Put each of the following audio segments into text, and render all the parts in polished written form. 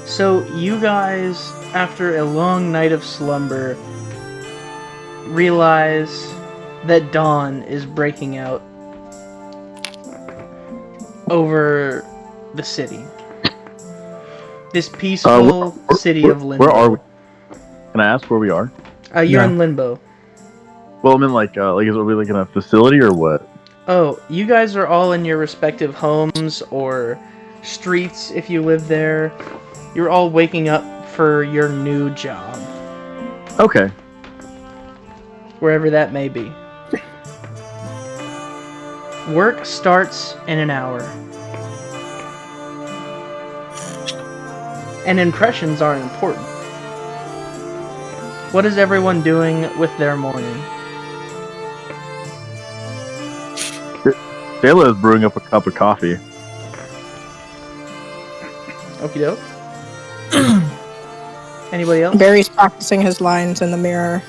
So you guys, after a long night of slumber, realize that dawn is breaking out over the city. This peaceful city of Limbo. Where are we? Can I ask where we are? You're in Limbo. Well, I mean, is we like in a facility or what? Oh, you guys are all in your respective homes or streets if you live there. You're all waking up for your new job. Okay. Wherever that may be. Work starts in an hour. And impressions are important. What is everyone doing with their morning? Shayla is brewing up a cup of coffee. Okie doke. Anybody else? Barry's practicing his lines in the mirror.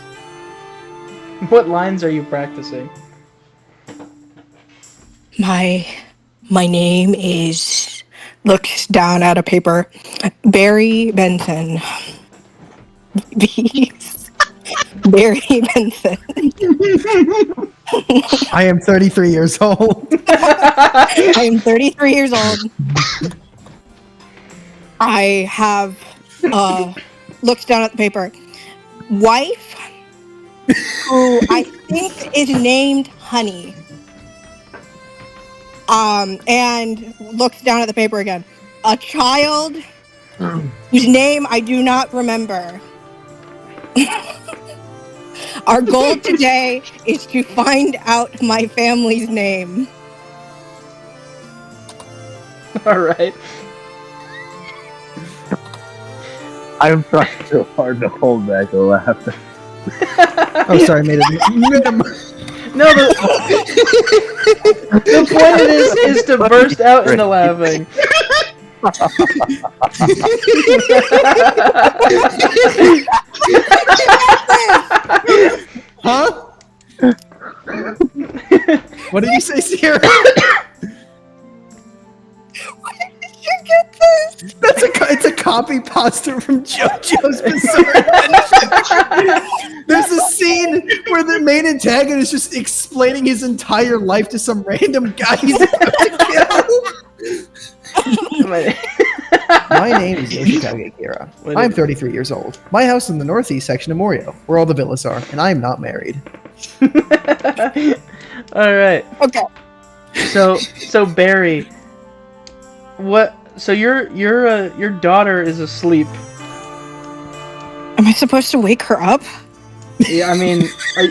What lines are you practicing? My name is... Looks down at a paper. Barry Benson. Barry Benson. I am 33 years old. I am 33 years old. I have, looks down at the paper. Wife, who I think is named Honey. And looks down at the paper again. A child whose name I do not remember. Our goal today is to find out my family's name. Alright. I'm trying so hard to hold back the laugh. Oh, sorry, I made it. No, the point of this is to burst out into laughing. Huh? What did you say, Sierra? Where did you get this? It's a copy pasta from JoJo's Bizarre Adventure. There's a scene where the main antagonist is just explaining his entire life to some random guy he's about to kill. My name is Yoshikage Akira. I'm 33 years old. My house is in the northeast section of Morio, where all the villas are, and I am not married. Alright. Okay. So Barry, what? So your daughter is asleep. Am I supposed to wake her up? Yeah, I mean, are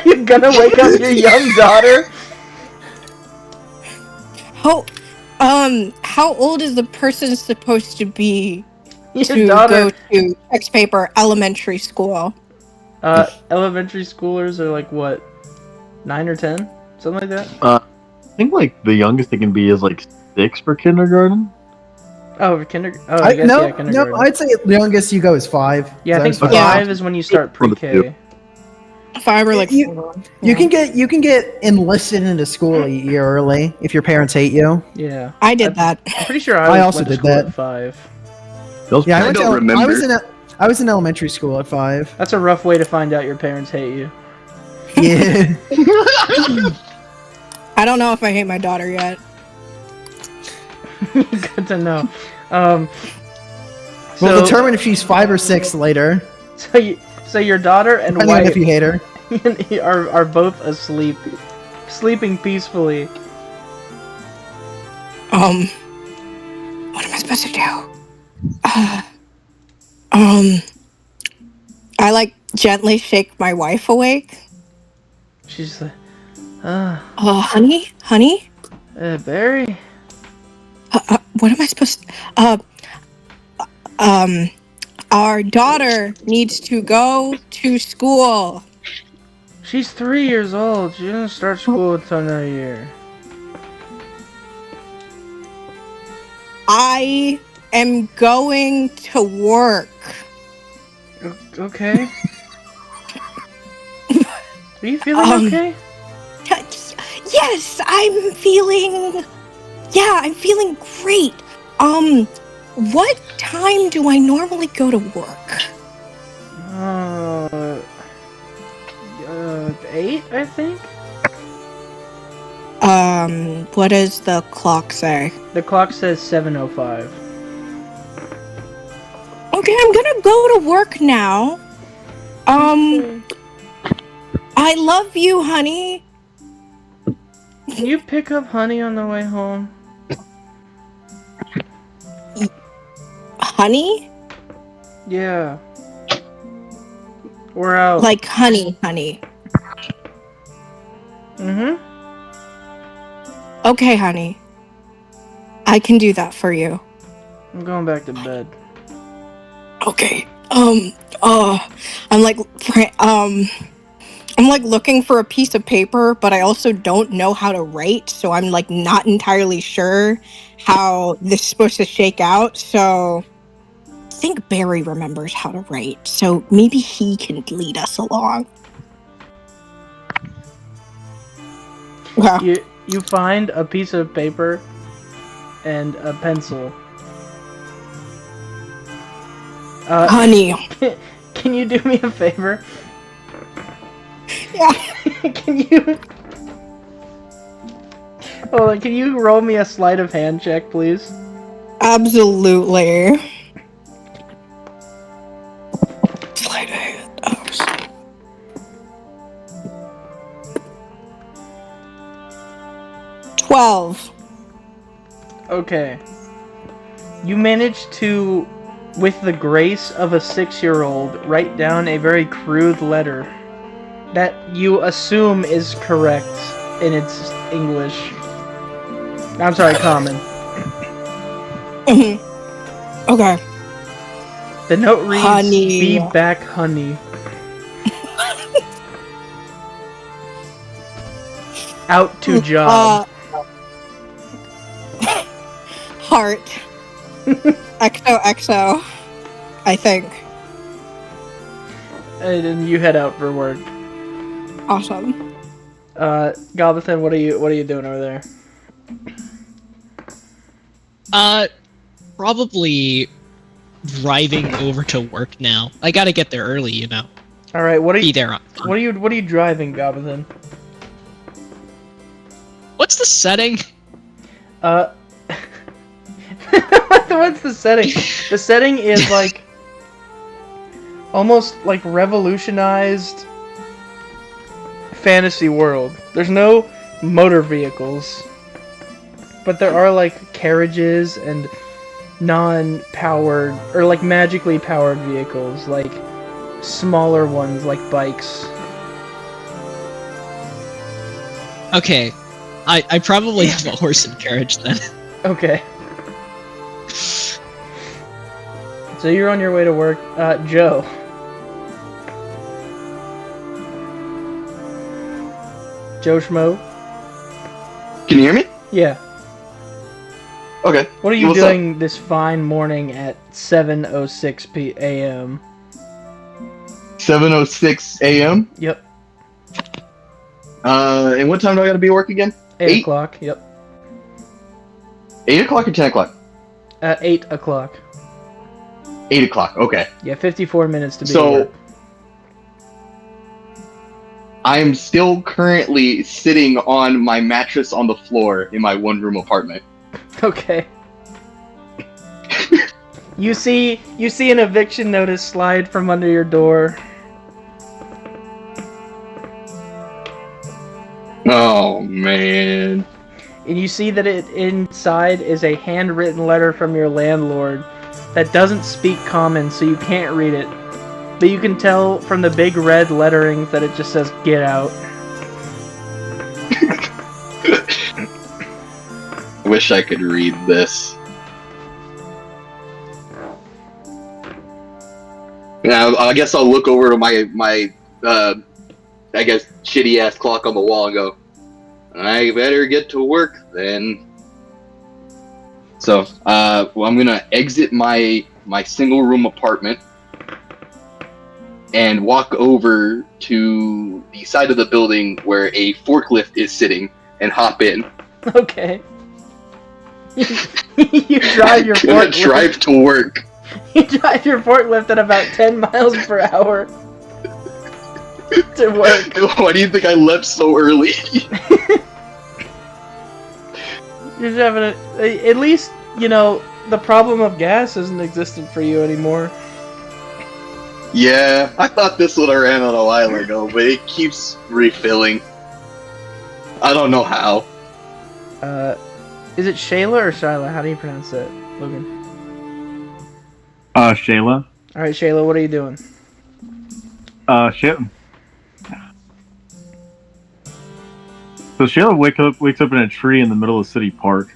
you gonna wake up your young daughter? How old is the person supposed to be Your to daughter. go to text paper elementary school? Elementary schoolers are like what, 9 or 10, something like that. I think like the youngest they can be is like 6 for kindergarten. Oh, for kindergarten. Oh, I guess yeah, kindergarten. No, I'd say the youngest you go is 5. Yeah, I think 5 Yeah. is when you start pre-K. 5 or like You- 4. You can get enlisted into school a year early if your parents hate you. Yeah. I did that. I'm pretty sure I I also went to did school that. at 5. Yeah, I don't remember. I was in elementary school at 5. That's a rough way to find out your parents hate you. Yeah. I don't know if I hate my daughter yet. Good to know. We'll determine if she's 5 or 6 later. So your daughter and Depending on wife if you hate her. are both asleep, sleeping peacefully. What am I supposed to do? I like gently shake my wife awake. She's like, Honey? Barry? What am I supposed to... our daughter needs to go to school. She's 3 years old. She doesn't start school until another year. I am going to work. Okay. Are you feeling okay? Yes, I'm feeling great. What time do I normally go to work? 8, I think? What does the clock say? The clock says 7:05. Okay, I'm gonna go to work now. Okay. I love you, honey. Can you pick up Honey on the way home? Honey? Yeah. We're out. Like honey. Mm-hmm. Okay, honey. I can do that for you. I'm going back to bed. Okay. I'm like looking for a piece of paper, but I also don't know how to write, so I'm like not entirely sure how this is supposed to shake out. So I think Barry remembers how to write, so maybe he can lead us along. Yeah. You find a piece of paper and a pencil. Honey. Can you do me a favor? Yeah. Can you? Oh, can you roll me a sleight of hand check, please? Absolutely. Sleight of hand. Oh, 12. Okay. You managed to, with the grace of a 6-year-old, write down a very crude letter that you assume is correct in its English. I'm sorry, common. Okay. The note reads, Honey. "Be back, honey. Out to job." Heart. XOXO. I think. And then you head out for work. Awesome. Goblethan, what are you doing over there? Probably driving over to work now. I gotta get there early, you know. All right, what are you? Be there on time. What are you driving, Goblethan? What's the setting? What's the setting? The setting is like almost like revolutionized fantasy world. There's no motor vehicles, but there are like carriages and non-powered or like magically powered vehicles, like smaller ones like bikes. Okay. I probably have a horse and carriage then. Okay. So you're on your way to work. Joe. Joe Schmo? Can you hear me? Yeah. Okay. What are you What's doing this fine morning at 7:06 a.m.? 7:06 a.m. Yep. And what time do I gotta be at work again? 8 o'clock. Yep. 8 o'clock or 10 o'clock? 8 o'clock. 8 o'clock. Okay. Yeah, 54 minutes to be at So work. I am still currently sitting on my mattress on the floor in my one-room apartment. Okay. You see an eviction notice slide from under your door. Oh man. And you see that inside is a handwritten letter from your landlord that doesn't speak common, so you can't read it. But you can tell from the big red letterings that it just says, "Get out." I wish I could read this. Now, I guess I'll look over to my I guess shitty ass clock on the wall and go, I better get to work then. So, well, I'm gonna exit my single room apartment and walk over to the side of the building where a forklift is sitting and hop in. Okay. You drive your Gonna forklift. drive to work. You drive your forklift at about 10 miles per hour to work. Why do you think I left so early? You're just having at least, you know, the problem of gas isn't existent for you anymore. Yeah, I thought this would have ran out a while ago, but it keeps refilling. I don't know how. Is it Shayla or Shyla? How do you pronounce that, Logan? Shayla. Alright, Shayla, what are you doing? Shit. So Shayla wakes up in a tree in the middle of City Park,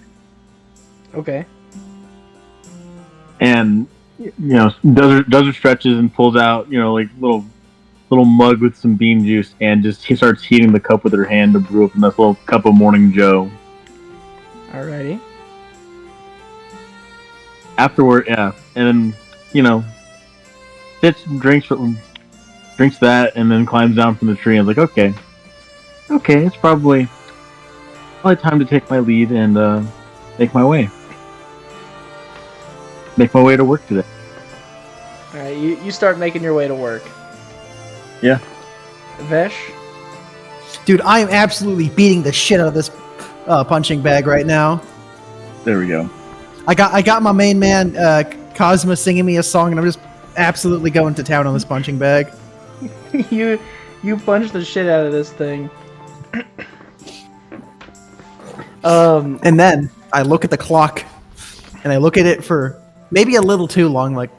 Okay. and does her stretches and pulls out like little mug with some bean juice, and just he starts heating the cup with her hand to brew up a nice little cup of Morning Joe. Alrighty. Afterward, yeah, and then sits and drinks that, and then climbs down from the tree and is like, okay, it's probably time to take my lead and make my way to work today. Alright, you start making your way to work. Yeah. Vesh? Dude, I am absolutely beating the shit out of this punching bag right now. There we go. I got my main man Cosma singing me a song, and I'm just absolutely going to town on this punching bag. you punch the shit out of this thing. And then I look at the clock, and I look at it for maybe a little too long, like,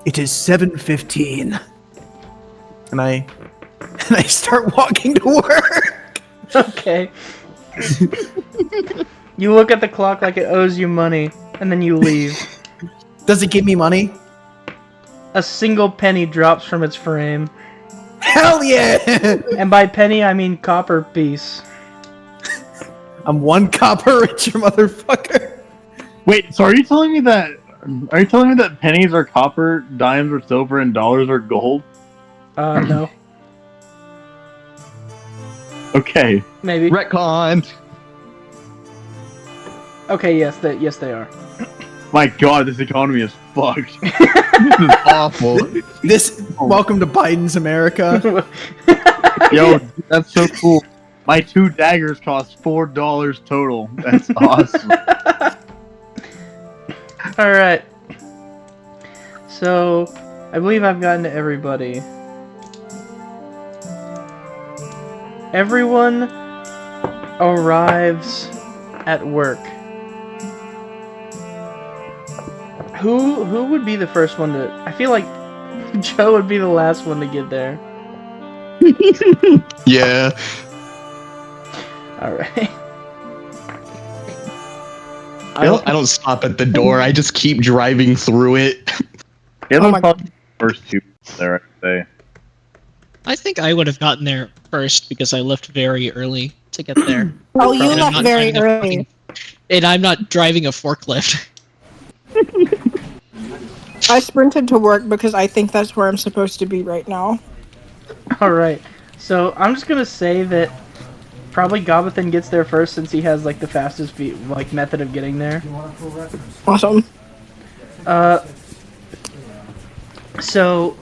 it is 7:15. And I start walking to work. Okay. You look at the clock like it owes you money, and then you leave. Does it give me money? A single penny drops from its frame. Hell yeah! And by penny, I mean copper piece. I'm one copper richer, motherfucker. Wait, so are you telling me that pennies are copper, dimes are silver, and dollars are gold? No. Okay. Maybe. Retcon. Okay, yes, they are. My God, this economy is fucked. This is awful. Welcome to Biden's America. Yo, that's so cool. My 2 daggers cost $4 total. That's awesome. Alright. So, I believe I've gotten to everybody. Everyone arrives at work. Who would be the first one to... I feel like Joe would be the last one to get there. Yeah. Alright. I don't stop at the door. I just keep driving through it. Yeah, Oh my probably the first 2 there, I'd say. I think I would have gotten there first because I left very early to get there. Oh, you And I'm left not very driving a early. and I'm not driving a forklift. I sprinted to work because I think that's where I'm supposed to be right now. Alright. So, I'm just gonna say that probably Gobathan gets there first since he has, like, the fastest method of getting there. Awesome. So...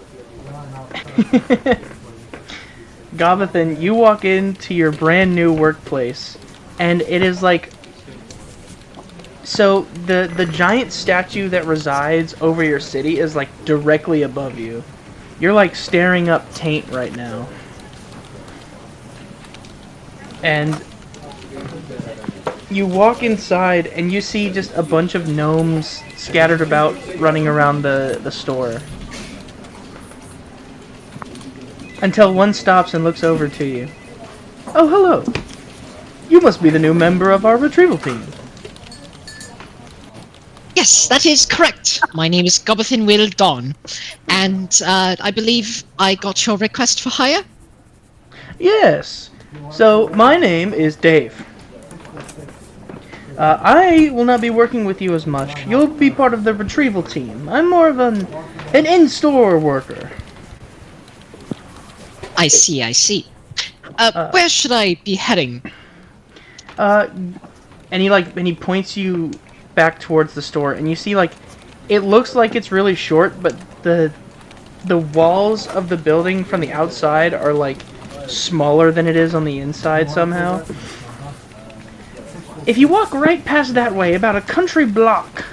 Gobathan, you walk into your brand new workplace, and it is like... So, the giant statue that resides over your city is, like, directly above you. You're, like, staring up Taint right now. And you walk inside, and you see just a bunch of gnomes scattered about, running around the store. Until one stops and looks over to you. Oh, hello. You must be the new member of our retrieval team. Yes, that is correct. My name is Gobathan Will Dawn, and I believe I got your request for hire? Yes. So, my name is Dave. I will not be working with you as much. You'll be part of the retrieval team. I'm more of an in-store worker. I see. Where should I be heading? And and he points you back towards the store, and you see like it looks like it's really short, but the walls of the building from the outside are like smaller than it is on the inside somehow. If you walk right past that way, about a country block,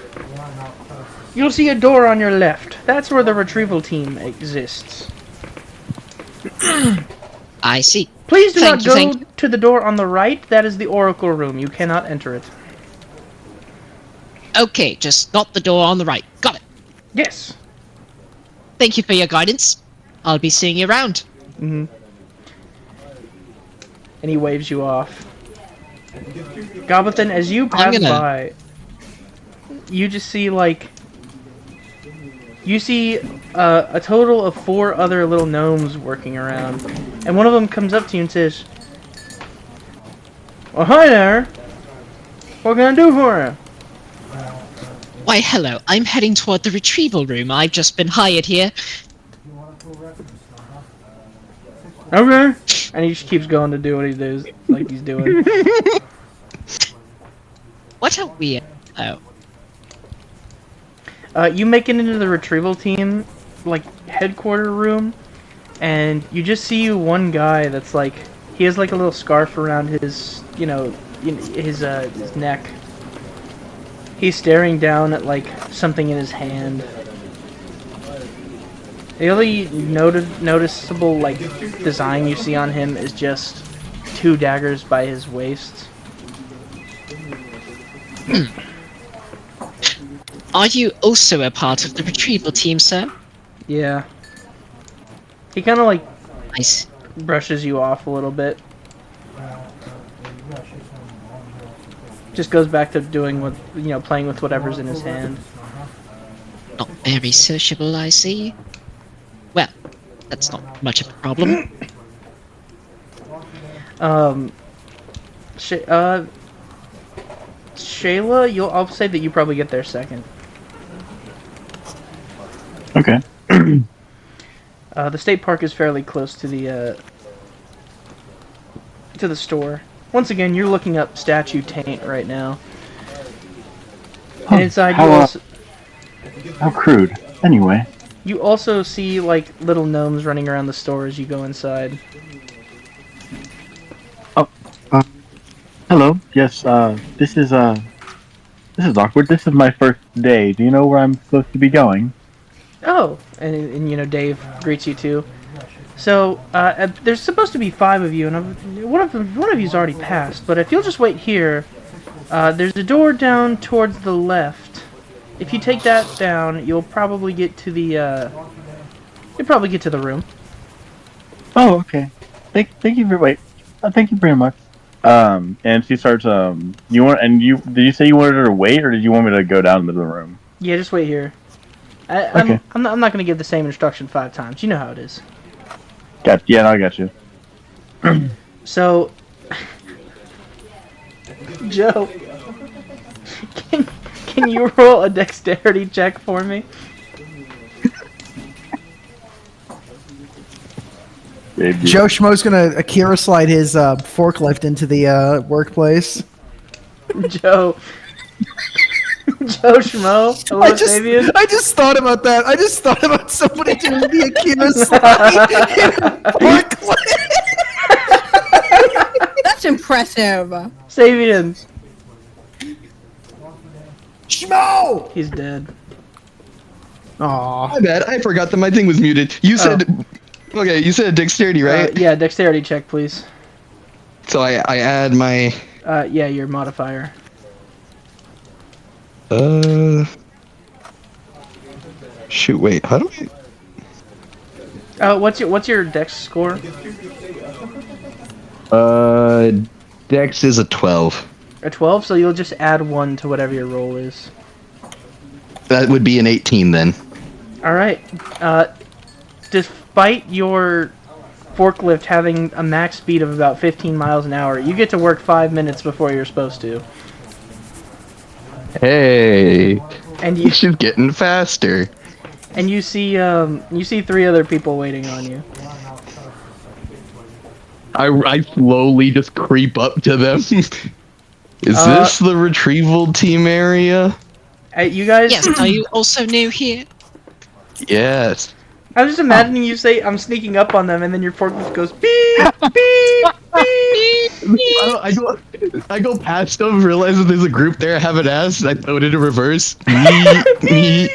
you'll see a door on your left. That's where the retrieval team exists. I see. Please do Thank not you, thank go you. to the door on the right. That is the Oracle room. You cannot enter it. Okay, just not the door on the right. Got it. Yes. Thank you for your guidance. I'll be seeing you around. Mm-hmm. And he waves you off. Goblin, as you pass by, you just see like you see a total of 4 other little gnomes working around, and one of them comes up to you and says, "Well, hi there. What can I do for you?" Why, hello. I'm heading toward the retrieval room. I've just been hired here. Okay. And he just keeps going to do what he does, like he's doing. What a weird... Oh. You make it into the retrieval team, like, headquarter room, and you just see one guy that's like, he has like a little scarf around his, you know, his neck. He's staring down at like something in his hand. The only noticeable like design you see on him is just 2 daggers by his waist. Are you also a part of the retrieval team, sir? Yeah. He kind of like Nice. brushes you off a little bit. Just goes back to doing what, you know, playing with whatever's in his hand. Not very sociable, I see. Well, that's not much of a problem. Shayla, I'll say that you probably get there second. Okay. The state park is fairly close to the store. Once again, you're looking up Statue Taint right now. And inside How crude. Anyway. you also see like little gnomes running around the store as you go inside. Oh. Hello. Yes. This is awkward. This is my first day. Do you know where I'm supposed to be going? Oh, and you know Dave greets you too. So there's supposed to be 5 of you, and one of you's already passed. But if you'll just wait here, there's a door down towards the left. If you take that down, you'll probably get to the room. Oh, okay. Thank you thank you very much. And she starts. Did you say you wanted her to wait, or did you want me to go down into the room? Yeah, just wait here. Okay. I'm not gonna give the same instruction 5 times. You know how it is. Yeah, I got you. So, Joe, can you roll a dexterity check for me? Joe Schmo's gonna Akira slide his forklift into the workplace. Joe Schmo. Hello, Fabian. I just thought about that. I just thought about somebody doing the Akira slide in a forklift. That's impressive. Sabian. Schmo! He's dead. Aw. My bad. I forgot that my thing was muted. You said, okay, you said dexterity, right? Yeah, dexterity check, please. So I add my. Yeah, your modifier. Shoot, wait. How do I? What's your dex score? Dex is a 12. A 12, so you'll just add 1 to whatever your roll is. That would be an 18 then. Alright. Despite your forklift having a max speed of about 15 miles an hour, you get to work 5 minutes before you're supposed to. Hey. And you She's getting faster. And you see 3 other people waiting on you. I slowly just creep up to them. Is this the retrieval team area? You guys. Yes, are you also new here? Yes. I'm just imagining you say, "I'm sneaking up on them," and then your forklift goes beep, beep, beep. I go past them, realize that there's a group there I haven't asked, and I throw it into reverse. Me.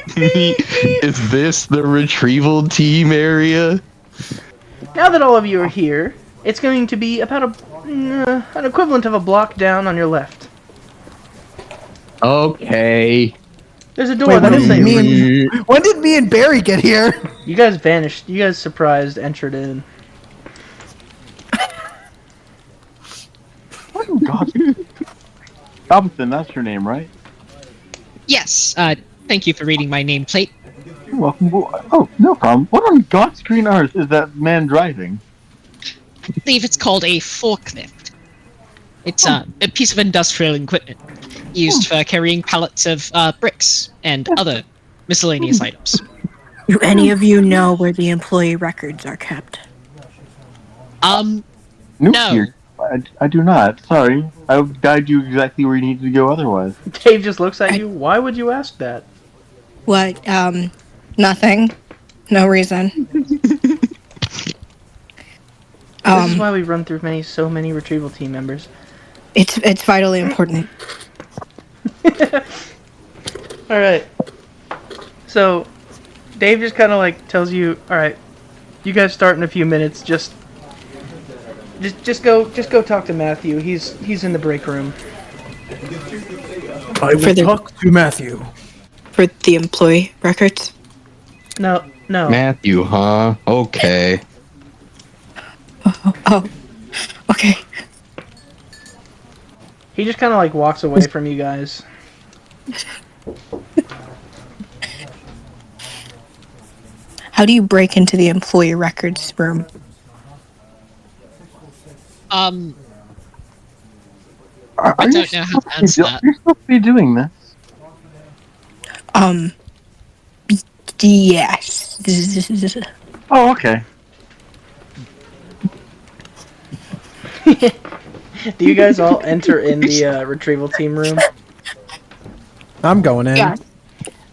Is this the retrieval team area? Now that all of you are here, it's going to be about an equivalent of a block down on your left. Okay. There's a door Wait, that'll say. when did me and Barry get here? You guys vanished. You guys surprised entered in. Oh, God. Robinson, that's your name, right? Yes, thank you for reading my nameplate. You're welcome. Oh, no problem. What on God's green earth is that man driving? I believe it's called a forklift. It's a piece of industrial equipment used for carrying pallets of bricks and other miscellaneous items. Do any of you know where the employee records are kept? Nope, No. Here. I do not. Sorry. I will guide you exactly where you need to go otherwise. Dave just looks at you. Why would you ask that? What? Nothing. No reason. This is why we run through so many retrieval team members. It's vitally important. All right. So, Dave just kind of like tells you, "All right, you guys start in a few minutes. Just go talk to Matthew. He's in the break room." I will talk to Matthew. For the employee records? No. Matthew, huh? Okay. Oh. Okay. He just kind of like walks away from you guys. How do you break into the employee records room? I don't know how to answer that. You're supposed to be doing this. Yes. Oh, okay. Do you guys all enter in the retrieval team room? I'm going in. Yeah.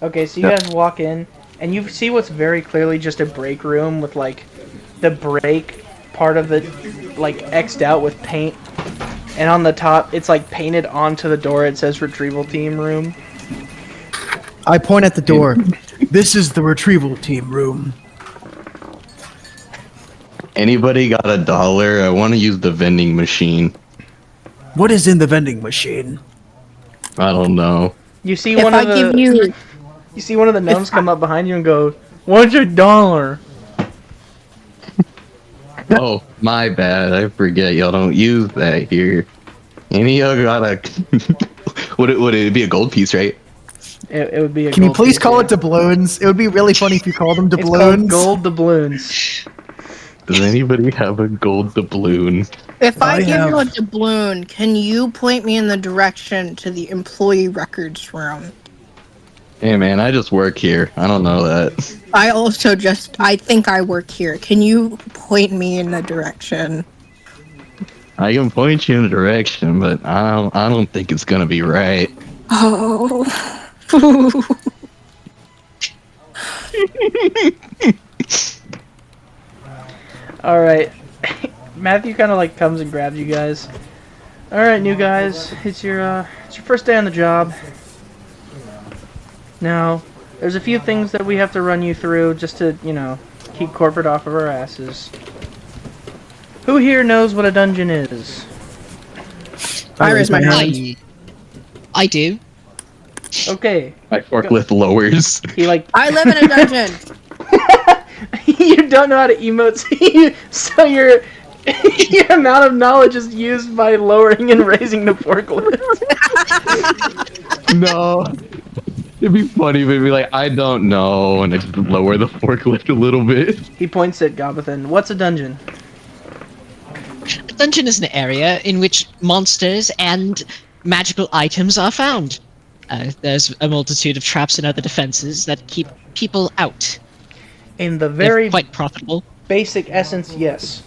Okay, so you guys walk in, and you see what's very clearly just a break room with, like, the break part of it, like, X'd out with paint. And on the top, it's, like, painted onto the door. It says retrieval team room. I point at the door. This is the retrieval team room. Anybody got $1? I want to use the vending machine. What is in the vending machine? I don't know. You see If one I of the... give you... You see one of the gnomes come up behind you and go, "What's $1?" Oh, my bad. I forget y'all don't use that here. Any of y'all got a... would it be a gold piece, right? It would be a Can you gold please piece, call yeah. it doubloons? It would be really funny if you called them It's called doubloons. gold doubloons. Does anybody have a gold doubloon? If I give have- you a doubloon, can you point me in the direction to the employee records room? Hey man, I just work here. I don't know that. I think I work here. Can you point me in the direction? I can point you in a direction, but I don't think it's gonna be right. Oh. Alright. Matthew kind of like comes and grabs you guys. Alright, new guys. It's your first day on the job. Now, there's a few things that we have to run you through just to, keep corporate off of our asses. Who here knows what a dungeon is? I raise my hand. I do. Okay. My forklift lowers. He like... I live in a dungeon. You don't know how to emote, so your amount of knowledge is used by lowering and raising the forklift. No. It'd be funny if it'd be like, I don't know, and I just lower the forklift a little bit. He points at Gobothan. What's a dungeon? A dungeon is an area in which monsters and magical items are found. There's a multitude of traps and other defenses that keep people out. In the They're very quite profitable. basic essence, yes.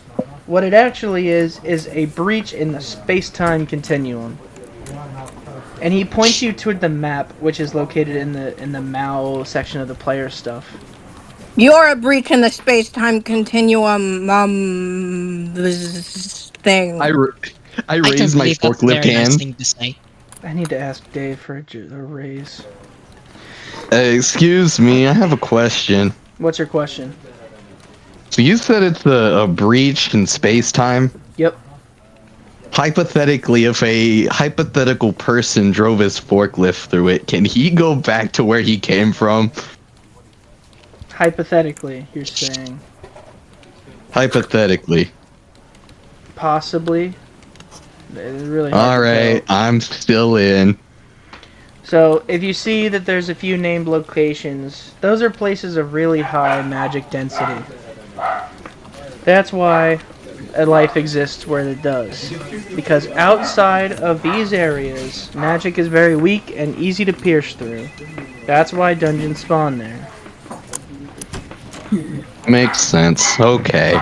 What it actually is a breach in the space-time continuum. And he points you toward the map, which is located in the Mao section of the player stuff. You're a breach in the space-time continuum, thing. I I don't raise my believe that's a forklift very nice hand. thing to say. I need to ask Dave for a raise. Excuse me, I have a question. What's your question? So you said it's a breach in space time. Yep. Hypothetically, if a hypothetical person drove his forklift through it, can he go back to where he came from? Hypothetically, you're saying. Hypothetically. Possibly. It's really hard All to right, tell. I'm still in. So, if you see that there's a few named locations, those are places of really high magic density. That's why a life exists where it does. Because outside of these areas, magic is very weak and easy to pierce through. That's why dungeons spawn there. Makes sense. Okay.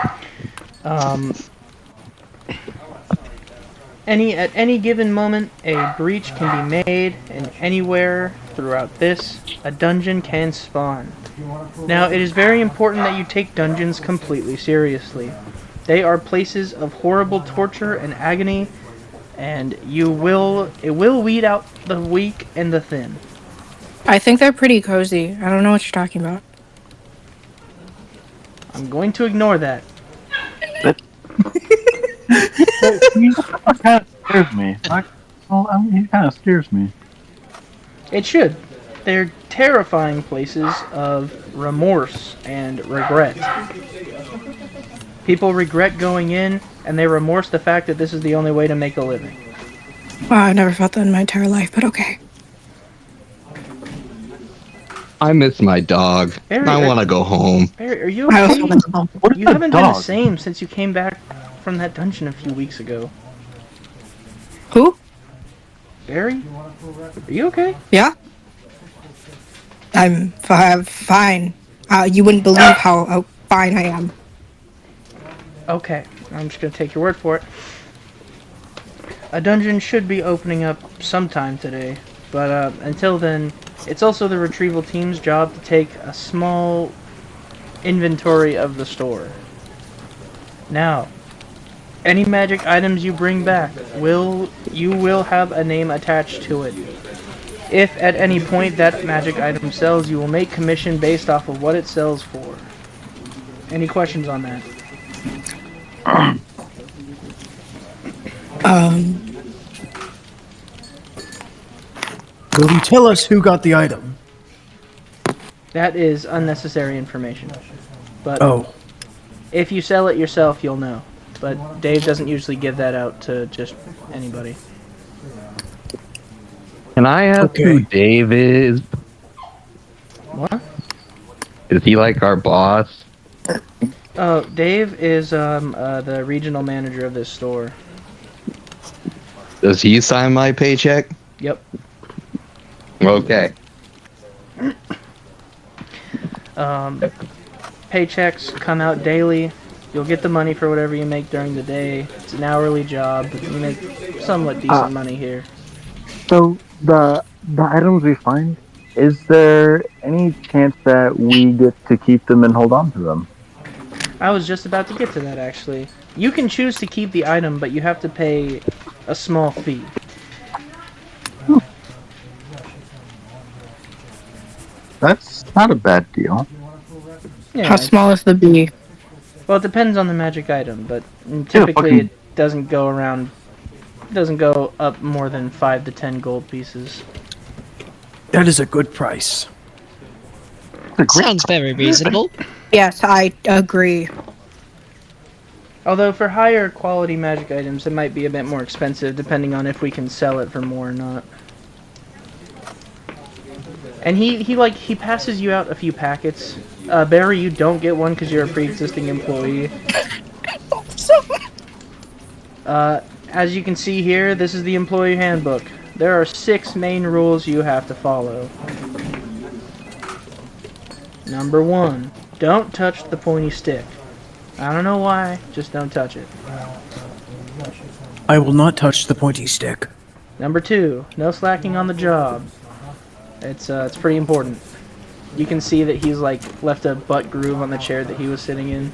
At any given moment, a breach can be made, and anywhere throughout this, a dungeon can spawn. Now, it is very important that you take dungeons completely seriously. They are places of horrible torture and agony, and it will weed out the weak and the thin. I think they're pretty cozy. I don't know what you're talking about. I'm going to ignore that. He kind of scares me. He kind of scares me. It should. They're terrifying places of remorse and regret. People regret going in, and they remorse the fact that this is the only way to make a living. Wow, I've never felt that in my entire life, but okay. I miss my dog. Barry, I want to go home. Barry, are you I okay? also went to home. What is You a haven't been the dog? same since you came back from that dungeon a few weeks ago. Who? Barry? Are you okay? Yeah? I'm fine. You wouldn't believe how fine I am. Okay, I'm just gonna take your word for it. A dungeon should be opening up sometime today, but until then, it's also the retrieval team's job to take a small inventory of the store. Now, any magic items you bring back you will have a name attached to it. If at any point that magic item sells, you will make commission based off of what it sells for. Any questions on that? Will you tell us who got the item? That is unnecessary information. But Oh, if you sell it yourself, you'll know. But Dave doesn't usually give that out to just anybody. Can I ask who Okay. Dave is? What? Is he like our boss? Oh, Dave is the regional manager of this store. Does he sign my paycheck? Yep. Okay. Paychecks come out daily. You'll get the money for whatever you make during the day. It's an hourly job. You make somewhat decent money here. So the items we find, is there any chance that we get to keep them and hold on to them? I was just about to get to that, actually. You can choose to keep the item, but you have to pay a small fee. That's not a bad deal. Yeah, How small is the bee? well, it depends on the magic item, but typically fucking- it doesn't go up more than 5 to 10 gold pieces. that is a good price. Sounds very reasonable. Yes, I agree. Although for higher quality magic items, it might be a bit more expensive, depending on if we can sell it for more or not. And he passes you out a few packets. Barry, you don't get one because you're a pre-existing employee. As you can see here, this is the employee handbook. There are 6 main rules you have to follow. Number 1, don't touch the pointy stick. I don't know why, just don't touch it. I will not touch the pointy stick. Number 2, no slacking on the job. It's pretty important. You can see that he's like left a butt groove on the chair that he was sitting in.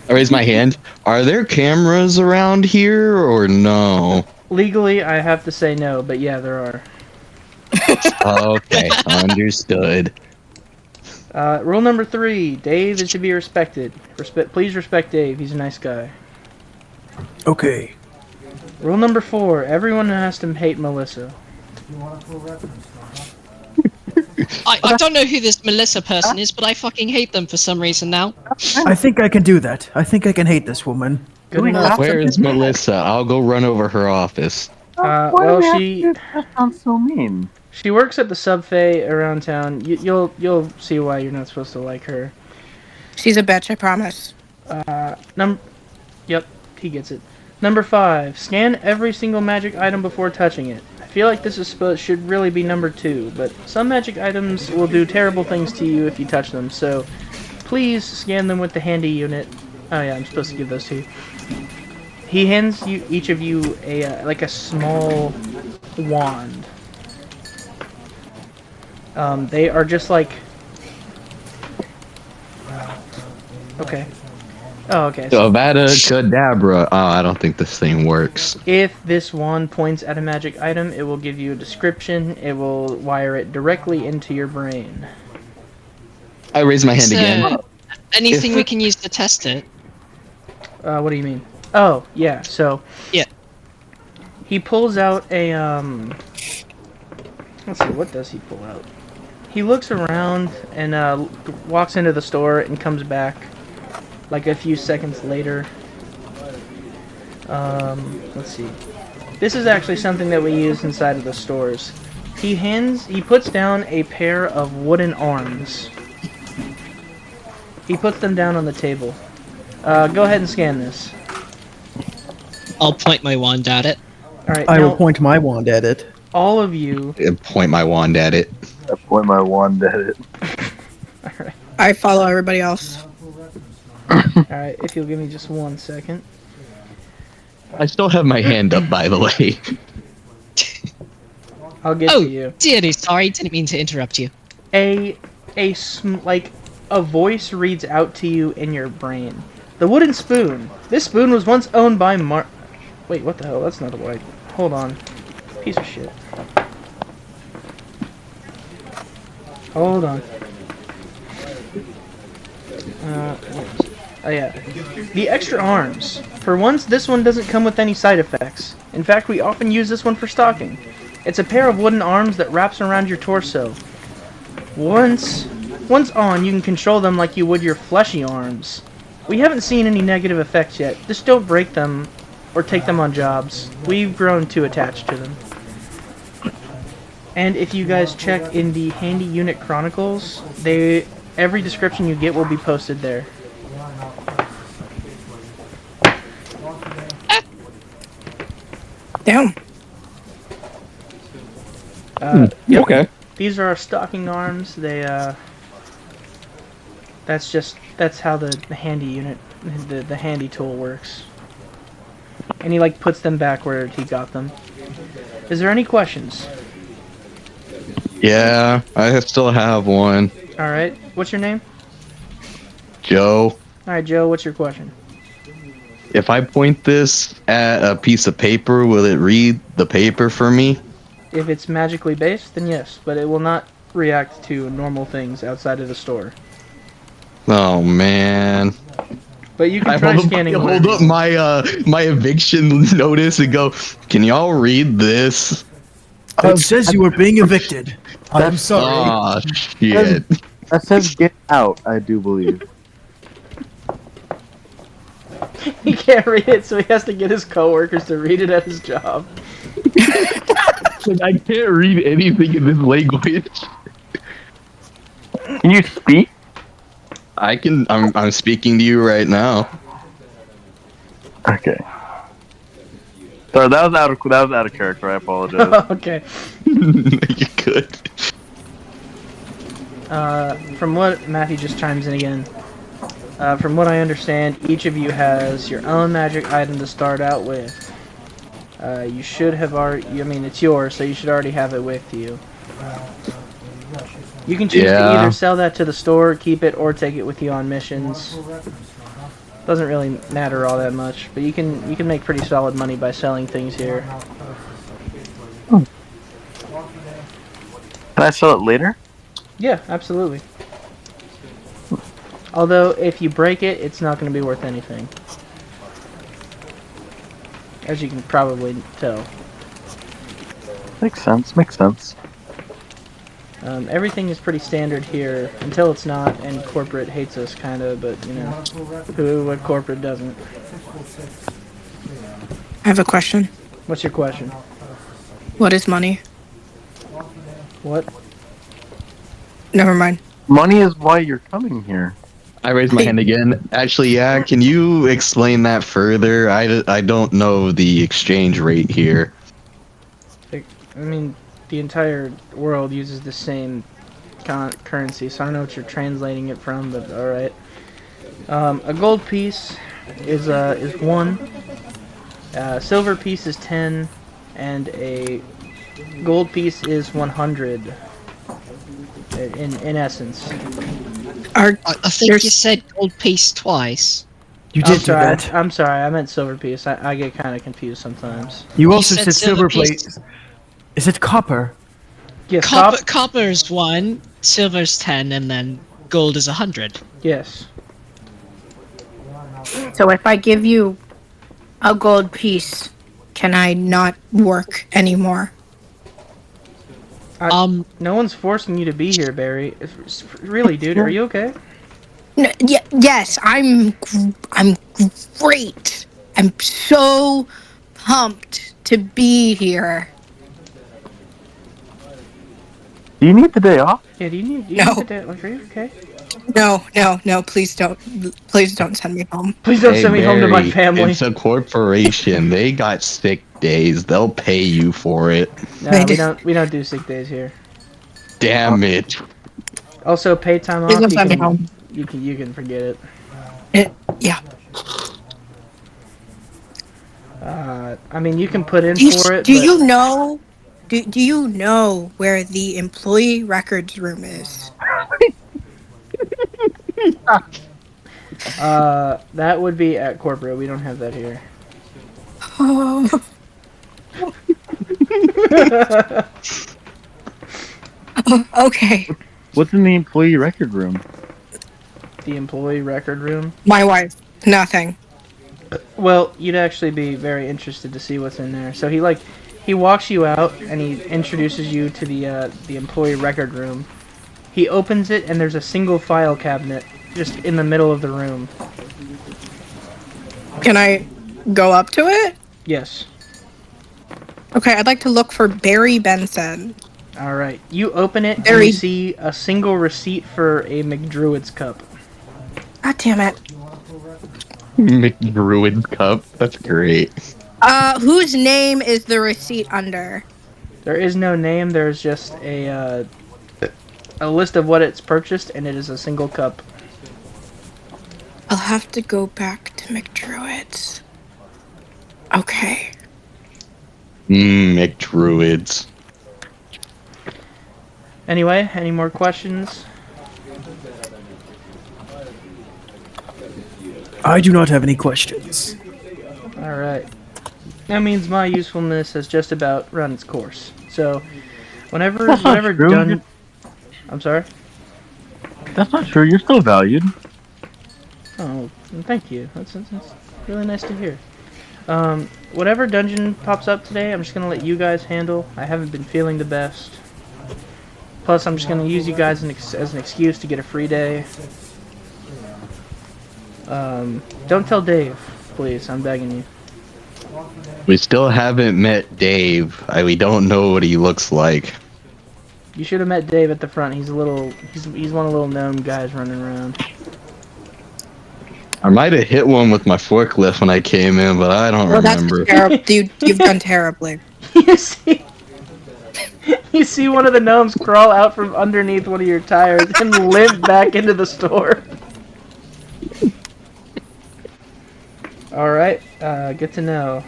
I raise my hand. Are there cameras around here or no? Legally, I have to say no, but yeah, there are. Okay, understood. Rule number 3, Dave is to be respected. Please respect Dave, he's a nice guy. Okay. Rule number 4, everyone has to hate Melissa. I don't know who this Melissa person is, but I fucking hate them for some reason now. I think I can do that. I think I can hate this woman. Good enough. Where is Melissa? I'll go run over her office. Well, she That sounds so mean. she works at the subway around town. You'll see why you're not supposed to like her. She's a bitch, I promise. Yep, he gets it. Number 5, scan every single magic item before touching it. I feel like this should really be number 2, but some magic items will do terrible things to you if you touch them, so please scan them with the handy unit. Oh yeah, I'm supposed to give those to you. He hands each of you a like a small wand. They are just like... Okay. Oh, okay. So Avada Kedavra. Oh, I don't think this thing works. If this wand points at a magic item, it will give you a description. It will wire it directly into your brain. I raise my hand So, again. anything we can use to test it? What do you mean? Oh, yeah. So Yeah. he pulls out a Let's see. What does he pull out? He looks around and walks into the store and comes back like a few seconds later. Let's see. This is actually something that we use inside of the stores. He puts down a pair of wooden arms. He puts them down on the table. Go ahead and scan this. I'll point my wand at it. Alright, I now, will point my wand at it. all of you... Point my wand at it. I point my wand at it. Alright, I follow everybody else. if you'll give me just 1 second. I still have my hand up, by the way. I'll get Oh, to you. dearly sorry, didn't mean to interrupt you. Like a voice reads out to you in your brain. The wooden spoon. This spoon was once owned by Wait, what the hell? That's not a white. Hold on. Piece of shit. Hold on. Oh yeah. The extra arms. For once, this one doesn't come with any side effects. In fact, we often use this one for stalking. It's a pair of wooden arms that wraps around your torso. Once on, you can control them like you would your fleshy arms. We haven't seen any negative effects yet. Just don't break them or take them on jobs. We've grown too attached to them. And if you guys check in the Handy Unit Chronicles, every description you get will be posted there. Damn. Yep. Okay. These are our stalking arms. That's how the handy unit, the handy tool works. And he like puts them back where he got them. Is there any questions? Yeah, I still have one. All right. What's your name? Joe, All right, Joe. What's your question? if I point this at a piece of paper, will it read the paper for me? If it's magically based, then yes, but it will not react to normal things outside of the store. Oh man. But you can try scanning. Hold up my eviction notice and go, can y'all read this? It says you are being evicted. I'm sorry. Oh shit. That says get out, I do believe. He can't read it, so he has to get his coworkers to read it at his job. Like, I can't read anything in this language. Can you speak? I can. I'm speaking to you right now. Okay. Sorry, that was out of character. I apologize. Okay. You could. From what Matthew just chimes in again. From what I understand, each of you has your own magic item to start out with. You should have already. I mean, it's yours, so you should already have it with you. You can choose to Yeah. either sell that to the store, keep it, or take it with you on missions. Doesn't really matter all that much, but you can make pretty solid money by selling things here. Can I sell it later? Yeah, absolutely. Although, if you break it, it's not going to be worth anything. As you can probably tell. Makes sense. Makes sense. Everything is pretty standard here, until it's not, and corporate hates us, kind of, but, you know, what corporate doesn't. I have a question. What's your question? What is money? What? Never mind. Money is why you're coming here. I raised my hand again. Actually, yeah. Can you explain that further? I don't know the exchange rate here. I mean, the entire world uses the same currency, so I don't know what you're translating it from, but alright. A gold piece is 1, silver piece is 10, and a gold piece is 100. In essence. I think you said gold piece twice. You I'm did do sorry. that. I'm sorry. I meant silver piece. I get kind of confused sometimes. You also said said silver silver plate. piece. Is it copper? Yes, Copper's 1, silver's 10, and then gold is 100. Yes. So if I give you a gold piece, can I not work anymore? No one's forcing you to be here, Barry. Really, dude, are you okay? No, yes, I'm great. I'm so pumped to be here. Do you need the day off? Yeah. Do you need No. like, are you okay? No, please don't send me home. Please don't Hey, send me home to my Barry, family. It's a corporation. They got sick days. They'll pay you for it. No, They we do. don't. We don't do sick days here. Damn it. Also, paid time Please off. don't send me home. You can forget it. Yeah. I mean, you can put in Do for it. do but you know? Do you know where the employee records room is? That would be at corporate. We don't have that here. Oh. Okay. What's in the employee record room? The employee record room. My wife. Nothing. Well, you'd actually be very interested to see what's in there. So he walks you out and he introduces you to the employee record room. He opens it and there's a single file cabinet just in the middle of the room. Can I go up to it? Yes. Okay, I'd like to look for Barry Benson. All right. You open it and Barry. you see a single receipt for a McDruid's cup. God damn it. McDruid's cup. That's great. Whose name is the receipt under? There is no name. There's just a list of what it's purchased, and it is a single cup. I'll have to go back to McDruid's. Okay. McDruids. Anyway, any more questions? I do not have any questions. All right. That means my usefulness has just about run its course. So, That's not whenever true. done. I'm sorry. That's not true. You're still valued. Oh, thank you. That's really nice to hear. Whatever dungeon pops up today, I'm just gonna let you guys handle. I haven't been feeling the best. Plus, I'm just gonna use you guys as an excuse to get a free day. Don't tell Dave, please. I'm begging you. We still haven't met Dave. We don't know what he looks like. You should have met Dave at the front. He's one of the little gnome guys running around. I might have hit one with my forklift when I came in, but I don't Well, that's remember. terrible. You've done terribly. You see one of the gnomes crawl out from underneath one of your tires and limp back into the store. Alright, good to know.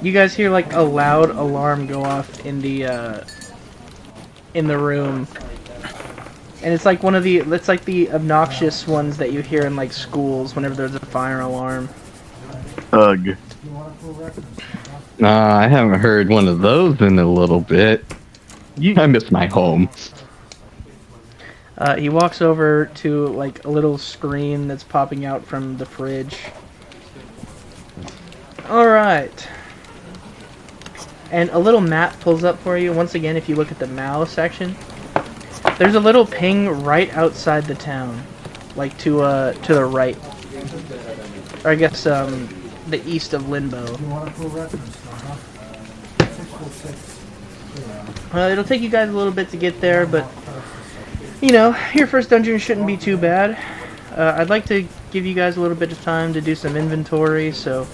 you guys hear like a loud alarm go off in the room, and it's like it's like the obnoxious ones that you hear in like schools whenever there's a fire alarm. Ugh. I haven't heard one of those in a little bit. I miss my home. He walks over to like a little screen that's popping out from the fridge. All right. And a little map pulls up for you. Once again, if you look at the Mao section, there's a little ping right outside the town, like to the right, or I guess the east of Limbo. It'll take you guys a little bit to get there, but you know, your first dungeon shouldn't be too bad. I'd like to give you guys a little bit of time to do some inventory, so.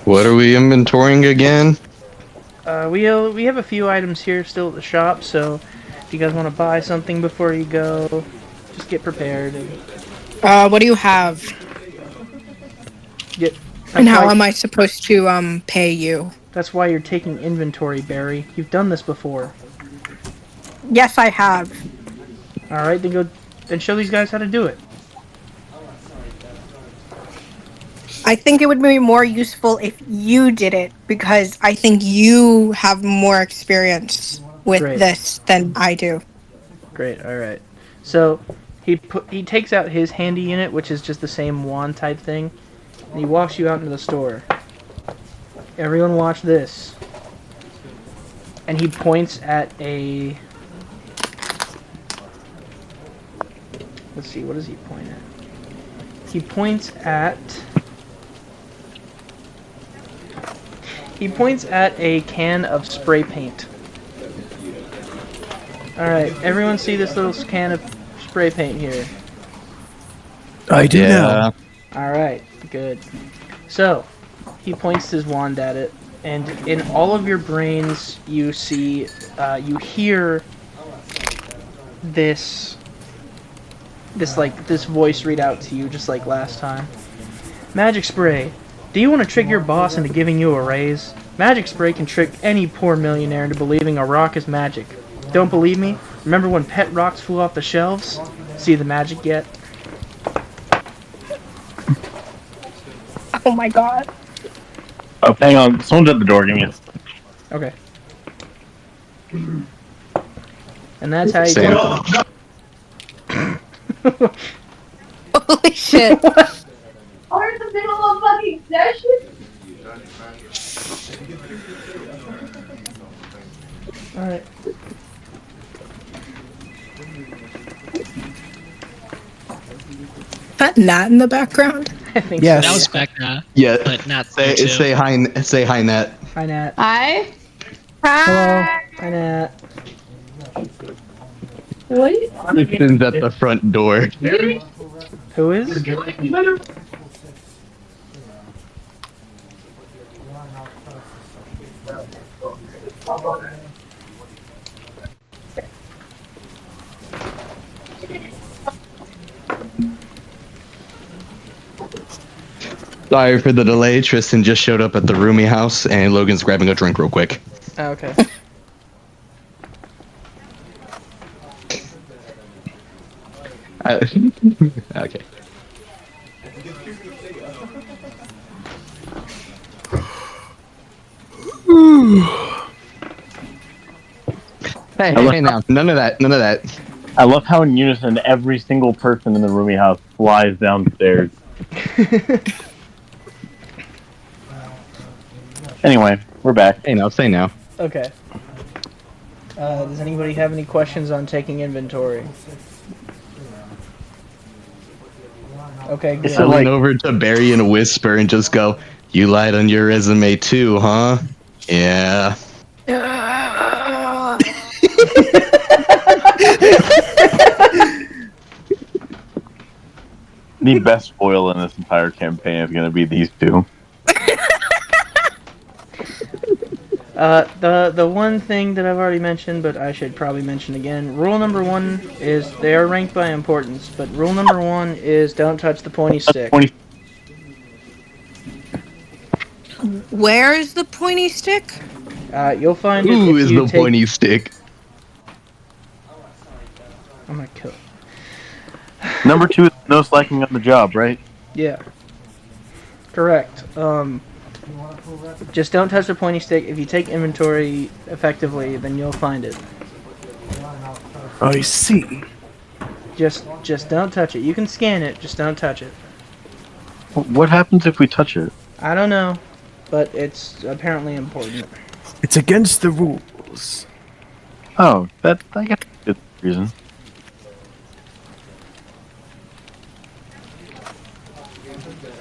What are we inventorying again? We have a few items here still at the shop, so if you guys want to buy something before you go, just get prepared. What do you have? And how am I supposed to pay you? That's why you're taking inventory, Barry. You've done this before. Yes, I have. All right, then show these guys how to do it. I think it would be more useful if you did it, because I think you have more experience with this than I do. Great. All right. So he takes out his handy unit, which is just the same wand type thing, and he walks you out into the store. Everyone watch this. And he points at a... Let's see, what does he point at? He points at a can of spray paint. Alright, everyone see this little can of spray paint here? I do now. Alright, good. So, he points his wand at it, and in all of your brains you see, you hear this voice read out to you just like last time. Magic spray. Do you want to trick your boss into giving you a raise? Magic spray can trick any poor millionaire into believing a rock is magic. Don't believe me? Remember when pet rocks flew off the shelves? See the magic yet? Oh my god. Oh, hang on. Someone's at the door. Give me a... Okay. And that's how you do it. Holy shit. Are in the middle of fucking session? Alright. Is that Nat in the background? I think Yes. That was back now. Yeah. But not Say hi, Nat. Hi, Nat. Hi. Hello. Hi, Nat. What? Kristen's at the front door. Who is? Sorry for the delay. Tristan just showed up at the roomie house, and Logan's grabbing a drink real quick. Oh, okay. Okay. Hey, now, none of that. I love how in unison every single person in the roomie house flies downstairs. Anyway, we're back. Hey, now, say now. Okay. Does anybody have any questions on taking inventory? Okay, good. I lean over to Barry and whisper and just go, "You lied on your resume too, huh?" Yeah. The best foil in this entire campaign is going to be these two. The one thing that I've already mentioned, but I should probably mention again. Rule number 1 is they are ranked by importance, but rule number 1 is don't touch the pointy stick. Where is the pointy stick? You'll find it Who if is you the take. pointy stick? I'm gonna kill. Number 2 is no slacking on the job, right? Yeah. Correct. Just don't touch the pointy stick. If you take inventory effectively, then you'll find it. I see. Just don't touch it. You can scan it, just don't touch it. What happens if we touch it? I don't know, but it's apparently important. It's against the rules. Oh, that I guess that's a good reason.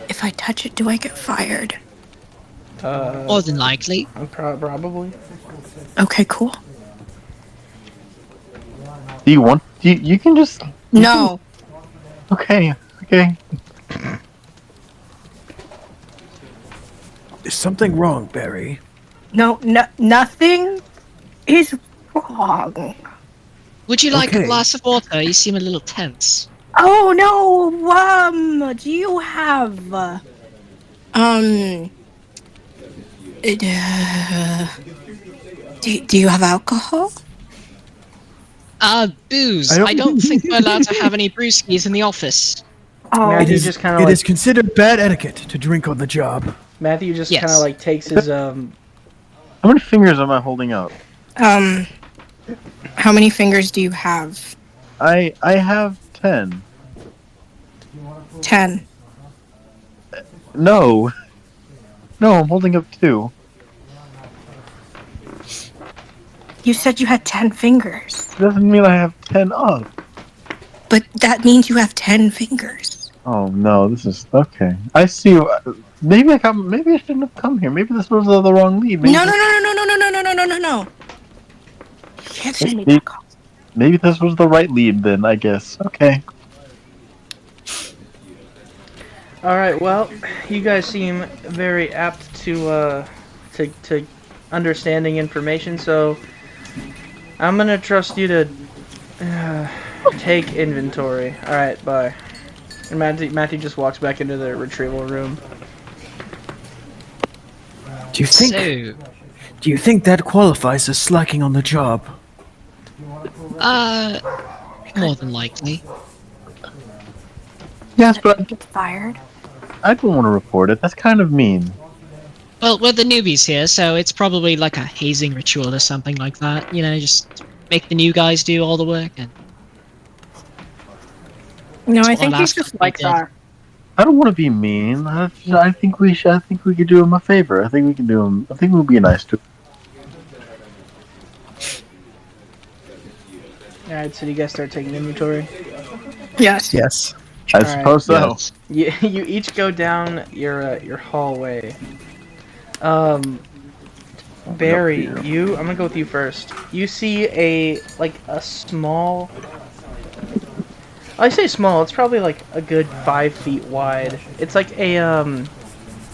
If I touch it, do I get fired? More than likely. Probably. Okay, cool. Do you want? You can just. No. Okay. Okay. Is something wrong, Barry? No, nothing is wrong. Would you like Okay. a glass of water? You seem a little tense. Oh no, do you have do you have alcohol? Booze. I I don't- don't think we're allowed to have any brewskis in the office. Oh, Matthew It is, just kind of it like is considered bad etiquette to drink on the job. Matthew just Yes. kind of like takes his How many fingers am I holding up? how many fingers do you have? I have 10. 10. No. No, I'm holding up 2. You said you had 10 fingers. Doesn't mean I have 10 up. But that means you have 10 fingers. Oh no, this is okay. I see. Maybe Maybe I shouldn't have come here. Maybe this was the wrong lead. Maybe No. You can't send me Maybe- that call. Maybe this was the right lead then. I guess. Okay. All right. Well, you guys seem very apt to understanding information, so I'm gonna trust you to take inventory. All right. Bye. And Matthew just walks back into the retrieval room. Do you So, think that qualifies as slacking on the job? more than likely. Yes, but Get fired. I don't want to report it. That's kind of mean. Well, we're the newbies here, so it's probably like a hazing ritual or something like that. You know, just make the new guys do all the work. And No, I what think our he's last just company like did. that. I don't want to be mean. I think we should. I think we could do him a favor. I think we can do him. I think we'll be nice to him. All right. So you guys start taking inventory. Yes. Yes. I Alright. suppose so. Yes. You each go down your hallway. Barry, Up here. I'm gonna go with you first. You see a small. I say small. It's probably like a good 5 feet wide. It's like a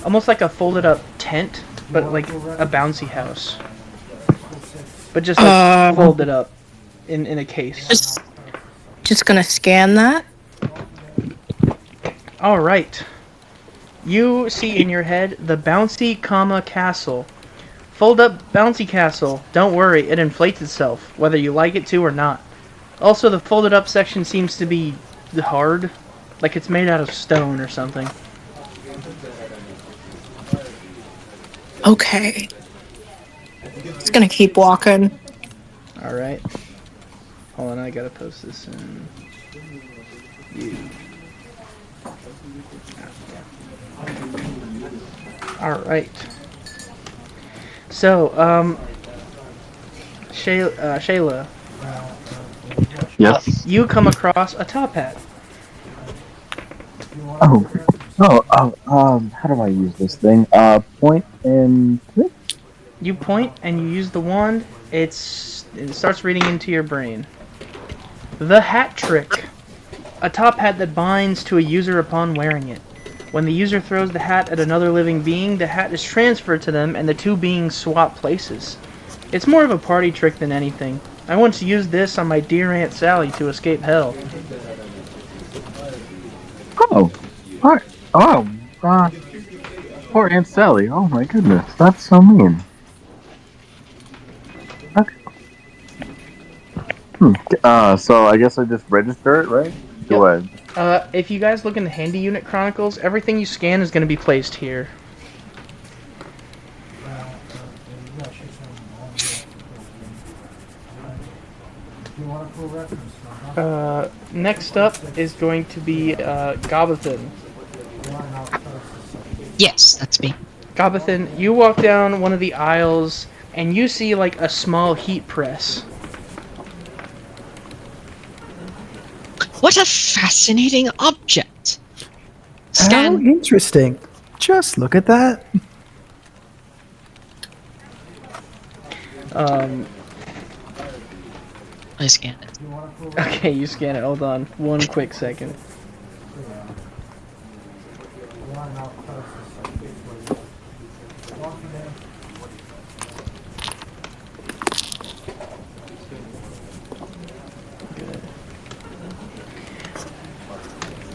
almost like a folded up tent, but like a bouncy house. But just like folded up in a case. Just gonna scan that. All right. You see in your head the bouncy, castle. Fold up bouncy castle. Don't worry, it inflates itself, whether you like it to or not. Also, the folded up section seems to be hard, like it's made out of stone or something. Okay. Just gonna keep walking. All right. Hold on, I gotta post this in. All right. So, Shayla, Yes. you come across a top hat. Oh. How do I use this thing? Point and click. You point and you use the wand. It starts reading into your brain. The hat trick. A top hat that binds to a user upon wearing it. When the user throws the hat at another living being, the hat is transferred to them and the two beings swap places. It's more of a party trick than anything. I once used this on my dear Aunt Sally to escape hell. Oh, what? Oh, poor Aunt Sally. Oh my goodness, that's so mean. Okay. So I guess I just register it, right? Do I? If you guys look in the Handy Unit Chronicles, everything you scan is going to be placed here. Next up is going to be Gobathan. Yes, that's me. Gobathan, you walk down one of the aisles and you see like a small heat press. What a fascinating object. How Scan. interesting. Just look at that. I scanned it. Okay, you scan it. Hold on. One quick second.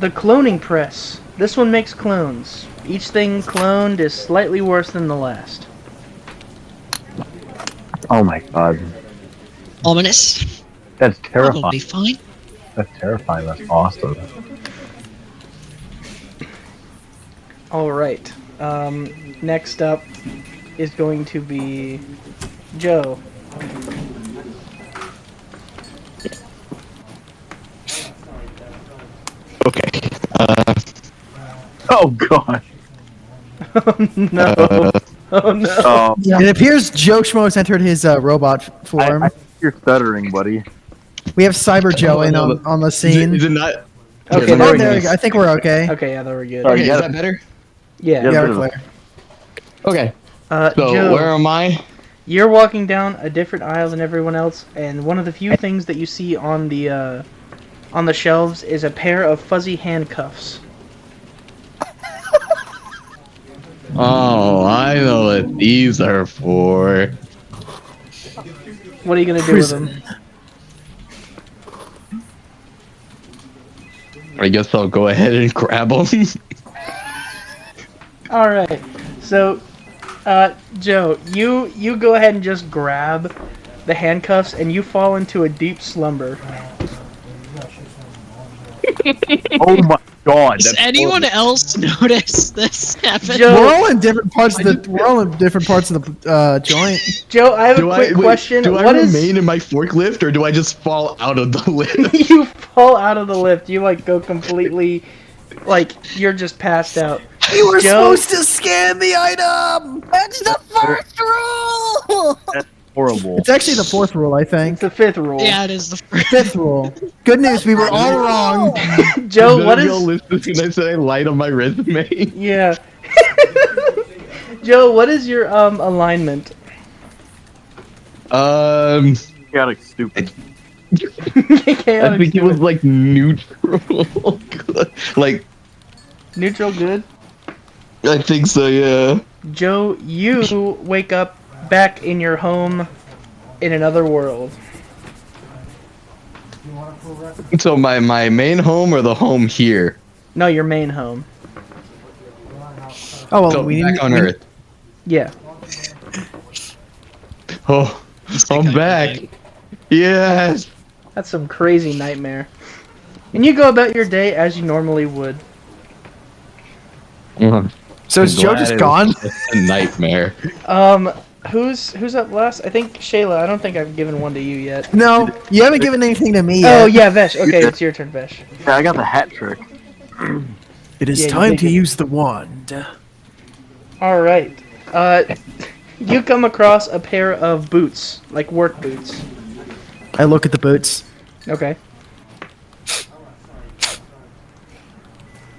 The cloning press. This one makes clones. Each thing cloned is slightly worse than the last. Oh my god, Ominous. that's terrifying. Probably fine. That's terrifying. That's awesome. Alright. Next up is going to be Joe. Okay. Oh god. Oh no. Oh no. Oh, It appears Joe Schmo has entered his robot form. I think you're stuttering, buddy. We have Cyber Joe in on the scene. Is it not? Okay, Oh, there we there we go. go. I think we're okay. Okay, yeah, there we're good. Okay, is Yeah. that better? Yeah. Yeah, we're clear. Okay. So Joe, where am I? you're walking down a different aisle than everyone else, and one of the few things that you see on the shelves is a pair of fuzzy handcuffs. Oh, I know what these are for. What are you gonna do with them? I guess I'll go ahead and grab them. All right. So, Joe, you go ahead and just grab the handcuffs, and you fall into a deep slumber. Oh my god. Does that's anyone else notice this happen? Joe- We're all in different parts of the joint. Joe, I have a quick question. Do I What is remain in my forklift or do I just fall out of the lift? you fall out of the lift? You like go completely, like you're just passed out. You were Joe- supposed to scan the item. That's the first rule! horrible. It's actually the fourth rule, I It's think. the fifth rule. Yeah, it is the first. Fifth rule. Good news, we were all wrong. Joe, what Go is? listen and I said I lied on my resume. Yeah. Joe, what is your alignment? Chaotic stupid. I Chaotic think it was stupid. like neutral. Like, Neutral good. I think so, yeah. Joe, you wake up back in your home in another world. So my main home or the home here? No, your main home. Oh, well, So we back didn't. on Earth. Yeah. Oh, I'm back. Yes. That's some crazy nightmare. And you go about your day as you normally would. So is Joe just gone? It's a nightmare. Who's up last? I think Shayla. I don't think I've given one to you yet. No, you haven't given anything to me Oh yet. yeah, Vesh. Okay, it's your turn, Vesh. Yeah, I got the hat trick. It is Yeah, you time did to get- use the wand. All right. You come across a pair of boots, like work boots. I look at the boots. Okay.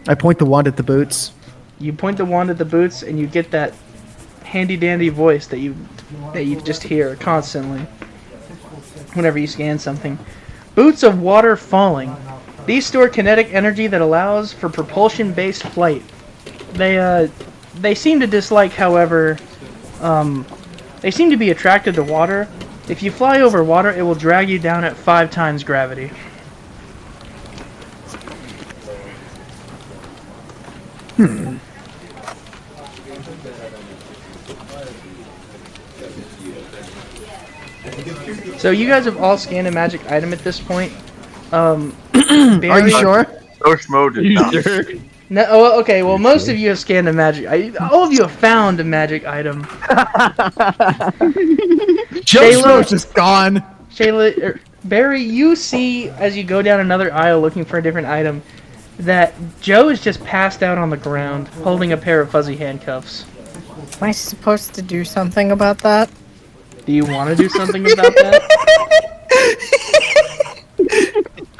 I point the wand at the boots. You point the wand at the boots, and you get that handy dandy voice that you just hear constantly whenever you scan something. Boots of water falling. These store kinetic energy that allows for propulsion-based flight. They seem to dislike, however, they seem to be attracted to water. If you fly over water, it will drag you down at 5 times gravity. So you guys have all scanned a magic item at this point. Are Barry, you sure? No Schmo did not. Sure. No, well, okay. Well, most of you have scanned a magic. All of you have found a magic item. Joe Schmo's just gone. Shayla, Barry, you see as you go down another aisle looking for a different item that Joe is just passed out on the ground, holding a pair of fuzzy handcuffs. Am I supposed to do something about that? Do you want to do something about that?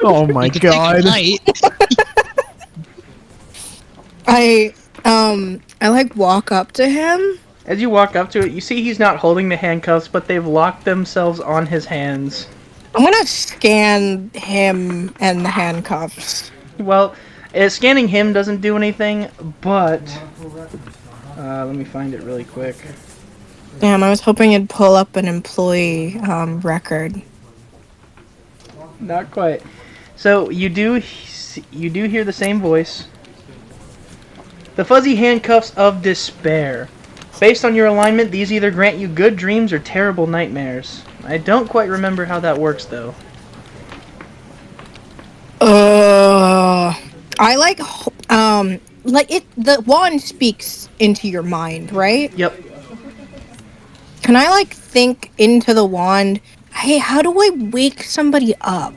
Oh my You could take a god. bite. I like walk up to him. As you walk up to it, you see he's not holding the handcuffs, but they've locked themselves on his hands. I'm gonna scan him and the handcuffs. Well, scanning him doesn't do anything, but let me find it really quick. Damn, I was hoping it'd pull up an employee record. Not quite. So you do hear the same voice. The fuzzy handcuffs of despair. Based on your alignment, these either grant you good dreams or terrible nightmares. I don't quite remember how that works though. I like it. The wand speaks into your mind, right? Yep. Can I like think into the wand? Hey, how do I wake somebody up?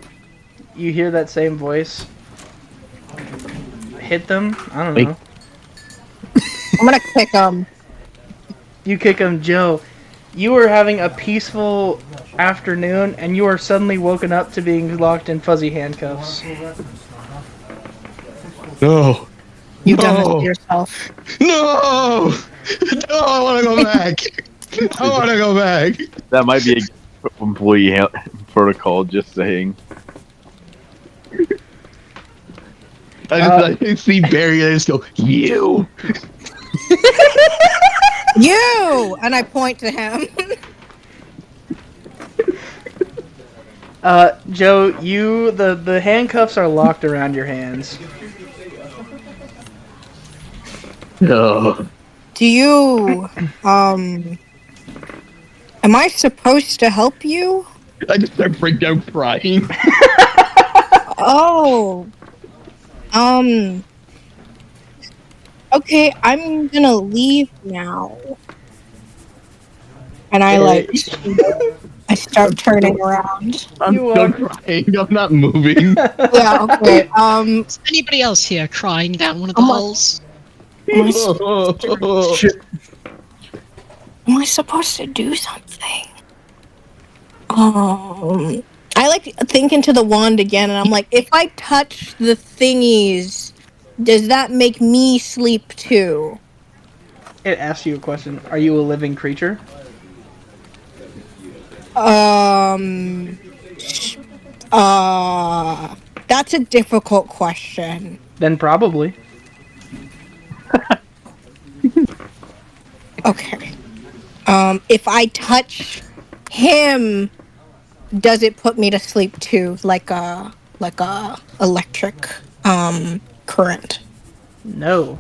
You hear that same voice. Hit them? I don't Wake. know. I'm gonna kick him. You kick him, Joe. You are having a peaceful afternoon, and you are suddenly woken up to being locked in fuzzy handcuffs. No. You've done this to yourself. No! No, I want to go back. I want to go back. That might be a employee protocol, just saying. I just see Barry and I just go, you. You! And I point to him. Joe, the handcuffs are locked around your hands. No. Do you, am I supposed to help you? I just start break down crying. Oh. Okay, I'm gonna leave now. And I I start turning around. I'm still crying. I'm not moving. Yeah, okay. Is anybody else here crying down one of the halls? Am I supposed to do something? I like think into the wand again, and I'm like, if I touch the thingies, does that make me sleep too? It asks you a question. Are you a living creature? That's a difficult question. Then probably. Okay. If I touch him, does it put me to sleep too, like a electric current? No.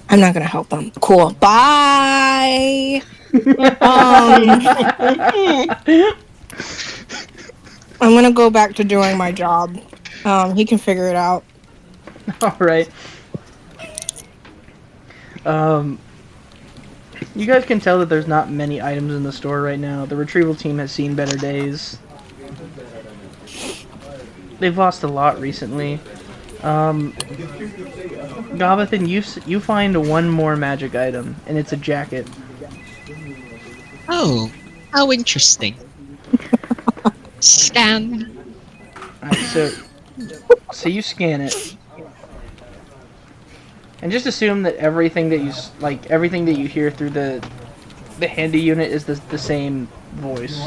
I'm not gonna help him. Cool. Bye. I'm gonna go back to doing my job. He can figure it out. All right. You guys can tell that there's not many items in the store right now. The retrieval team has seen better days. They've lost a lot recently. Gavathan, you find one more magic item, and it's a jacket. Oh, how interesting. Scan. Alright, so you scan it. And just assume that everything that you hear through the handy unit is the same voice.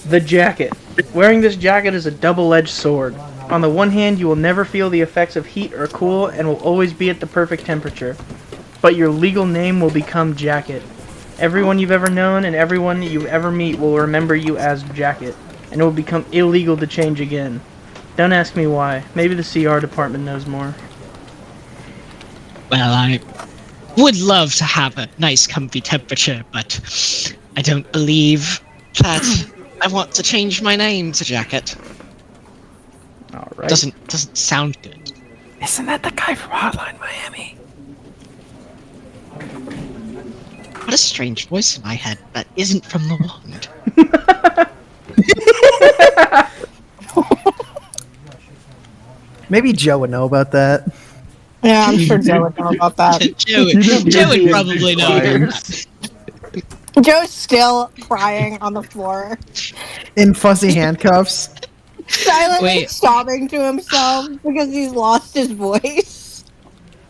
The jacket. Wearing this jacket is a double-edged sword. On the one hand, you will never feel the effects of heat or cool and will always be at the perfect temperature. But your legal name will become Jacket. Everyone you've ever known and everyone you ever meet will remember you as Jacket, and it will become illegal to change again. Don't ask me why. Maybe the CR department knows more. Well, I would love to have a nice, comfy temperature, but I don't believe that I want to change my name to Jacket. Alright. Doesn't sound good. Isn't that the guy from Hotline Miami? What a strange voice in my head that isn't from the wand. Maybe Joe would know about that. Yeah, I'm sure Joe would know about that. Joe would probably know. Joe's still crying on the floor, In fuzzy handcuffs. silently Wait. sobbing to himself because he's lost his voice.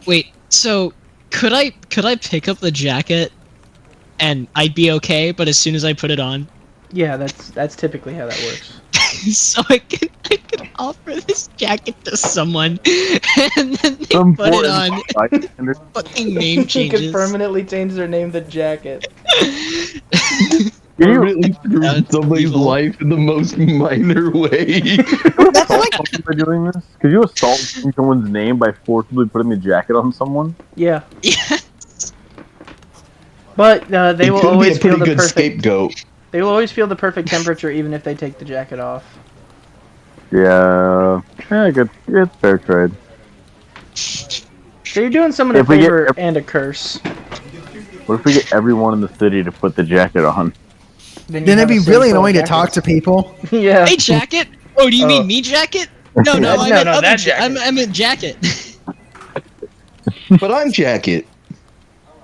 Wait, so could I pick up the jacket and I'd be okay, but as soon as I put it on, Yeah, that's typically how that works. so I can offer this jacket to someone and then they Some put it poor on. bystander. Fucking name You changes. can permanently change their name to Jacket. Permanently screwed That's somebody's evil. life in the most minor way. That's like By doing this? Could you assault someone's name by forcibly putting the jacket on someone? Yeah. Yeah. But they It will could be always a pretty feel the good perfect. scapegoat. They will always feel the perfect temperature, even if they take the jacket off. Yeah, good. It's fair trade. So you're doing someone a If we get- favor and a curse. What if we get everyone in the city to put the jacket on? Then Then it'd be really annoying to talk to people. Yeah. Hey, Jacket. Oh, do you Oh. mean me, Jacket? No, I No, meant no, other that Jacket. Jacket. I meant Jacket. But I'm Jacket.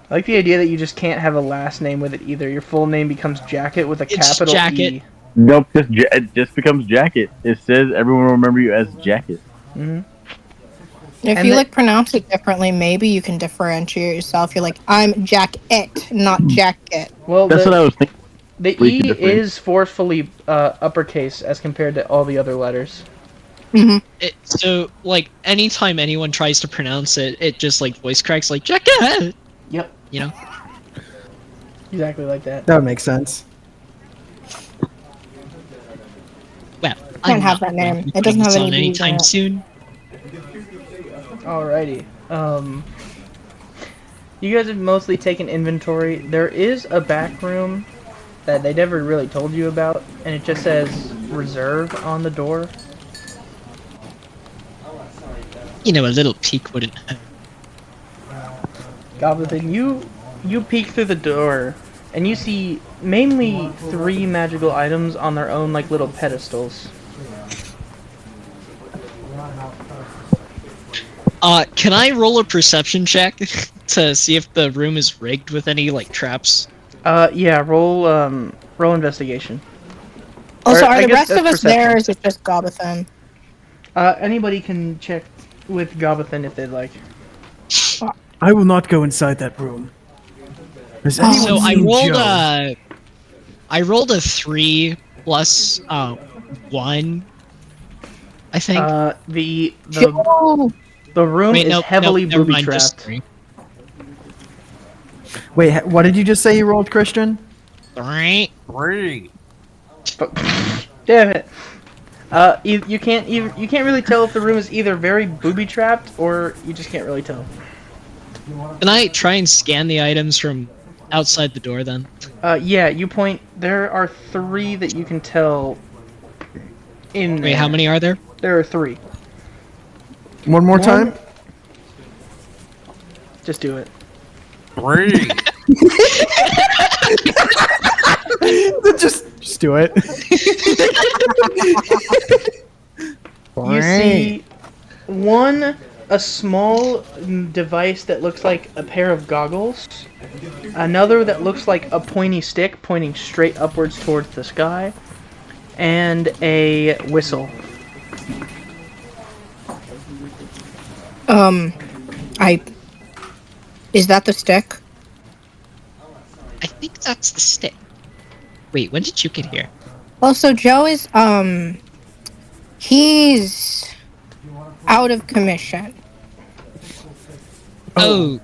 I like the idea that you just can't have a last name with it either. Your full name becomes Jacket with a It's capital Jacket. E. Nope, it just becomes jacket. It says everyone will remember you as jacket. Hmm. if And you the- like pronounce it differently, maybe you can differentiate yourself. You're like, I'm Jacket, not Jacket. Well, That's what I was thinking. the we could E differentiate. is forcefully uppercase as compared to all the other letters. So, like, anytime anyone tries to pronounce it, it just, like, voice cracks, like, Jacket! Yep. You know? Exactly like that. That would make sense. Well, Can't I'm have not that name. going to be It doesn't putting have this any on B's in anytime it. soon. Alrighty. You guys have mostly taken inventory. There is a back room that they never really told you about, and it just says reserve on the door. You know, a little peek wouldn't hurt. Goblin, you peek through the door, and you see mainly 3 magical items on their own, like little pedestals. Can I roll a perception check to see if the room is rigged with any, like, traps? Yeah, roll investigation. Also, Or, I are the guess rest that's of us perception. there, or is it just Gobothan? Anybody can check with Gobothan if they'd like. I will not go inside that room. Has Oh, anyone So I seen rolled Joe? I rolled a 3 plus 1. I think. The Joe! room Wait, is nope, heavily never booby mind, just trapped. 3. Wait, what did you just say you rolled, Christian? 3. Damn it. You can't really tell if the room is either very booby trapped or you just can't really tell. Can I try and scan the items from outside the door then? Yeah, you point. There are 3 that you can tell. In Wait, how many are there? There are 3. One more time? Just do it. Just do it. You see a small device that looks like a pair of goggles, another that looks like a pointy stick pointing straight upwards towards the sky, and a whistle. Is that the stick? I think that's the stick. Wait, when did you get here? Well, so Joe is he's out of commission. Oh.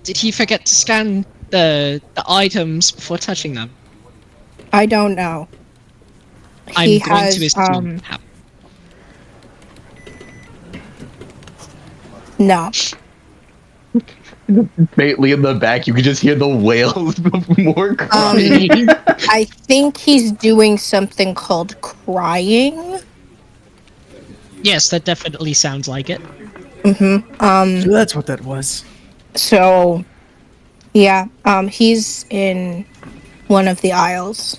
Did he forget to scan the items before touching them? I don't know. I'm He going to has assume. no. Faintly in the back, you can just hear the wails of more crying. I think he's doing something called crying. Yes, that definitely sounds like it. So that's what that was. So yeah, he's in one of the aisles.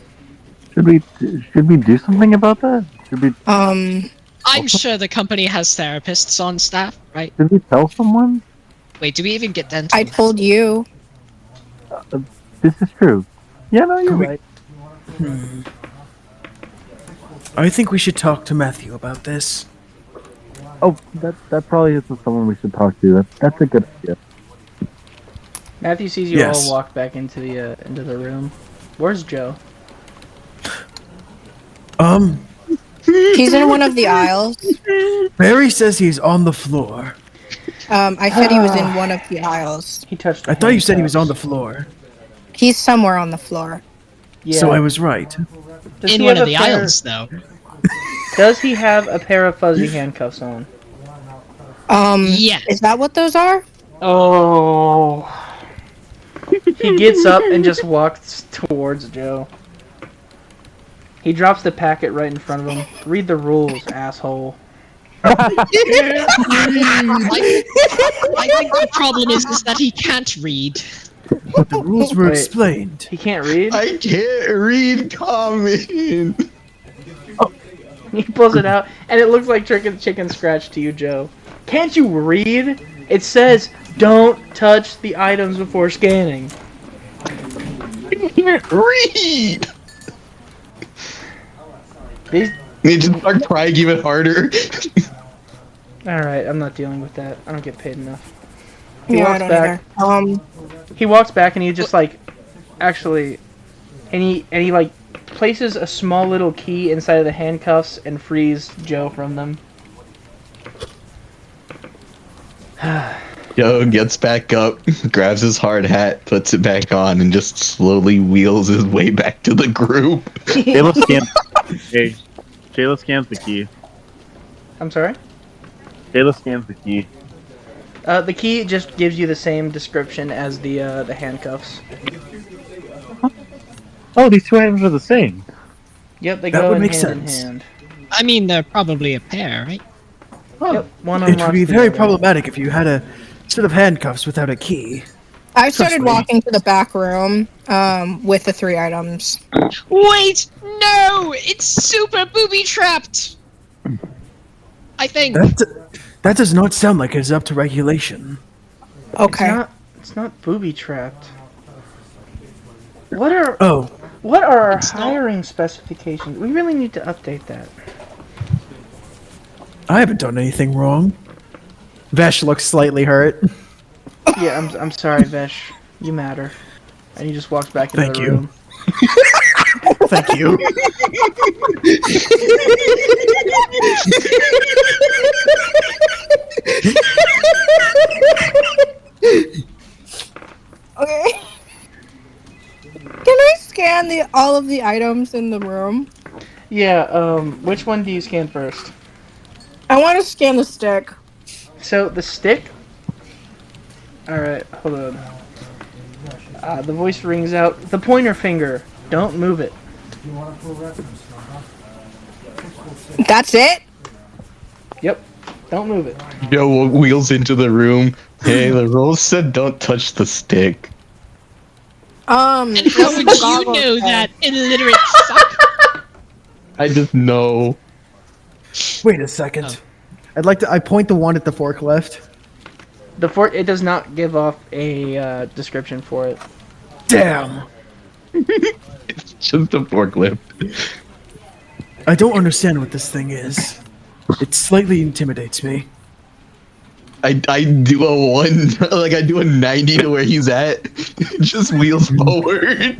Should we do something about that? Should we I'm sure the company has therapists on staff, right? should we tell someone? Wait, do we even get dental? I told you. This is true. Yeah, no, you're Could we- right. I think we should talk to Matthew about this. Oh, that probably is someone we should talk to. That's a good idea. Matthew sees you Yes. all walk back into the room. Where's Joe? He's in one of the aisles. Barry says he's on the floor. I said he was in one of the aisles. He touched. I thought you said he was on the floor. He's somewhere on the floor. Yeah. So I was right. Does In he one have of a the pair- aisles, though. Does he have a pair of fuzzy handcuffs on? Yeah. Is that what those are? Oh. He gets up and just walks towards Joe. He drops the packet right in front of him. Read the rules, asshole. I think the problem is that he can't read. But the rules were Wait. explained. He can't read? I can't read comment. He pulls it out, and it looks like chicken scratch to you, Joe. Can't you read? It says, don't touch the items before scanning. I can't read. These... They just start crying even harder. Alright, I'm not dealing with that. I don't get paid enough. Yeah, I walks don't back. either. He walks back and he just like, actually, and he like places a small little key inside of the handcuffs and frees Joe from them. Joe gets back up, grabs his hard hat, puts it back on, and just slowly wheels his way back to the group. Shayla scans. Hey, Shayla scans the key. I'm sorry? Shayla scans the key. The key just gives you the same description as the handcuffs. Oh, these two items are the same. Yep, they That go would in make hand sense. in hand. I mean, they're probably a pair, right? Yep, one It would unlocks be the very other. problematic if you had a set of handcuffs without a key. I started me. walking to the back room with the 3 items. Wait! No! It's super booby trapped! I think. That does not sound like it's up to regulation. Okay. It's not booby trapped. What are Oh, our It's not- hiring specifications? We really need to update that. I haven't done anything wrong. Vesh looks slightly hurt. Yeah, I'm sorry, Vesh. You matter. And he just walks back into Thank the you. room. Thank you. Okay. Can I scan all of the items in the room? Yeah, which one do you scan first? I want to scan the stick. So, the stick? Alright, hold on. The voice rings out. The pointer finger. Don't move it. That's it? Yep. Don't move it. Joe wheels into the room. Hey, the rules said don't touch the stick. And how would you know that, illiterate fuck? I just know. Wait a second. I point the one at the forklift. It does not give off a description for it. Damn. It's just a forklift. I don't understand what this thing is. It slightly intimidates me. I do a one, like I do a 90 to where he's at. It just wheels forward.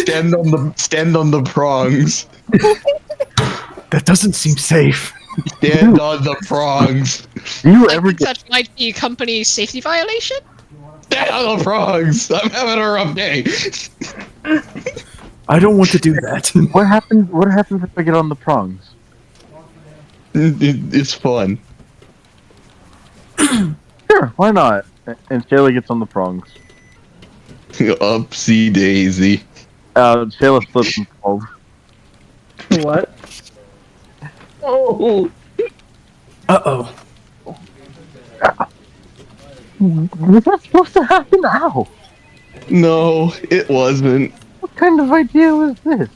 Stand on the prongs. That doesn't seem safe. Stand on the prongs. Do you I ever think get? that might be a company safety violation. Stand on the prongs. I'm having a rough day. I don't want to do that. What happens? What happens if I get on the prongs? It's fun. Sure, why not? And Shayla gets on the prongs. Upsy daisy. Shayla slips and falls. What? Oh, Uh-oh. was that supposed to happen? Ow! No, it wasn't. What kind of idea was this?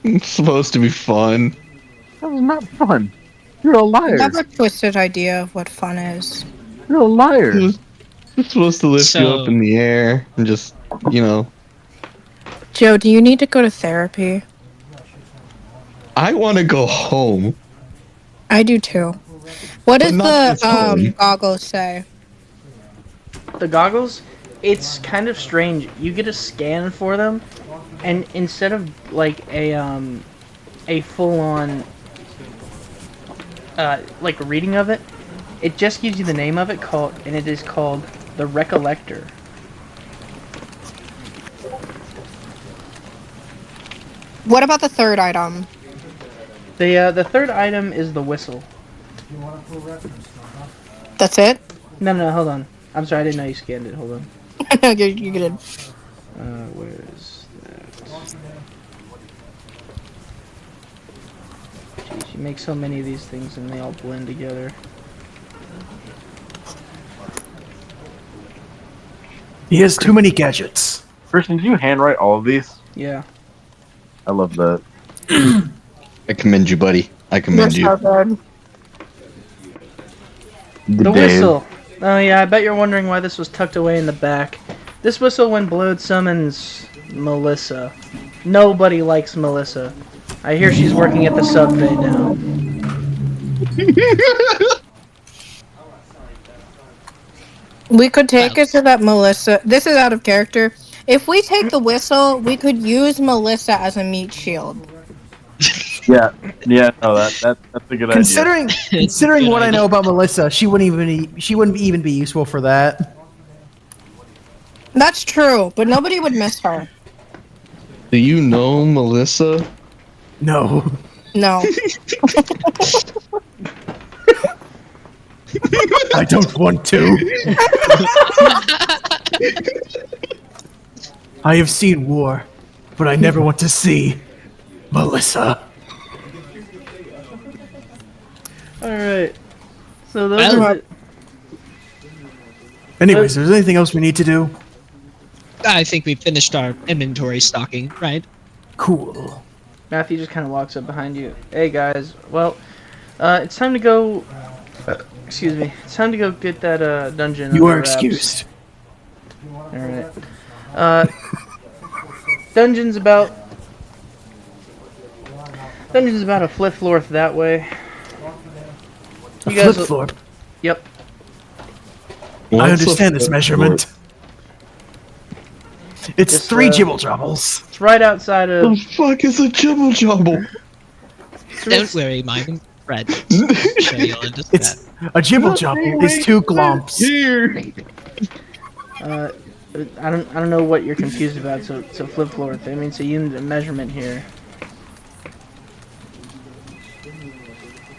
It's supposed to be fun. That was not fun. You're a I liar. have a twisted idea of what fun is. You're a liar. It's supposed to lift you up in the air and just, you know. Joe, do you need to go to therapy? I want to go home. I do too. What does not this the home. goggles say? The goggles? It's kind of strange. You get a scan for them, and instead of like a full-on like reading of it, it just gives you the name of it and it is called the Recollector. What about the third item? The third item is the whistle. That's it? No, hold on. I'm sorry, I didn't know you scanned it. Hold on. No, you're good. Where is that? Jeez, you make so many of these things and they all blend together. He has too many gadgets. Christian, did you handwrite all of these? Yeah. I love that. I commend you, buddy. I commend you. So good. The whistle. Oh yeah, I bet you're wondering why this was tucked away in the back. This whistle, when blowed, summons Melissa. Nobody likes Melissa. I hear she's working at the subway now. We could take it to that Melissa. This is out of character. If we take the whistle, we could use Melissa as a meat shield. Yeah, no, that's a good idea. Considering what I know about Melissa, she wouldn't even be useful for that. That's true, but nobody would miss her. Do you know Melissa? No. No. I don't want to. I have seen war, but I never want to see Melissa. Alright. So those are the... Anyways, is there anything else we need to do? I think we've finished our inventory stocking, right? Cool. Matthew just kind of walks up behind you. Hey guys, well, it's time to go... excuse me. It's time to go get that dungeon. You under are wraps. excused. Alright. Dungeon's about a flip-florth that way. A You guys flip floor. Yep. I understand this measurement. It's Just, 3 jibble jobbles. It's right outside of... The fuck is a jibble jobble? Don't worry, my friend. Show you all into It's a jibble jobble is 2 glomps. Here. I don't know what you're confused about. So flip-florth. I mean, it's a unit of measurement here.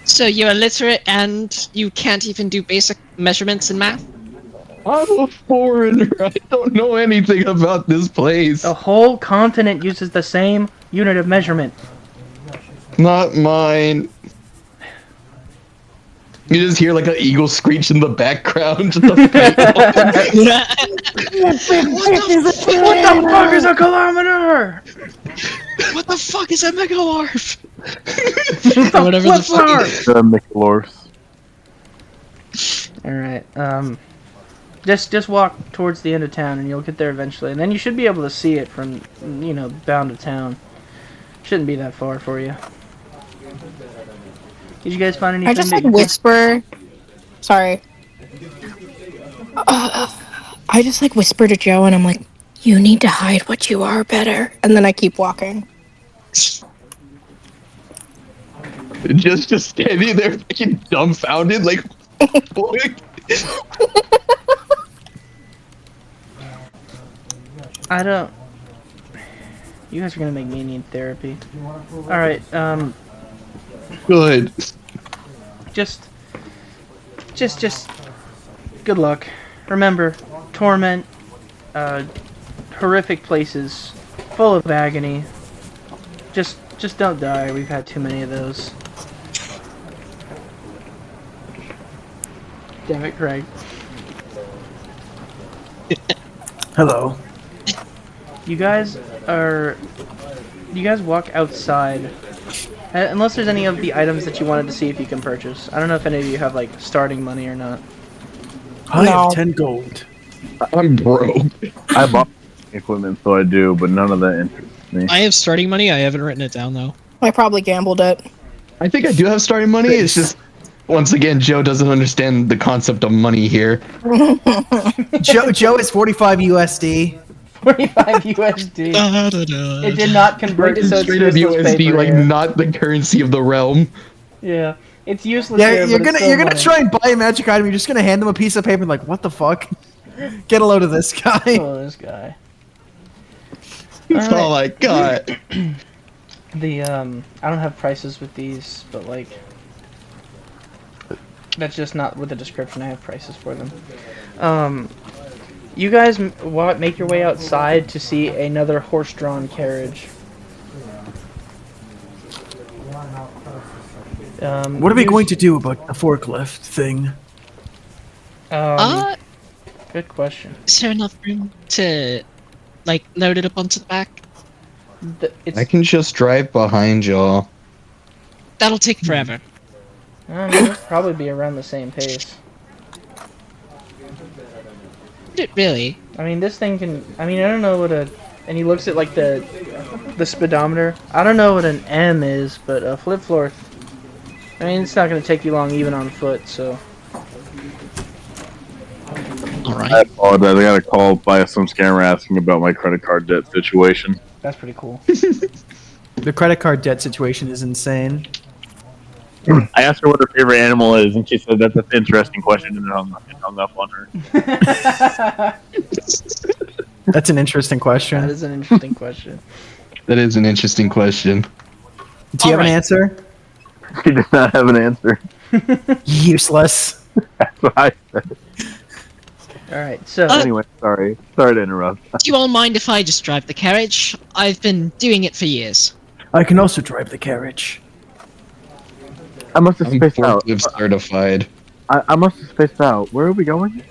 So you're illiterate and you can't even do basic measurements in math? I'm a foreigner. I don't know anything about this place. The whole continent uses the same unit of measurement. Not mine. You just hear like an eagle screech in the background. Just What the fuck is a kilometer? What the fuck is a megalarf? Whatever the fuck. Mickleorse. Alright, just walk towards the end of town and you'll get there eventually. And then you should be able to see it from, you know, bound to town. Shouldn't be that far for you. Did you guys find anything? I just like whisper. Sorry. I just like whisper to Joe and I'm like, You need to hide what you are better. And then I keep walking. Just standing there, fucking dumbfounded, like, what? I don't. You guys are gonna make me need therapy. Alright, Good. just. Good luck. Remember, torment, horrific places, full of agony. Just don't die. We've had too many of those. Damn it, Craig. Hello. You guys walk outside. Unless there's any of the items that you wanted to see if you can purchase. I don't know if any of you have, like, starting money or not. I No. have 10 gold. I'm broke. I bought equipment, so I do, but none of that interests me. I have starting money. I haven't written it down though. I probably gambled it. I think I do have starting money. It's just, once again, Joe doesn't understand the concept of money here. Joe is 45 USD. 45 USD. Da-da-da. It did not convert, so it's Straight up useless USD, paper like here. not the currency of the realm. Yeah, it's useless. Yeah, here, you're but gonna it's still you're gonna money. try and buy a magic item. You're just gonna hand them a piece of paper, like, what the fuck? Get a load of this guy. Oh, this guy. That's all I got. The I don't have prices with these, but like, that's just not with the description. I have prices for them. You guys make your way outside to see another horse-drawn carriage. What are we going to do about the forklift thing? Good question. Is there enough room to, like, load it up onto the back? I can just drive behind y'all. That'll take forever. I mean, it'll probably be around the same pace. Did it really? I mean, this thing can. I mean, I don't know what a. And he looks at like the speedometer. I don't know what an M is, but a flip floor. I mean, it's not going to take you long even on foot. So. All right. I apologize. I got a call by some scammer asking about my credit card debt situation. That's pretty cool. The credit card debt situation is insane. I asked her what her favorite animal is, and she said that's an interesting question, and hung up on her. That's an interesting question. That is an interesting question. That is an interesting question. Do you have an answer? She does not have an answer. Useless. That's what I said. Alright, so. Anyway, sorry to interrupt. Do you all mind if I just drive the carriage? I've been doing it for years. I can also drive the carriage. I must have I'm spaced out. forklift certified. I must have spaced out. Where are we going?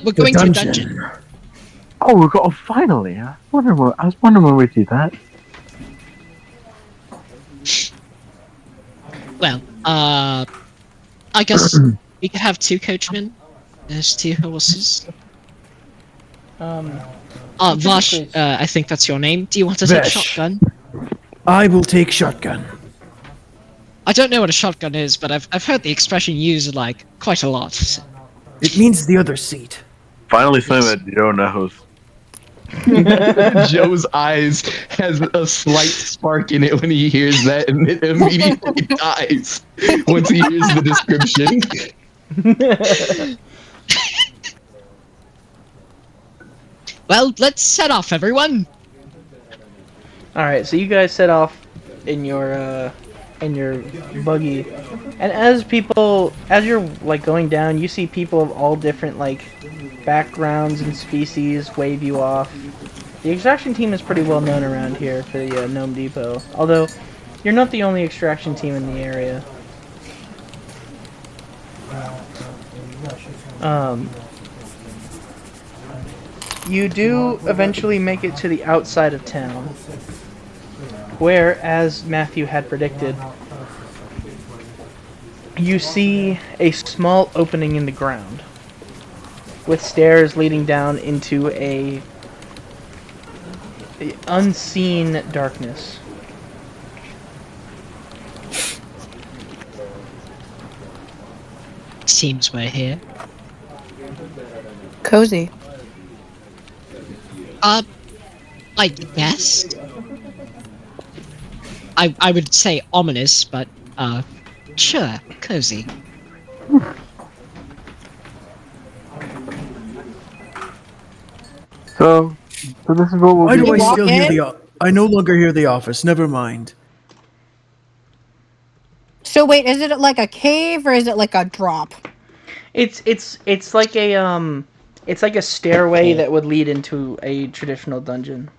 We're going to a dungeon. Oh, finally! I was wondering when we'd do that. Well, I guess we could have 2 coachmen. There's 2 horses. Vash, I think that's your name. Do you want to take Vash. shotgun? I will take shotgun. I don't know what a shotgun is, but I've heard the expression used like quite a lot. So. It means the other seat. Finally, something that Joe knows. Joe's eyes has a slight spark in it when he hears that, and it immediately dies once he hears the description. Well, let's set off, everyone. Alright, so you guys set off in your buggy, and as you're like going down, you see people of all different like backgrounds and species wave you off. The extraction team is pretty well known around here for the G.N.O.M.E depot, although you're not the only extraction team in the area. You do eventually make it to the outside of town, where, as Matthew had predicted, you see a small opening in the ground, with stairs leading down into a unseen darkness. Seems we're here. Cozy. I guess. I would say ominous, but sure, cozy. So this is what we'll Why be do I walk still hear in? I no longer hear the office. Never mind. So wait, is it like a cave or is it like a drop? It's like it's like a stairway that would lead into a traditional dungeon.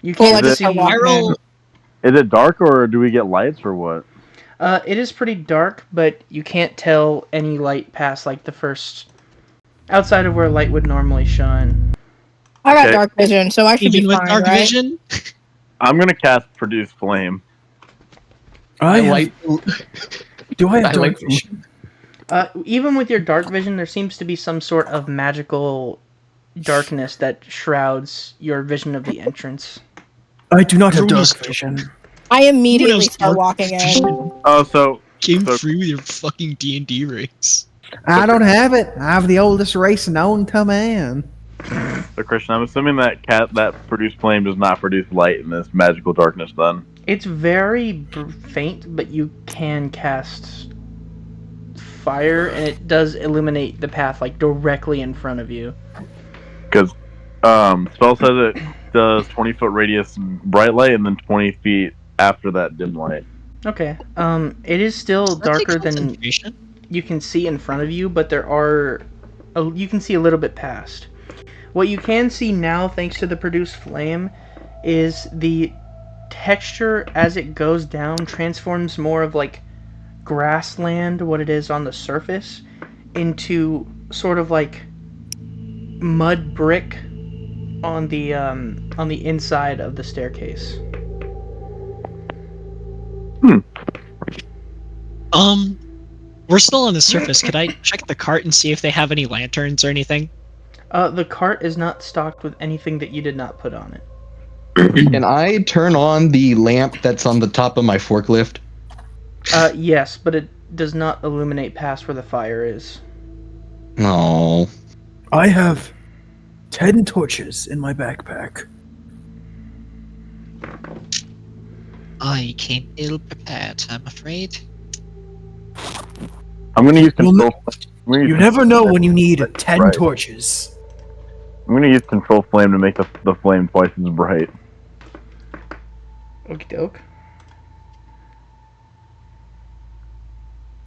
You Well, can't I Is just start see. walking in. Is it dark or do we get lights or what? It is pretty dark, but you can't tell any light past like the first outside of where light would normally shine. I got Okay. dark vision, so I should Even be with fine, dark right? vision, I'm gonna cast Produce Flame. I have- like. Do I have I dark like- vision? Even with your dark vision, there seems to be some sort of magical darkness that shrouds your vision of the entrance. I do not have Bruno's dark vision. I immediately Bruno's start dark walking in. Oh, so Came So- through with your fucking D&D rings. I don't have it. I have the oldest race known to man. So Christian, I'm assuming that Produce Flame does not produce light in this magical darkness. Then It's very faint, but you can cast fire, and it does illuminate the path like directly in front of you. because spell says it does 20-foot radius bright light and then 20 feet after that dim light. Okay. It is still does that take darker than concentration? you can see in front of you, but you can see a little bit past. What you can see now, thanks to the produced flame, is the texture as it goes down transforms more of like grassland, what it is on the surface, into sort of like mud brick on the inside of the staircase. We're still on the surface. Could I check the cart and see if they have any lanterns or anything? The cart is not stocked with anything that you did not put on it. Can I turn on the lamp that's on the top of my forklift? Yes, but it does not illuminate past where the fire is. No. I have 10 torches in my backpack. I came ill prepared, I'm afraid. I'm gonna use Well, control. I'm gonna use You never know when you need 10 Right. torches. I'm gonna use control flame to make the flame twice as bright. Okie doke.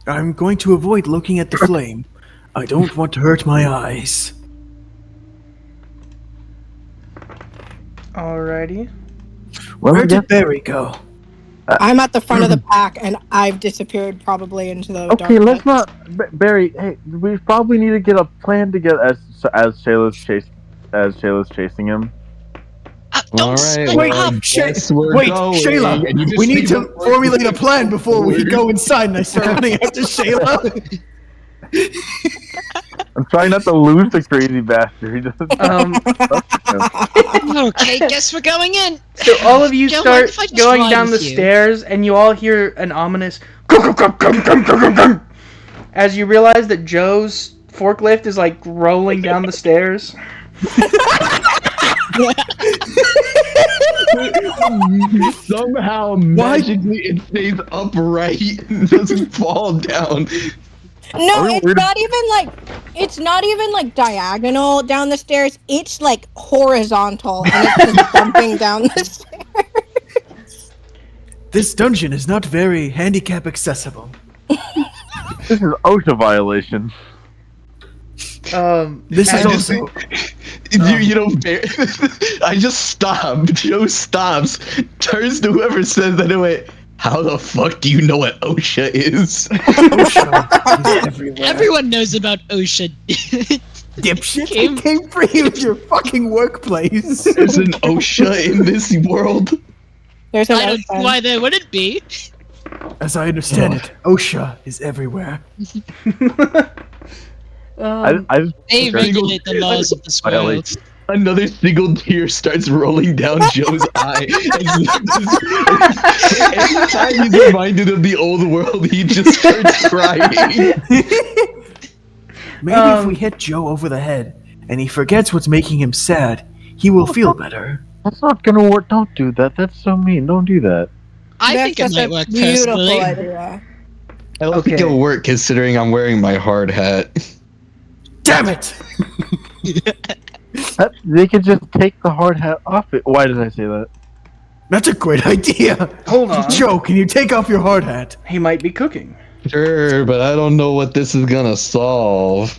I'm going to avoid looking at the flame. I don't want to hurt my eyes. Alrighty. Where did Barry go? I'm at the front of the pack, and I've disappeared probably into the Okay, darkness. let's not, Barry. Hey, we probably need to get a plan together as Shayla's chasing him. Don't All right, split Wait, up! Shayla, and you just we need to leave the- formulate a plan before we go inside and I start running after Shayla. I'm trying not to lose the crazy bastard. He doesn't. Okay, guess we're going in. So all of you Don't start mind if I just going ride down the with you? stairs, and you all hear an ominous as you realize that Joe's forklift is like rolling down the stairs. Somehow, magically, it stays upright and doesn't fall down. No, Are we it's weird? not even like diagonal down the stairs. It's like horizontal, and it's just bumping down the stairs. This dungeon is not very handicap accessible. This is OSHA violation. This is I also... You know, I just stop. Joe stops, turns to whoever says that, and went, "How the fuck do you know what OSHA is?" OSHA is everywhere. Everyone knows about OSHA. Dipshit, it came for you in your fucking workplace. There's an OSHA in this world. There's an I don't see ocean. why there wouldn't be. As I understand it, OSHA is everywhere. I just They Okay. regulate the laws of this world. Violation. Another single tear starts rolling down Joe's eye. Every time he's reminded of the old world, he just starts crying. Maybe if we hit Joe over the head and he forgets what's making him sad, he will feel better. That's not gonna work. Don't do that. That's so mean. Don't do that. I That's think it just might a work beautiful personally. idea. I don't think Okay. it'll work considering I'm wearing my hard hat. Damn it! They could just take the hard hat off it. Why did I say that? That's a great idea. Hold on. Joe, can you take off your hard hat? He might be cooking. Sure, but I don't know what this is gonna solve.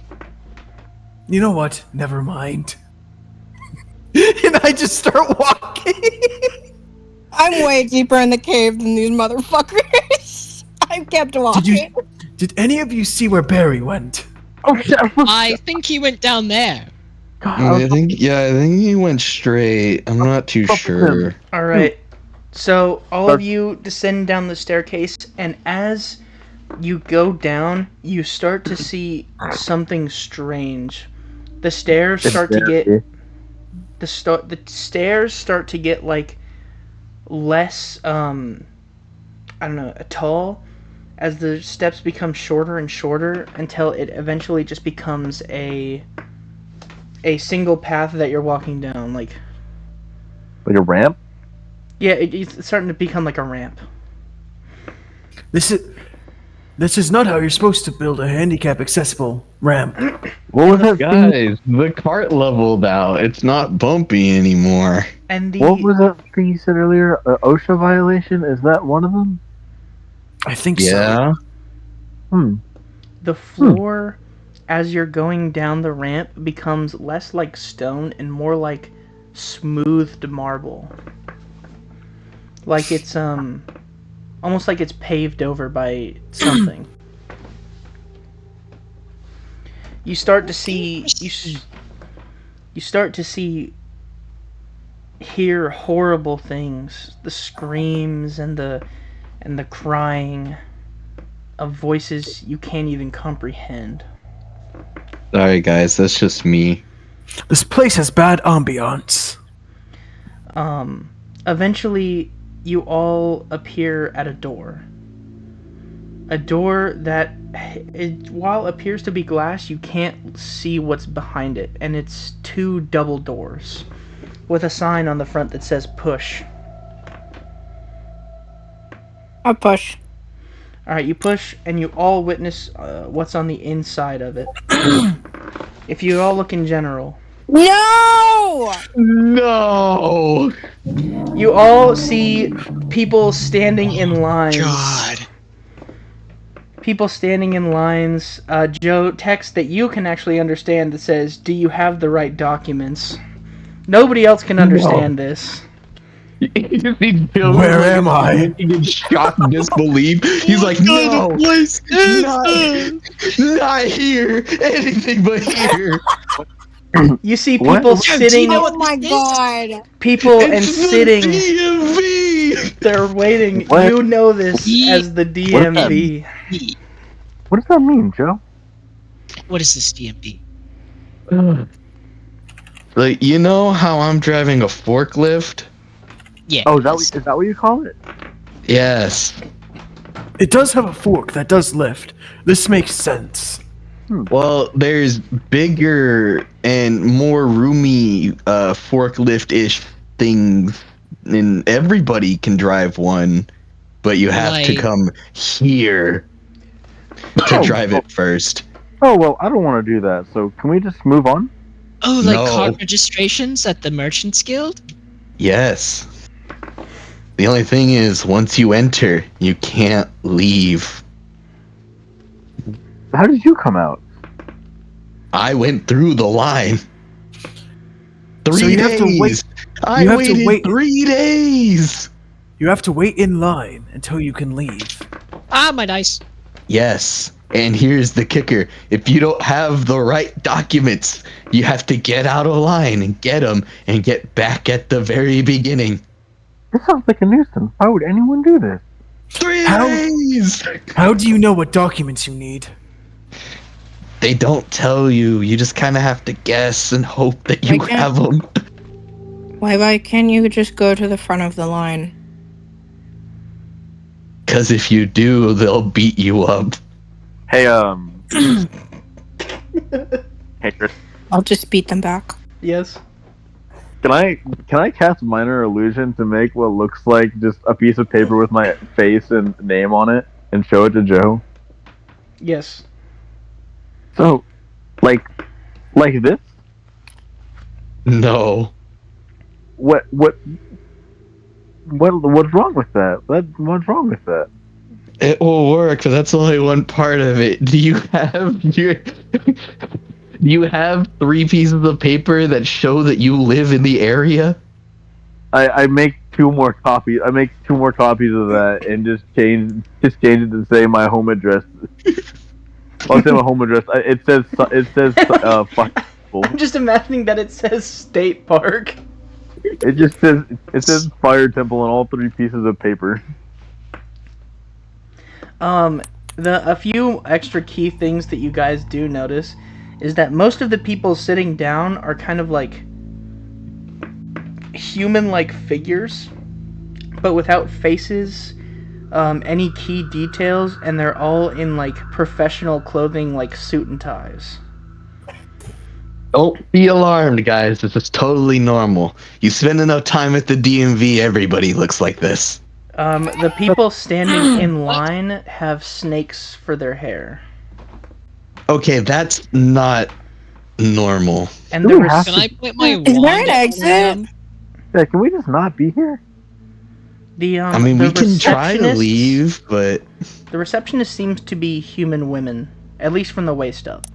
You know what? Never mind. And I just start walking. I'm way deeper in the cave than these motherfuckers. I kept walking. Did any of you see where Barry went? Oh shit! I think he went down there. I think he went straight. I'm not too sure. All right. So all of you descend down the staircase, and as you go down, you start to see something strange. The stairs start to get the stairs start to get like less I don't know, tall as the steps become shorter and shorter until it eventually just becomes a single path that you're walking down, like a ramp. Yeah, it's starting to become like a ramp. This is not how you're supposed to build a handicap accessible ramp. What was that? Guys, the cart leveled out. It's not bumpy anymore. And What was that thing you said earlier? OSHA violation? Is that one of them? I think Yeah. so. The floor, as you're going down the ramp, becomes less like stone and more like smoothed marble. Like it's almost like it's paved over by something. You start to see hear horrible things, the screams and the crying of voices you can't even comprehend. Sorry, guys. That's just me. This place has bad ambiance. Eventually, you all appear at a door. A door that, while appears to be glass, you can't see what's behind it, and it's two double doors with a sign on the front that says push. I push. Alright, you push, and you all witness what's on the inside of it. If you all look in general, No! No. you all see people standing in lines. God. People standing in lines. Joe, text that you can actually understand that says, "Do you have the right documents?" Nobody else can understand this. You see Joe Where am I? in shock disbelief. He's like, no, not here. Anything but here. You see What? people sitting, Oh my god. people and It's the sitting. DMV. They're waiting. What? You know this as the DMV. What does that mean, Joe? What is this DMV? Like, you know how I'm driving a forklift? Yeah. Oh, is that what you call it? Yes. It does have a fork that does lift. This makes sense. Well, there's bigger and more roomy forklift-ish things, and everybody can drive one, but you have to Like- come here to Oh. drive it first. Oh well, I don't want to do that. So can we just move on? Oh, like No. cart registrations at the Merchants Guild? Yes. The only thing is, once you enter, you can't leave. How did you come out? I went through the line. So 3 you have days. to wait- I you have to waited wait- 3 days. You have to wait in line until you can leave. Ah, my dice. Yes. And here's the kicker. If you don't have the right documents, you have to get out of line and get them and get back at the very beginning. This sounds like a nuisance. Why would anyone do this? 3 How- days. How do you know what documents you need? They don't tell you. You just kind of have to guess and hope that you I can't- have them. Why can't you just go to the front of the line? Because if you do, they'll beat you up. Hey, hey, Chris. I'll just beat them back. Yes. Can I cast minor illusion to make what looks like just a piece of paper with my face and name on it and show it to Joe? Yes. So, like this? No. What's wrong with that? What's wrong with that? It will work, but that's only one part of it. Do you have three pieces of paper that show that you live in the area? I make two more copies. I make two more copies of that and just change it to say my home address. I'll say my home address. It says fuck. I'm just imagining that it says State Park. It says Fire Temple on all three pieces of paper. A few extra key things that you guys do notice is that most of the people sitting down are kind of like human-like figures, but without faces, any key details, and they're all in like professional clothing, like suit and ties. Don't be alarmed, guys. This is totally normal. You spend enough time at the DMV, everybody looks like this. The people standing in line have snakes for their hair. Okay, that's not normal. And Do the we have Can I point my Is there wand an at exit? them? Yeah, can we just not be here? I mean, the we can try to receptionists- leave, but The receptionist seems to be human women, at least from the waist up.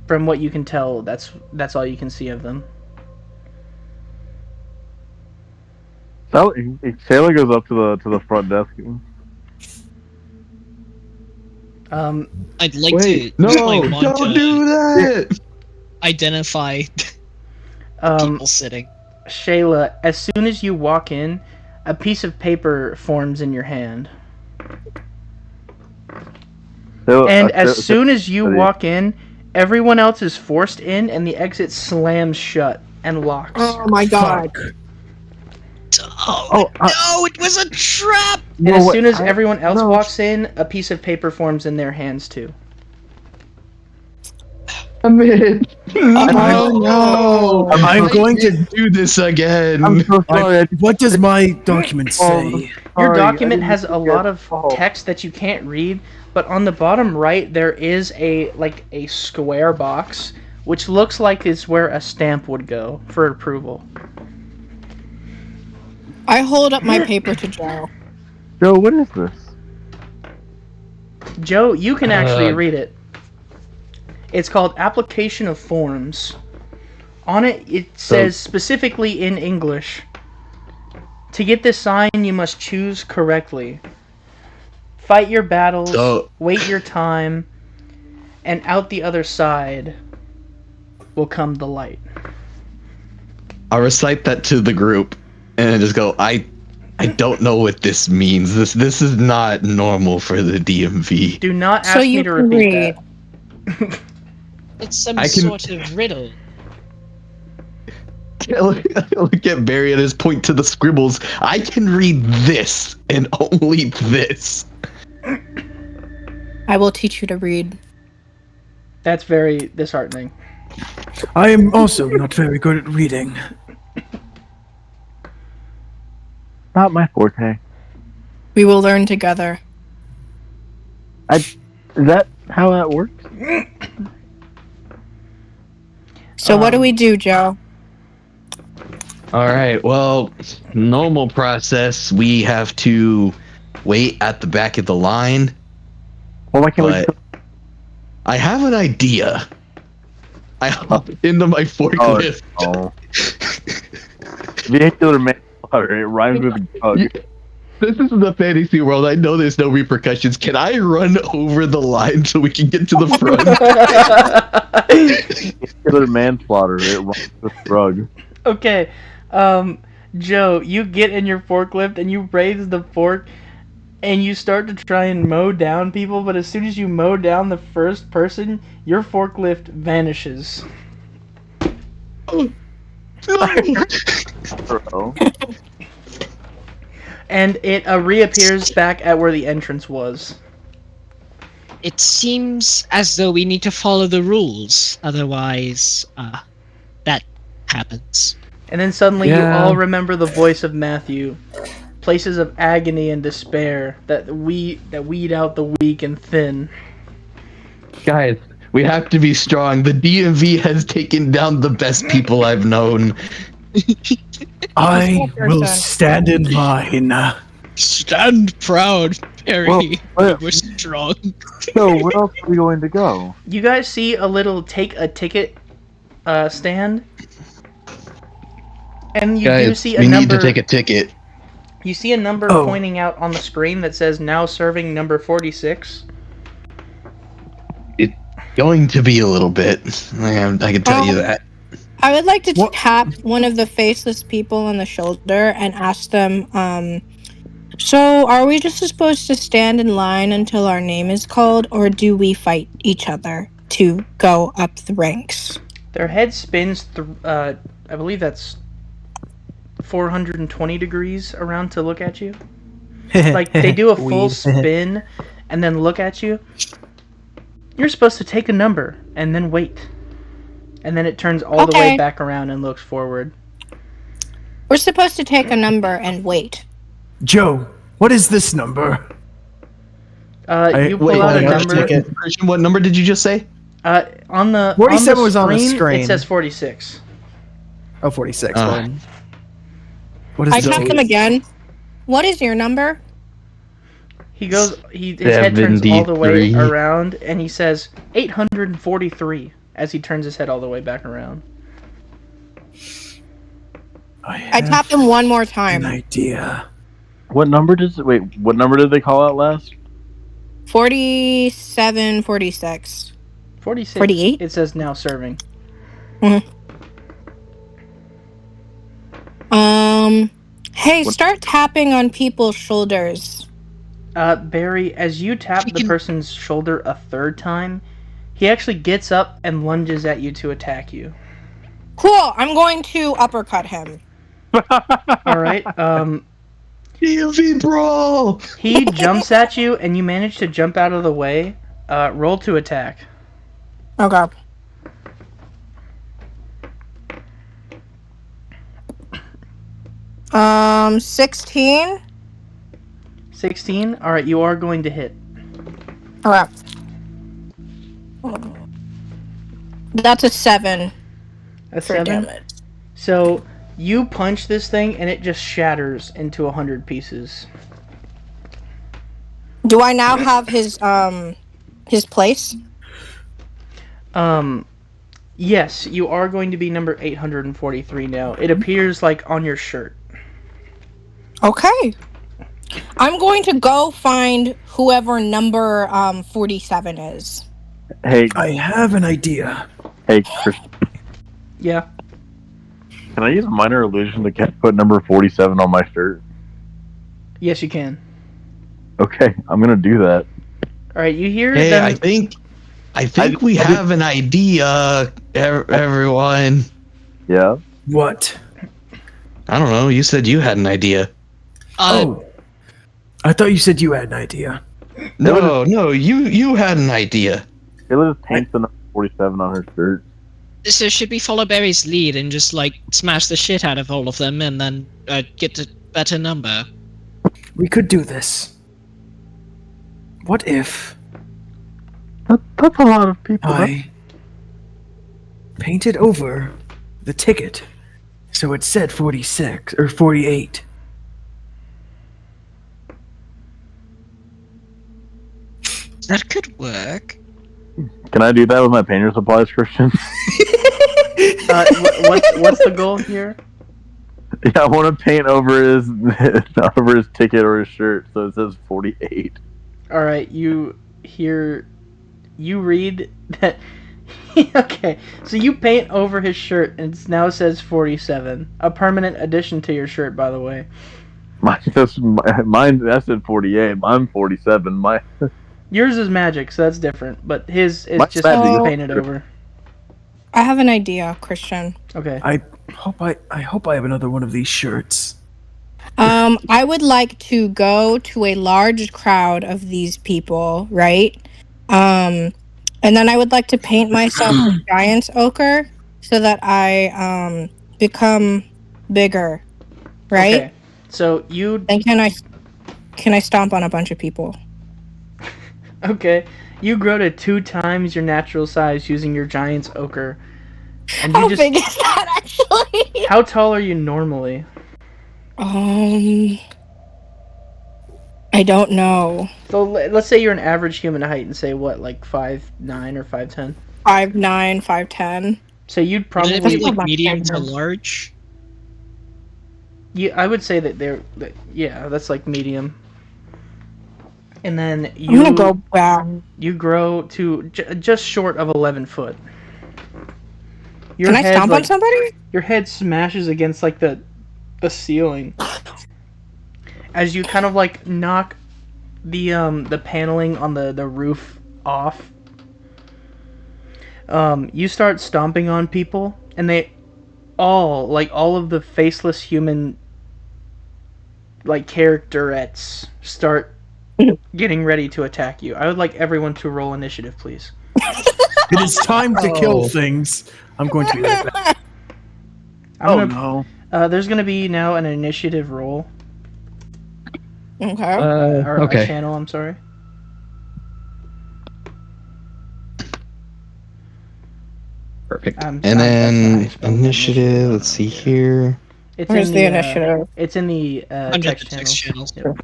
From what you can tell, that's all you can see of them. So Taylor goes up to the front desk. I'd like wait, to use my no, wand don't to do that. identify people sitting. Shayla, as soon as you walk in, a piece of paper forms in your hand. And as soon as you walk in, everyone else is forced in and the exit slams shut and locks. Oh my god. Oh, no, it was a trap! And as soon as everyone else walks in, a piece of paper forms in their hands too. I'm in. Oh no. I'm going to. do this again. I'm so sorry. What does my document say? Your document has a lot of text that you can't read, but on the bottom right there is a square box which looks like it's where a stamp would go for approval. I hold up my paper to Joe. Joe, what is this? Joe, you can actually read it. It's called Application of Forms. On it, it says specifically in English, to get this sign, you must choose correctly. Fight your battles, wait your time, and out the other side will come the light. I'll recite that to the group and then just go, I don't know what this means. This is not normal for the DMV. Do not ask me to repeat that. It's some sort of riddle. Look at Barry and his point to the scribbles. I can read this and only this. I will teach you to read. That's very disheartening. I am also not very good at reading. Not my forte. We will learn together. Is that how that works? So what do we do, Joe? All right. Well, normal process. We have to wait at the back of the line. Well, why can't But I have an idea. I hop into my forklift. Vehicular manslaughter. It rhymes with drug. This is the fantasy world. I know there's no repercussions. Can I run over the line so we can get to the front? Vehicular manslaughter. It rhymes with drug. Okay, Joe, you get in your forklift and you raise the fork and you start to try and mow down people, but as soon as you mow down the first person, your forklift vanishes. Bro. And it reappears back at where the entrance was. It seems as though we need to follow the rules, otherwise, that happens. And then suddenly you Yeah. all remember the voice of Matthew. Places of agony and despair that weed out the weak and thin. Guys, we have to be strong. The DMV has taken down the best people I've known. I will stand in line. Stand proud, Perry. Well, We're strong. So where else are we going to go? You guys see a little take a ticket stand, and you do Guys, see a we number. need to take a ticket. You see a number pointing out on the screen that says now serving number 46. It's going to be a little bit. I can tell you that. I would like to tap one of the faceless people on the shoulder and ask them, so are we just supposed to stand in line until our name is called, or do we fight each other to go up the ranks? Their head spins, I believe that's 420 degrees around to look at you. Like, they do a full spin and then look at you. You're supposed to take a number and then wait. And then it turns all the way back around and looks forward. We're supposed to take a number and wait. Joe, what is this number? You pull out a number. Christian, what number did you just say? On the 47 was on the screen. It says 46. Oh, 46. What is I tap them again. What is your number? He goes. His head turns all the way around, and he says 843 as he turns his head all the way back around. I tap him one more time. An idea. What number did they call out last? 47, 46. 46. 48? It says now serving. Hey, start tapping on people's shoulders. Barry, as you tap the person's shoulder a third time, he actually gets up and lunges at you to attack you. Cool, I'm going to uppercut him. Alright, DMV brawl! He jumps at you, and you manage to jump out of the way. Roll to attack. Okay. Um, 16? 16? Alright, you are going to hit. Alright. That's a 7. A 7? Damage. So, you punch this thing, and it just shatters into 100 pieces. Do I now have his place? Yes, you are going to be number 843 now. It appears like on your shirt. Okay. I'm going to go find whoever number 47 is. Hey, I have an idea. Hey, Christian. Yeah. Can I use a minor illusion to put number 47 on my shirt? Yes, you can. Okay, I'm gonna do that. Alright, you hear Hey, them... I think we have an idea, everyone. Yeah? What? I don't know, you said you had an idea. I thought you said you had an idea. No, you had an idea. Kayla just paints the number 47 on her shirt. So should we follow Barry's lead and just, like, smash the shit out of all of them and then get a better number? We could do this. What if... That's a lot of people. I painted over the ticket so it said 46 or 48. That could work. Can I do that with my painter supplies, Christian? What's the goal here? Yeah, I want to paint over his ticket or his shirt so it says 48. Alright, you read that... Okay, so you paint over his shirt and it now says 47. A permanent addition to your shirt, by the way. Mine that said 48. I'm 47. Yours is magic, so that's different. But his is just painted over. I have an idea, Christian. Okay. I hope I have another one of these shirts. I would like to go to a large crowd of these people, right? And then I would like to paint myself with giant's ochre so that I become bigger, right? Okay. So you Then can I stomp on a bunch of people? okay? You grow to 2 times your natural size using your giant's ochre, and you How just. big is that actually? How tall are you normally? I don't know. So let's say you're an average human height and say what, like 5'9" or 5'10". 5'9", 5'10". So you'd Wouldn't it be probably. That's not like much medium to bigger. large? Yeah, I would say that yeah, that's like medium. And then I'm gonna go back. you grow to just short of 11 foot. Your Can I head stomp on somebody? your head smashes against like the ceiling as you kind of like knock the paneling on the roof off. You start stomping on people, and they all of the faceless human like characterettes start getting ready to attack you. I would like everyone to roll initiative, please. It is time to kill things. I'm going to be right back. No. There's gonna be now an initiative roll. Okay. Or Okay. a channel, I'm sorry. Perfect. I'm- And that's not how then you spell initiative. Let's see here. It's Where's in the the initiative? It's in the Under text the channel. text channels. Yep.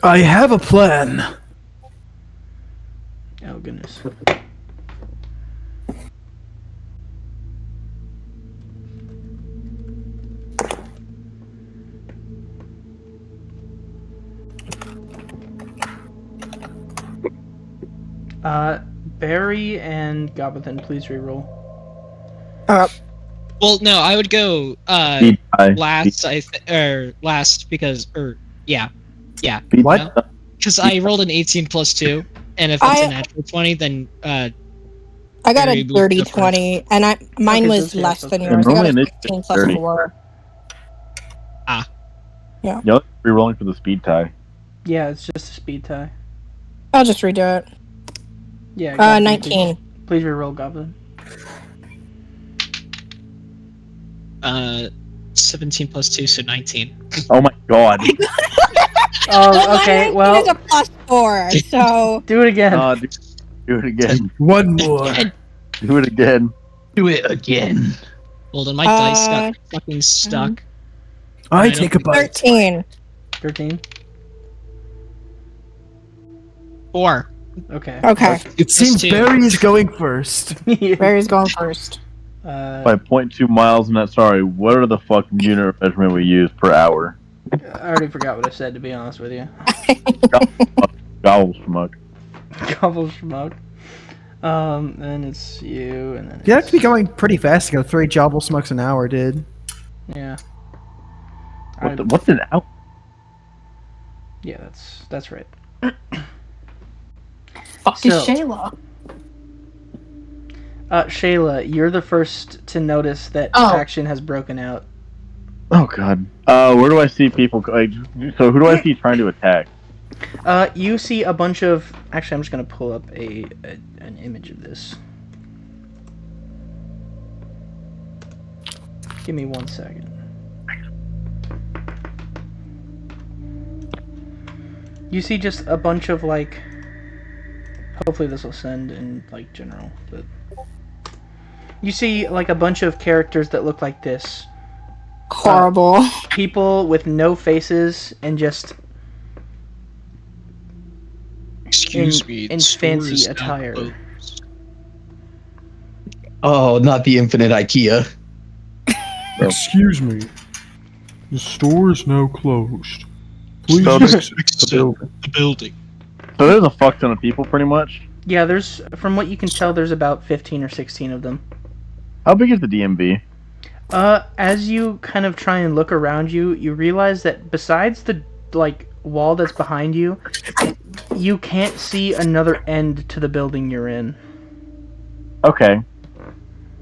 I have a plan. Oh goodness. Barry and Goblin, please reroll. Well, no, I would go Speed tie. last. Last because yeah. Speed What? tie. Because I rolled an 18 plus 2, and if that's a natural 20, then I got Barry a moved dirty up first. 20, and mine Okay, was so less that's than fair. yours. I got Normally a initiative 16 is plus 30. 4. Y'all re-rolling for the speed tie. Yeah, it's just a speed tie. I'll just redo it. Yeah. Goblin, 19. Please reroll, Goblin. 17 plus 2, so 19. Oh my god. Oh, okay. Mine Well, is a plus 4, so do it again. Do it again. One more. Do it again. Do it again. Hold on, my dice got fucking stuck. I take a bite. 13. 13. 4. Okay. Okay. It seems two. Barry is going first. Barry's going first. By 0.2 miles, and that's sorry. What are the fucking unit of measurement we use per hour? I already forgot what I said, to be honest with you. Gobble schmuck. Gobble schmuck. Then it's you, and then You have to be going pretty fast to go 3 jobble smokes an hour, dude. yeah. What's an hour? Yeah, that's right. Fuck is Shayla? Shayla, you're the first to notice that faction has broken out. Oh god. Where do I see people? So who do I see trying to attack? You see a bunch of. Actually, I'm just gonna pull up an image of this. Give me 1 second. You see just a bunch of like. Hopefully this will send in like general, but you see like a bunch of characters that look like this. Horrible. People with no faces and just Excuse me. in the store fancy is now attire. closed. Oh, not the infinite IKEA. Excuse me. The store is now closed. Please So exit the building. The building. So there's a fuck ton of people, pretty much. Yeah, from what you can tell, there's about 15 or 16 of them. How big is the DMV? As you kind of try and look around you, you realize that besides the like wall that's behind you, you can't see another end to the building you're in. Okay.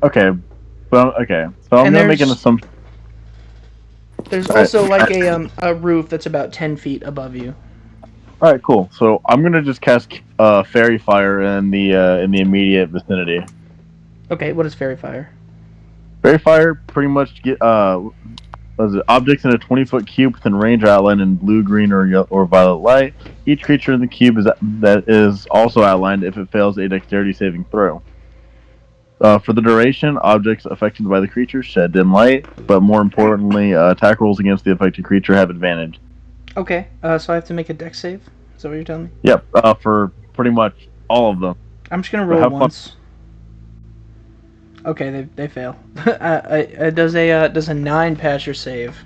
Okay. Well, okay. So I'm gonna make an assumption. There's also like a roof that's about 10 feet above you. All right, cool. So I'm gonna just cast fairy fire in the immediate vicinity. Okay, what is fairy fire? Fairy fire pretty much get was it objects in a 20-foot cube within range outlined in blue, green, or violet light. Each creature in the cube that is also outlined if it fails a dexterity saving throw. For the duration, objects affected by the creature shed dim light, but more importantly, attack rolls against the affected creature have advantage. Okay, so I have to make a dex save? Is that what you're telling me? Yep, for pretty much all of them. I'm just gonna But roll have fun. once. Okay, they fail. Does a 9 pass your save?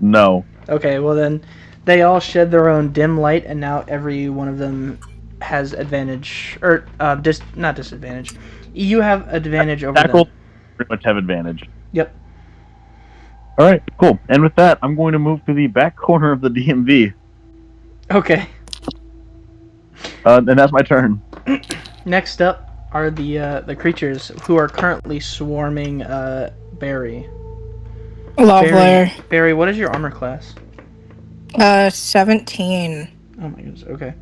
No. Okay, well then, they all shed their own dim light, and now every one of them has advantage, or not disadvantage. You have advantage over Attack rolls them. pretty much have advantage. Yep. All right, cool. And with that, I'm going to move to the back corner of the DMV, Okay. and that's my turn. Next up are the creatures who are currently swarming Barry. Lovely. Barry, what is your armor class? 17. Oh my goodness. Okay.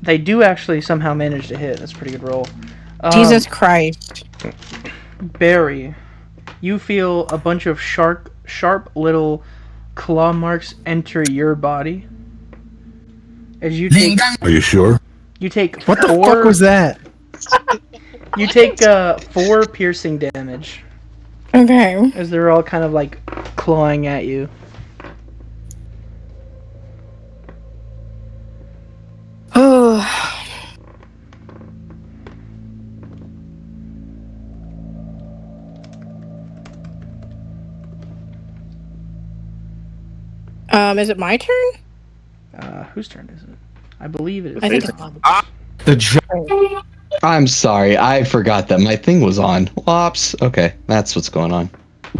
They do actually somehow manage to hit. That's a pretty good roll. Jesus Christ. Barry, you feel a bunch of sharp little claw marks enter your body. As you take. Are you sure? You take What the four. fuck was that? You take 4 piercing damage Okay. as they're all kind of like clawing at you. Oh. Is it my turn? Whose turn is it? I believe it is. I think it's mine. The I'm sorry, I forgot that my thing was on. Whoops. Okay, that's what's going on.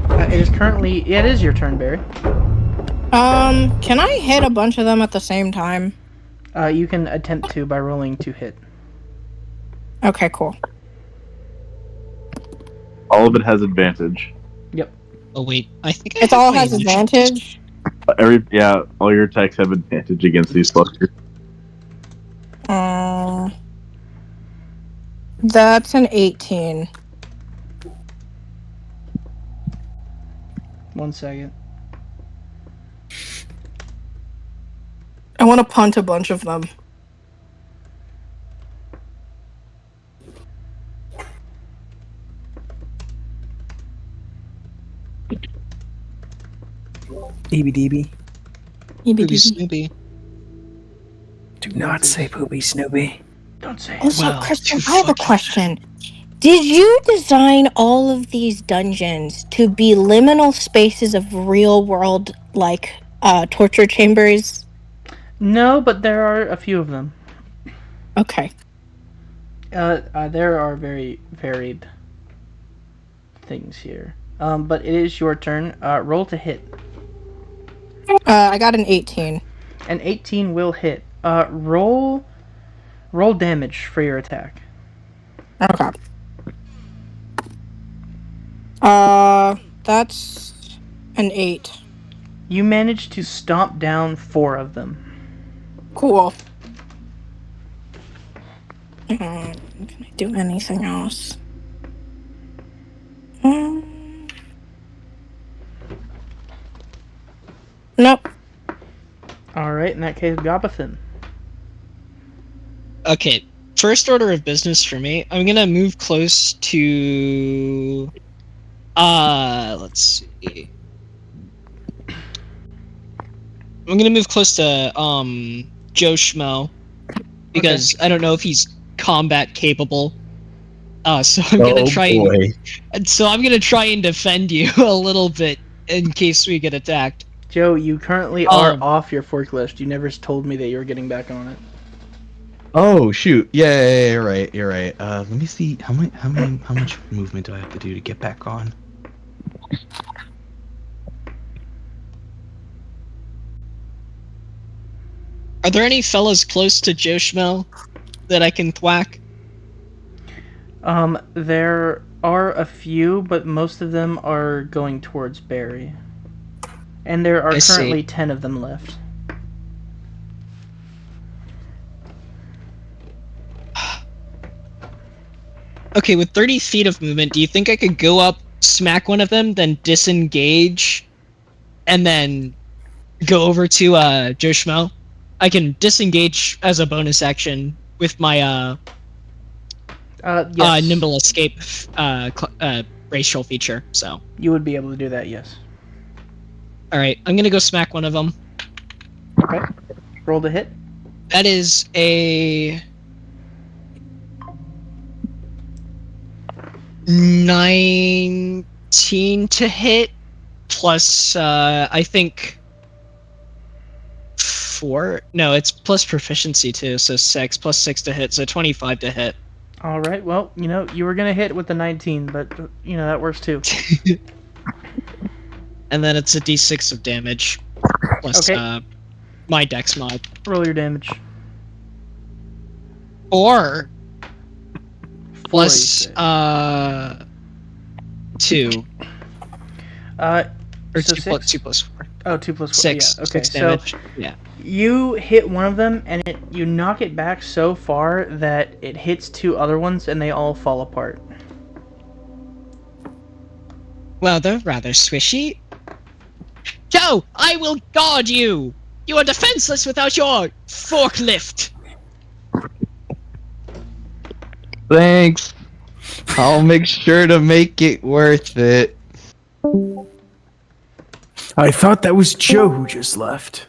It is currently. It is your turn, Barry. Can I hit a bunch of them at the same time? You can attempt to by rolling to hit. Okay, cool. All of it has advantage. Yep. Oh wait, I think It all has advantage? All your attacks have advantage against these fuckers. That's an 18. 1 second. I want to punt a bunch of them. EBDB. Poopy Snoopy. Do not say poopy Snoopy. Don't say it. Also, Well, Kristen, too I have a fucking- question. Did you design all of these dungeons to be liminal spaces of real world, like, torture chambers? No, but there are a few of them. Okay. There are very varied things here. But it is your turn. Roll to hit. I got an 18. An 18 will hit. Roll damage for your attack. Okay. That's an 8. You managed to stomp down 4 of them. Cool. Can I do anything else? Nope. Alright, in that case, Gobathan. Okay, first order of business for me. I'm gonna move close to. Let's see. I'm gonna move close to Joe Schmo because I don't know if he's combat capable. So I'm gonna try. So I'm gonna try and defend you a little bit in case we get attacked. Joe, you currently are off your forklift. You never told me that you were getting back on it. Oh shoot! Yeah, you're right. You're right. Let me see how much movement do I have to do to get back on? Are there any fellas close to Joe Schmo that I can thwack? There are a few, but most of them are going towards Barry. And there are currently 10 of them left. Okay, with 30 feet of movement, do you think I could go up smack one of them, then disengage, and then go over to Joe Schmo. I can disengage as a bonus action with my Yes. nimble escape racial feature. So You would be able to do that, yes. all right, I'm gonna go smack one of them. Okay. Roll the hit. That is a 19 to hit, plus I think 4. No, it's plus proficiency too, so 6 plus 6 to hit, so 25 to hit. All right. Well, you were gonna hit with the 19, but that works too. And then it's a d6 of damage plus Okay. my dex mod. Roll your damage. 4 plus you 2. Or So 2 6? plus 2 plus 4. Oh, 2 plus 4. 6. Yeah. Okay. 6 So damage. Yeah. you hit one of them, and you knock it back so far that it hits 2 other ones, and they all fall apart. Well, they're rather swishy. Joe, I will guard you! You are defenseless without your forklift! Thanks. I'll make sure to make it worth it. I thought that was Joe who just left.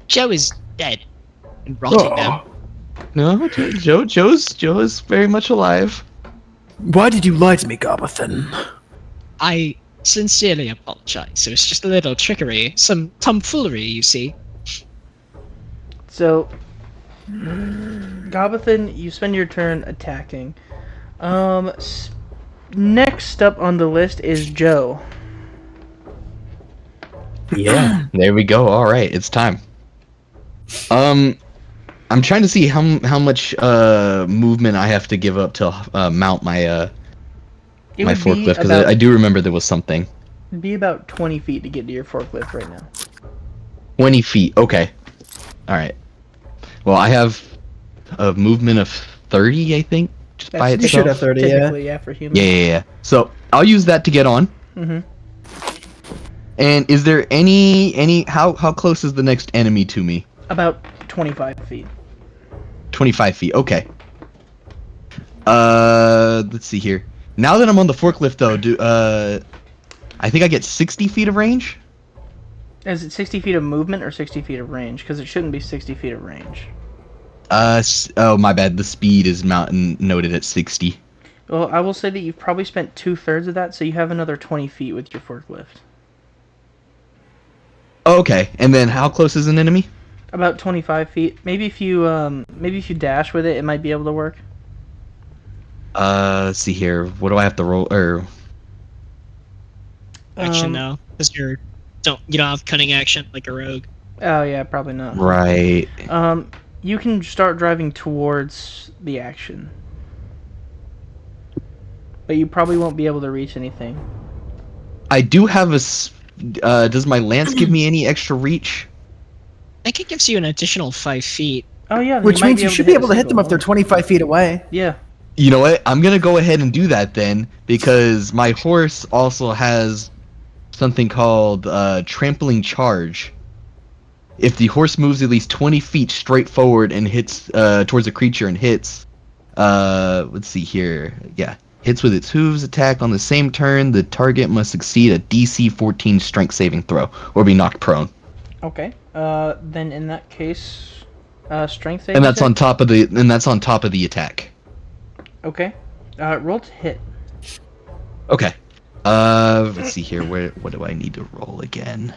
Joe is dead and rotting now. No, Joe's very much alive. Why did you lie to me, Gobothan? I sincerely apologize. It was just a little trickery. Some tomfoolery, you see. So, Gobothan, you spend your turn attacking. Next up on the list is Joe. Yeah, there we go. All right, it's time. I'm trying to see how much movement I have to give up to mount my It my would be forklift, because about- I do remember there was something. It'd be about 20 feet to get to your forklift right now. 20 feet. Okay. All right. Well, I have a movement of 30, I think, just by That's itself. You should have 30, yeah. typically, yeah, for humans. Yeah. So I'll use that to get on. Mm-hmm. And is there any how close is the next enemy to me? About 25 feet. 25 feet. Okay. Let's see here. Now that I'm on the forklift, though, I think I get 60 feet of range. Is it 60 feet of movement or 60 feet of range? Because it shouldn't be 60 feet of range. Oh, my bad. The speed is noted at 60. Well, I will say that you've probably spent 2/3 of that, so you have another 20 feet with your forklift. Okay. And then how close is an enemy? About 25 feet. Maybe if you dash with it, it might be able to work. Let's see here. What do I have to roll? Or Action now, because you don't have cunning action like a rogue. Oh yeah, probably not. right. You can start driving towards the action, but you probably won't be able to reach anything. I do have a. Does my lance give me any extra reach? I think it gives you an additional 5 feet. Oh yeah, Which means you should be able to hit them if they're 25 feet away. Yeah. You know what? I'm gonna go ahead and do that then, because my horse also has something called trampling charge. If the horse moves at least 20 feet straight forward and hits towards a creature and hits, let's see here. Yeah, hits with its hooves attack on the same turn, the target must succeed a DC 14 strength saving throw or be knocked prone. Okay. Then in that case, strength save. And that's on top of the attack. Okay. Roll to hit. Okay. Let's see here. What do I need to roll again?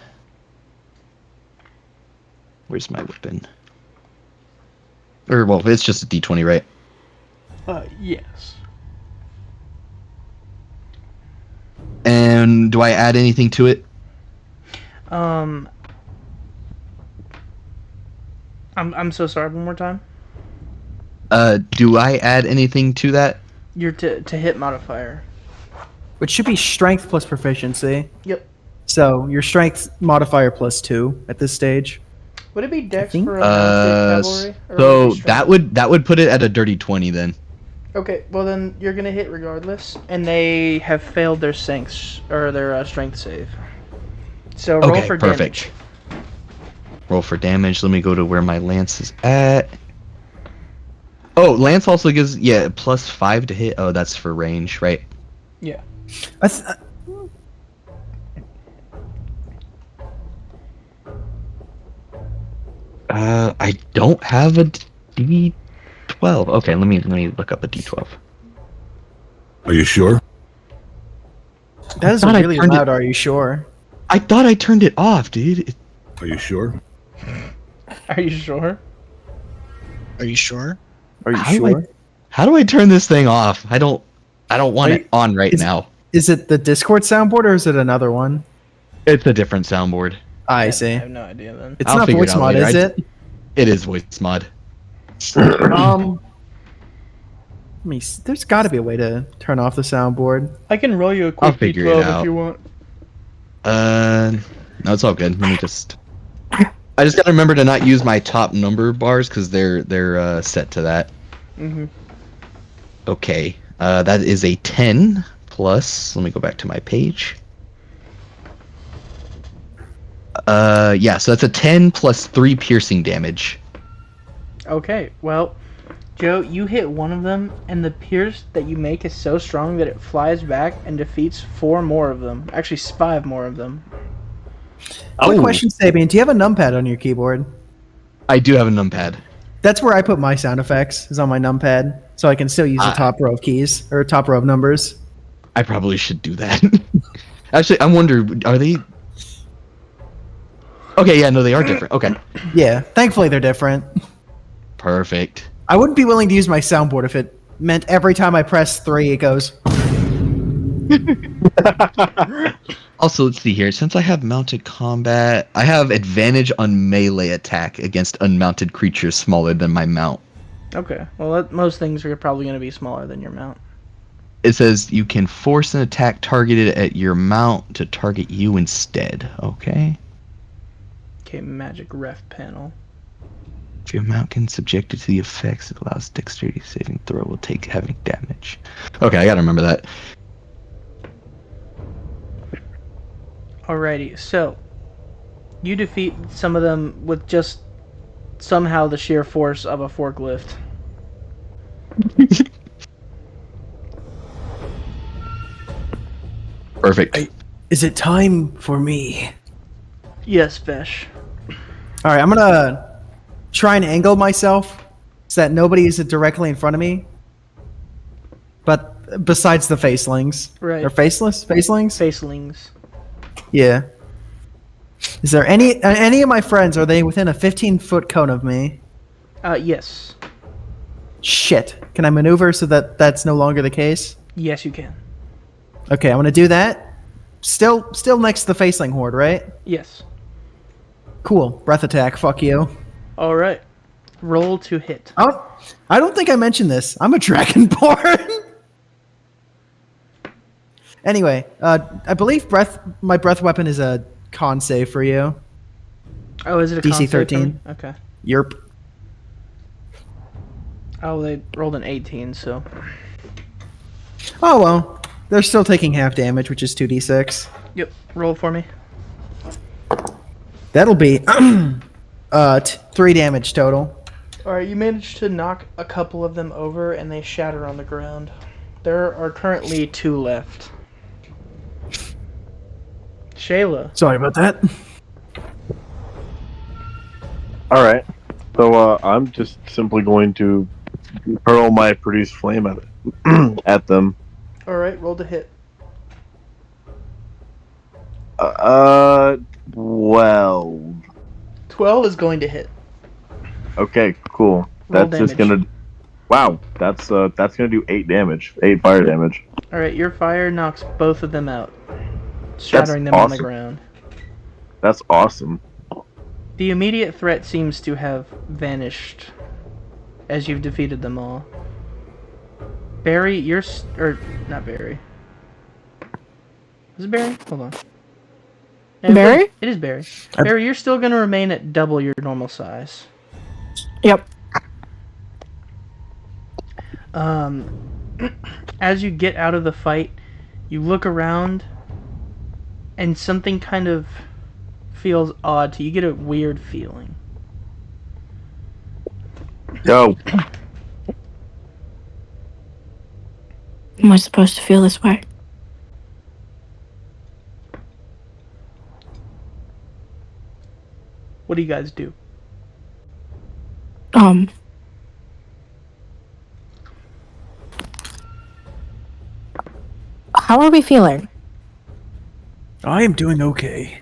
Where's my weapon? Or, well, it's just a d20, right? Yes. And do I add anything to it? I'm so sorry. One more time. Do I add anything to that? Your to hit modifier. Which should be strength plus proficiency. Yep. So your strength modifier plus 2 at this stage. Would it be Dex think- for a mounted cavalry? Or would it So be strength? that would put it at a dirty 20 then. Okay, well then you're gonna hit regardless, and they have failed their strength save. So roll Okay, for perfect. damage. Roll for damage. Let me go to where my lance is at. Oh, lance also gives +5 to hit. Oh, that's for range, right? Yeah. I don't have a D12. Okay, let me look up a D12. Are you sure? That is thought I really turned loud. it- Are you sure? I thought I turned it off, dude. Are you sure? Are you sure? Are you sure? Are you How do sure? How do I turn this thing off? I don't want Are it you- on right now. Is it the Discord soundboard or is it another one? It's a different soundboard. I see. I have no idea then. It's I'll not figure it voice out mod, later. is it? It is voice mod. There's got to be a way to turn off the soundboard. I can roll you a I'll quick figure it D12 if out. you want. No, it's all good. Let me just. I just gotta remember to not use my top number bars because they're set to that. Mhm. Okay, that is a 10 plus. Let me go back to my page. Yeah, so that's a 10 plus 3 piercing damage. Okay, well, Joe, you hit one of them, and the pierce that you make is so strong that it flies back and defeats 4 more of them. Actually, 5 more of them. Quick question, Sabian. Do you have a numpad on your keyboard? I do have a numpad. That's where I put my sound effects, is on my numpad, so I can still use the top row of keys, or top row of numbers. I probably should do that. Actually, I wonder, are they... Okay, yeah, no, they are different. Okay. Yeah, thankfully they're different. Perfect. I wouldn't be willing to use my soundboard if it meant every time I press 3 it goes... Also, let's see here. Since I have mounted combat, I have advantage on melee attack against unmounted creatures smaller than my mount. Okay, well, most things are probably going to be smaller than your mount. It says you can force an attack targeted at your mount to target you instead. Okay. Okay, magic ref panel. If your mount can subject it to the effects, it allows dexterity saving throw will take heavy damage. Okay, I gotta remember that. Alrighty, so you defeat some of them with just somehow the sheer force of a forklift. Perfect. Is it time for me? Yes, Vesh. Alright, I'm gonna try and angle myself so that nobody is directly in front of me. But besides the facelings. Right. Or faceless? Facelings? Facelings. Yeah. Is there any of my friends, are they within a 15-foot cone of me? Yes. Shit. Can I maneuver so that that's no longer the case? Yes, you can. Okay, I'm gonna do that. Still next to the faceling horde, right? Yes. Cool. Breath attack. Fuck you. Alright. Roll to hit. I don't think I mentioned this. I'm a dragonborn. Anyway, I believe my breath weapon is a con save for you. Oh, is it a DC con save for 13. me? Okay. Yerp. Oh, they rolled an 18, so... Oh well. They're still taking half damage, which is 2d6. Yep, roll for me. That'll be 3 damage total. Alright, you managed to knock a couple of them over, and they shatter on the ground. There are currently 2 left. Shayla. Sorry about that. Alright. So I'm just simply going to hurl my produce flame at it, at them. Alright, roll to hit. 12. 12 is going to hit. Okay, cool. Roll That's just damage. gonna. Wow, that's gonna do 8 damage. 8 fire damage. Alright, your fire knocks both of them out, shattering them on the awesome. ground. That's awesome. The immediate threat seems to have vanished as you've defeated them all. Barry, or not Barry. Is it Barry? Hold on. Yeah, Barry? It is Barry. Barry, you're still going to remain at double your normal size. Yep. As you get out of the fight, you look around, and something kind of feels odd to you. You get a weird feeling. Yo. Am I supposed to feel this way? What do you guys do? How are we feeling? I am doing okay.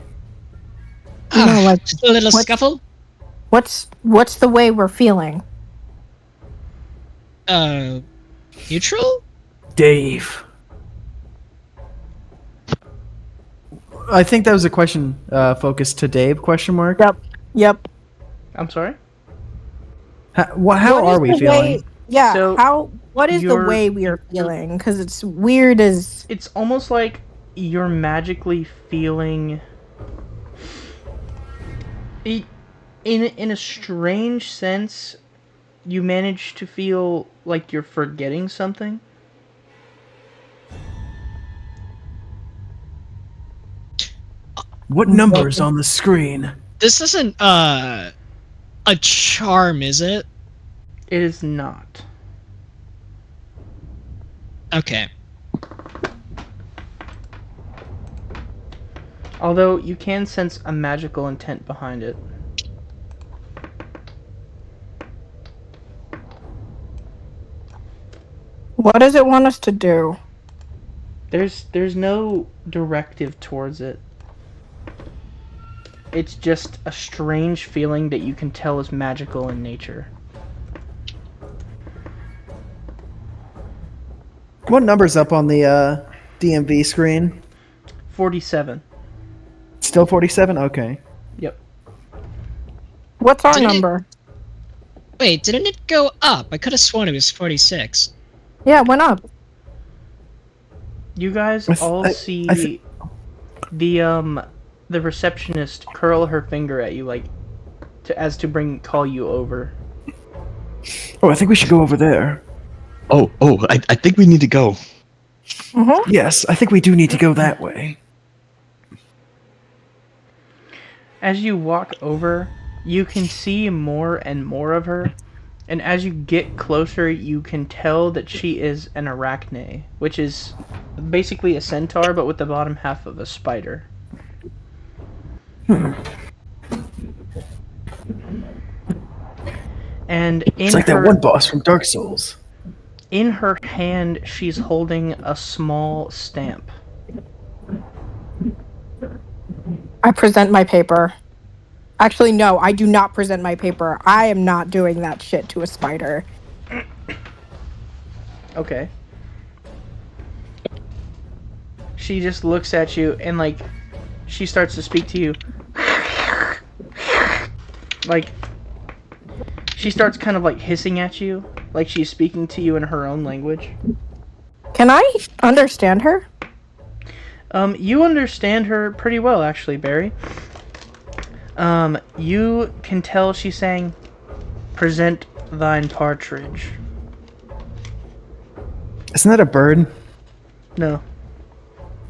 No, like Just a little what- scuffle. What's the way we're feeling? Neutral? Dave. I think that was a question focused to Dave, question mark? Yep. I'm sorry? How What are is we the feeling? way- yeah, So, what is the you're- way we are feeling? Because it's weird as... It's almost like you're magically feeling... In a strange sense, you manage to feel like you're forgetting something. What number's on the screen? This isn't a charm, is it? It is not. Okay. Although you can sense a magical intent behind it. What does it want us to do? There's no directive towards it. It's just a strange feeling that you can tell is magical in nature. What number's up on the DMV screen? 47. Still 47? Okay. Yep. What's our Didn't it- number? Wait, didn't it go up? I could have sworn it was 46. Yeah, it went up. You guys I th- all I- see I th- the receptionist curl her finger at you like to call you over. Oh, I think we should go over there. I think we need to go. Yes, I think we do need to go that way. As you walk over, you can see more and more of her, and as you get closer, you can tell that she is an arachne, which is basically a centaur, but with the bottom half of a spider. And It's like that one boss from Dark Souls. in her hand, she's holding a small stamp. I present my paper. Actually, no, I do not present my paper. I am not doing that shit to a spider. Okay. She just looks at you and, like, she starts to speak to you. Like, she starts kind of, like, hissing at you. Like she's speaking to you in her own language. Can I understand her? You understand her pretty well, actually, Barry. You can tell she's saying, "Present thine partridge." Isn't that a bird? No.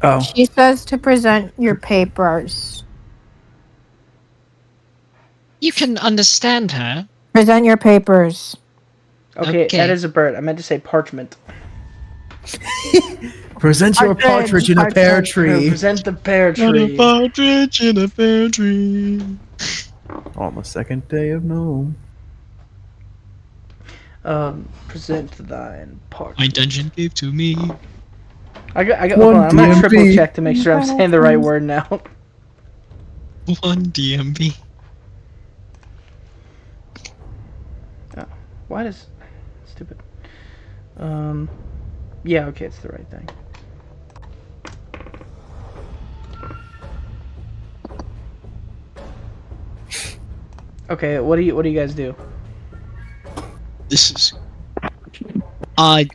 Oh. She says to present your papers. You can understand her. Present your papers. Okay, Okay. that is a bird. I meant to say parchment. Present your partridge in a pear tree. Present the pear tree. Partridge in a pear tree. On the second day of Gnome. Present thine parchment. My dungeon gave to me. Hold on, I'm gonna triple DMV. check to make sure I'm saying the right word now. One DMV. Why does... Stupid. Yeah, okay, it's the right thing. Okay, what do you guys do? This is. I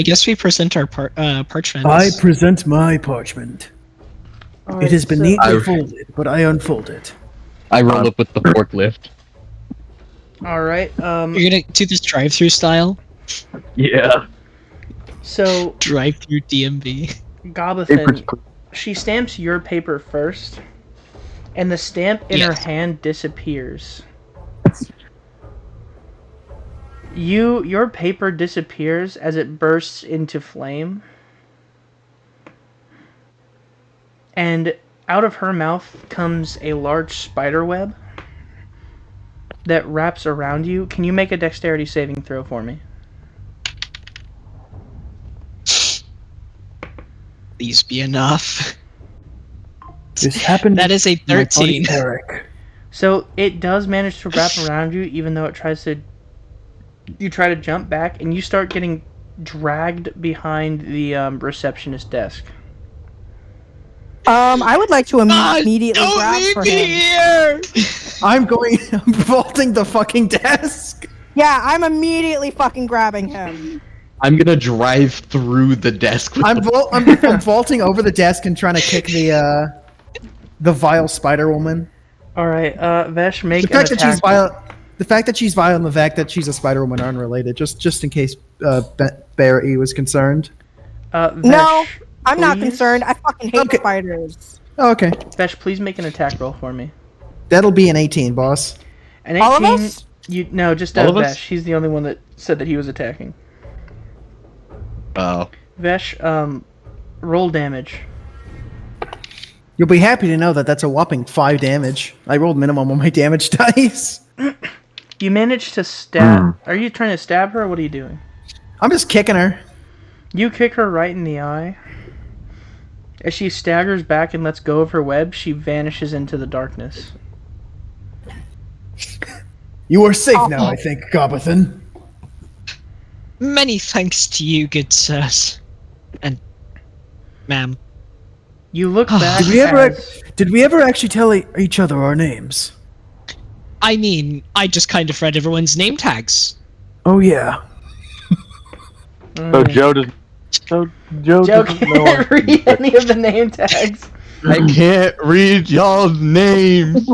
guess we present our parchments. I present my parchment. It has been neatly folded, but I unfold it. I roll up with the forklift. Alright, You're gonna do this drive-through style. Yeah. So, Drive through DMV. Gobothan, she stamps your paper first, and the stamp in her Yes. hand disappears. Your paper disappears as it bursts into flame. And out of her mouth comes a large spider web that wraps around you. Can you make a dexterity saving throw for me? Please be enough. This happened. That is a to my buddy 13. Eric. So it does manage to wrap around you, even though it tries to. You try to jump back, and you start getting dragged behind the receptionist desk. I would like to immediately Don't grab leave for me him. here! I'm vaulting the fucking desk. Yeah, I'm immediately fucking grabbing him. I'm gonna drive through the desk. With I'm vaulting over the desk and trying to kick the vile Spider Woman. All right, Vesh, make The fact an that she's attack. vile, the fact that she's vile, and the fact that she's a Spider Woman are unrelated. Just in case Barry was concerned. Vesh, No, I'm not please? concerned. I fucking hate Okay. spiders. Oh, okay, Vesh, please make an attack roll for me. that'll be an 18, boss. An 18. All of us? No, just All of Vesh. us? He's the only one that said that he was attacking. Oh. Vesh, roll damage. You'll be happy to know that that's a whopping 5 damage. I rolled minimum on my damage dice. You managed to stab. Are you trying to stab her, or what are you doing? I'm just kicking her. You kick her right in the eye. As she staggers back and lets go of her web, she vanishes into the darkness. You are safe now, I think, Gobothan. Many thanks to you, good sirs. And ma'am. You look back Did we ever actually tell each other our names? I mean, I just kind of read everyone's name tags. Oh yeah. So Joe does. So Joe Joe doesn't know. can't read any of the name tags. I can't read y'all's names.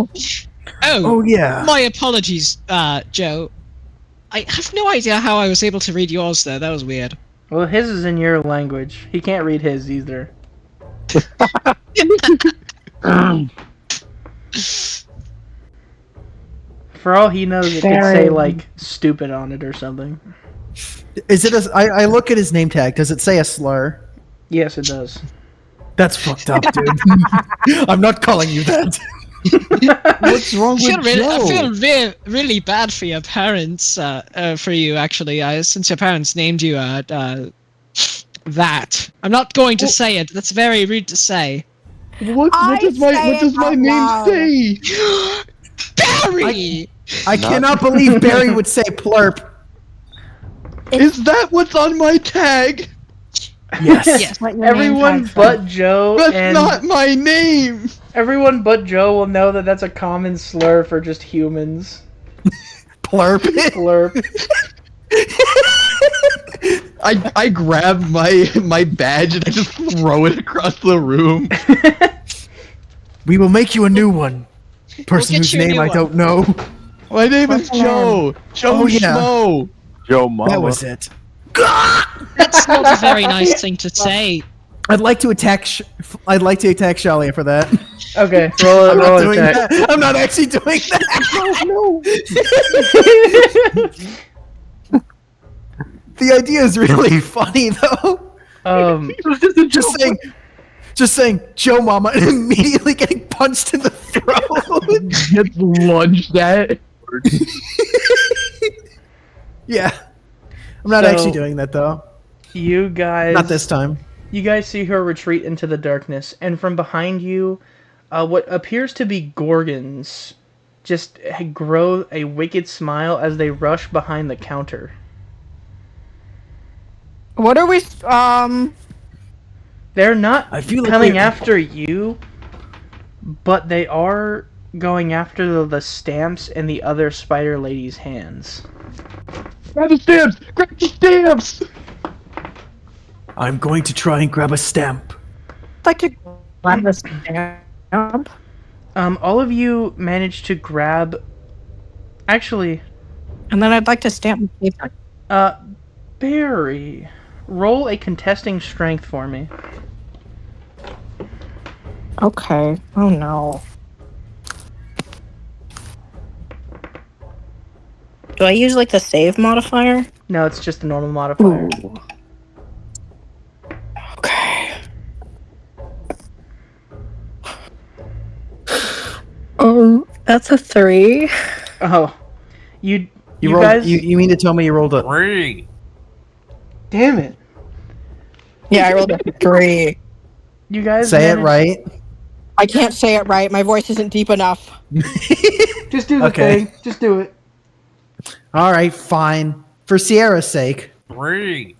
Oh yeah. My apologies, Joe. I have no idea how I was able to read yours, though. That was weird. Well, his is in your language. He can't read his either. For all he knows, it could say, like, stupid on it or something. Is it I look at his name tag. Does it say a slur? Yes, it does. That's fucked up, dude. I'm not calling you that. What's wrong with I Joe? feel really bad for your parents, for you, actually, since your parents named you, that. I'm not going to say it. That's very rude to say. What does my name say? Barry! I cannot believe Barry would say plurp. Is that what's on my tag? Yes. Yes. Everyone but Joe That's and not my name. everyone but Joe will know that that's a common slur for just humans. Plurp. Blurp. I grab my badge and I just throw it across the room. We will make you a new one. Person get whose you a name new I one. don't know. My name is Joe. Joe Oh, yeah. Schmo. Joe Mama. That was it. That's not a very nice thing to say. I'd like to attack. I'd like to attack Shalia for that. Okay, roll I'm roll not an doing attack. that. I'm not actually doing that. No. The idea is really funny though. Just saying, Joe Mama, and immediately getting punched in the throat. Gets lunged at. Yeah, I'm not So- actually doing that though. You guys, Not this time. You guys see her retreat into the darkness, and from behind you, what appears to be gorgons just grow a wicked smile as they rush behind the counter. What are we? They're not I feel like coming we're- after you, but they are going after the stamps in the other spider lady's hands. Grab the stamps! Grab the stamps! I'm going to try and grab a stamp. Like to grab the stamp. All of you managed to grab. Actually, And then I'd like to stamp the paper. Barry, roll a contesting strength for me. Okay. Oh no. Do I use like the save modifier? No, it's just the normal modifier. Ooh. Okay. That's a 3. Oh, you You rolled. guys. You mean to tell me you rolled a 3. Damn it! Yeah, I rolled a 3. You guys say it managed- right? I can't say it right. My voice isn't deep enough. Just do the Okay. thing. Just do it. All right, fine. For Sierra's sake. 3.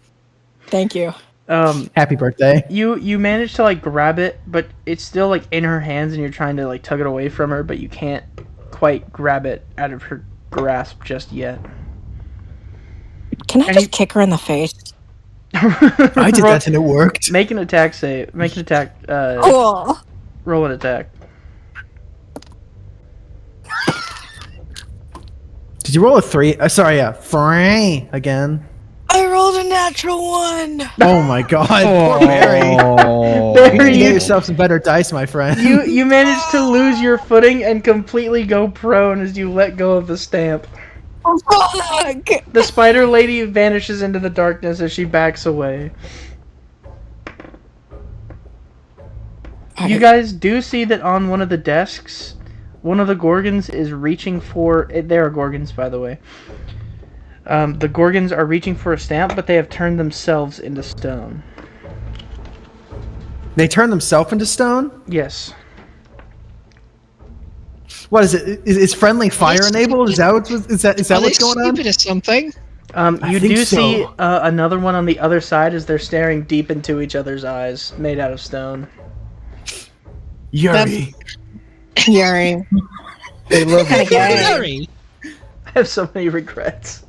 Thank you. Happy birthday. You managed to like grab it, but it's still like in her hands, and you're trying to like tug it away from her, but you can't quite grab it out of her grasp just yet. Can I just kick her in the face? I did that and it worked. Make an attack save. Make an attack. Cool. Roll an attack. Did you roll a 3? Sorry, yeah. 3 again. I rolled a natural 1. Oh my god. Poor Barry. You Barry, need to get yourself some better dice, my friend. you managed to lose your footing and completely go prone as you let go of the stamp. Fuck! The spider lady vanishes into the darkness as she backs away. You guys do see that on one of the desks, one of the Gorgons is reaching for... There are Gorgons, by the way. The Gorgons are reaching for a stamp, but they have turned themselves into stone. They turn themselves into stone? Yes. What is it? Is friendly fire enabled? Is that what's going on? Stupid or something? You think do so. see another one on the other side as they're staring deep into each other's eyes, made out of stone. Yuri. Yuri. They love Kinda it. gay. Sorry. I have so many regrets.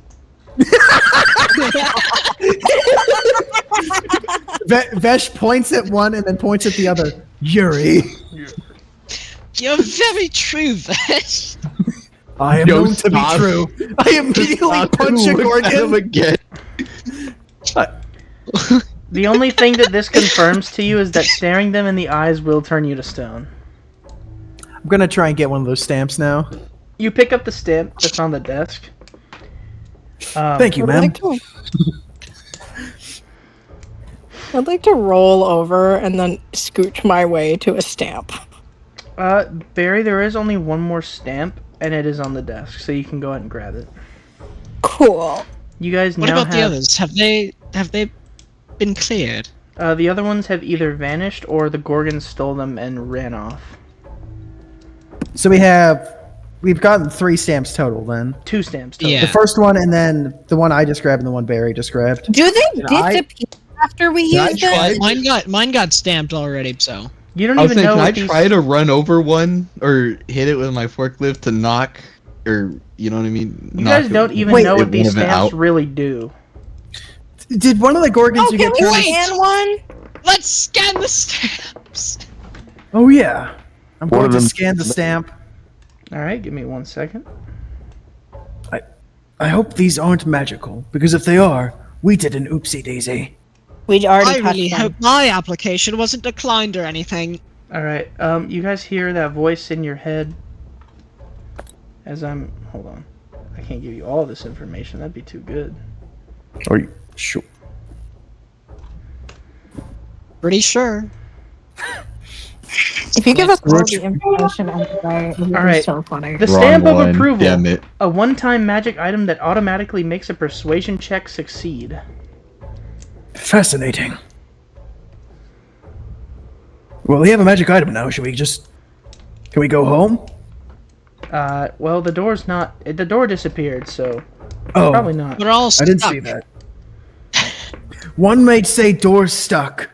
Vesh points at one and then points at the other. Yuri. You're very true, Vesh. I am Yo, known to be stop. true. I immediately punch a Gorgon. again. The only thing that this confirms to you is that staring them in the eyes will turn you to stone. I'm gonna try and get one of those stamps now. You pick up the stamp that's on the desk. Thank you, I'd ma'am. like to roll over and then scooch my way to a stamp. Barry, there is only one more stamp, and it is on the desk, so you can go ahead and grab it. Cool. You guys What now about the others? Have they been cleared? The other ones have either vanished or the Gorgons stole them and ran off. So we've gotten 3 stamps total then. 2 stamps total. Yeah. The first one and then the one I just grabbed and the one Barry just grabbed. Do they I- disappear after we Can I use try? them? Mine got stamped already, so. You don't I was even saying, know can I what these... try to run over one or hit it with my forklift to knock, or you know what I mean? You guys don't even Wait, know what these one of it stamps out. really do. Did one of the Gorgons Oh, you can get we turned? scan one? Let's scan the stamps. Oh yeah. I'm One going of to them- scan the stamp. Alright, give me 1 second. I hope these aren't magical, because if they are, we did an oopsie daisy. We already I touched really them. hope my application wasn't declined or anything. Alright, you guys hear that voice in your head as I'm... Hold on. I can't give you all this information. That'd be too good. Are you sure? Pretty sure. If you give us all the information anyway, it would be Alright. so funny. The Wrong stamp of one, approval. damn it. A one-time magic item that automatically makes a persuasion check succeed. Fascinating. Well, we have a magic item now. Should we just... Can we go home? Well, the door's not... The door disappeared, so... Oh, Probably not. We're all I stuck. didn't see that. One might say door stuck.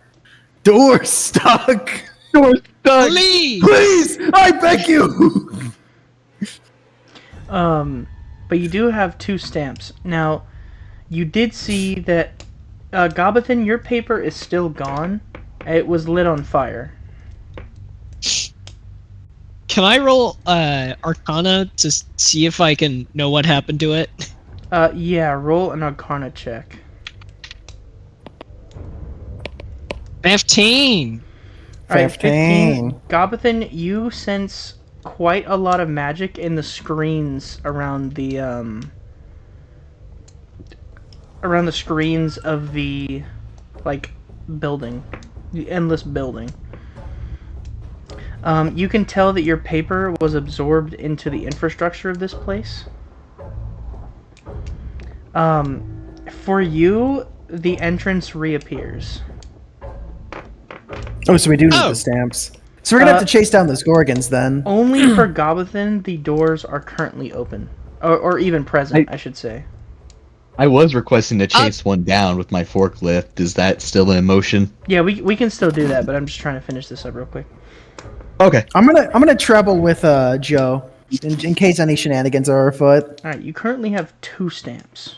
Door stuck. Door stuck. Please! Please, I beg you. But you do have 2 stamps. Now, you did see that... Gobathan, your paper is still gone. It was lit on fire. Can I roll Arcana to see if I can know what happened to it? Yeah, roll an Arcana check. 15. Alright, 15. 15. Gobothan, you sense quite a lot of magic in the screens around the screens of the building. The endless building. You can tell that your paper was absorbed into the infrastructure of this place. For you, the entrance reappears. Oh, so we do need the stamps. So we're gonna have to chase down those Gorgons then. Only for Gobothan, the doors are currently open. Or even present, I should say. I was requesting to chase one down with my forklift. Is that still in motion? Yeah, we can still do that, but I'm just trying to finish this up real quick. Okay. I'm gonna travel with Joe in case any shenanigans are afoot. Alright, you currently have 2 stamps.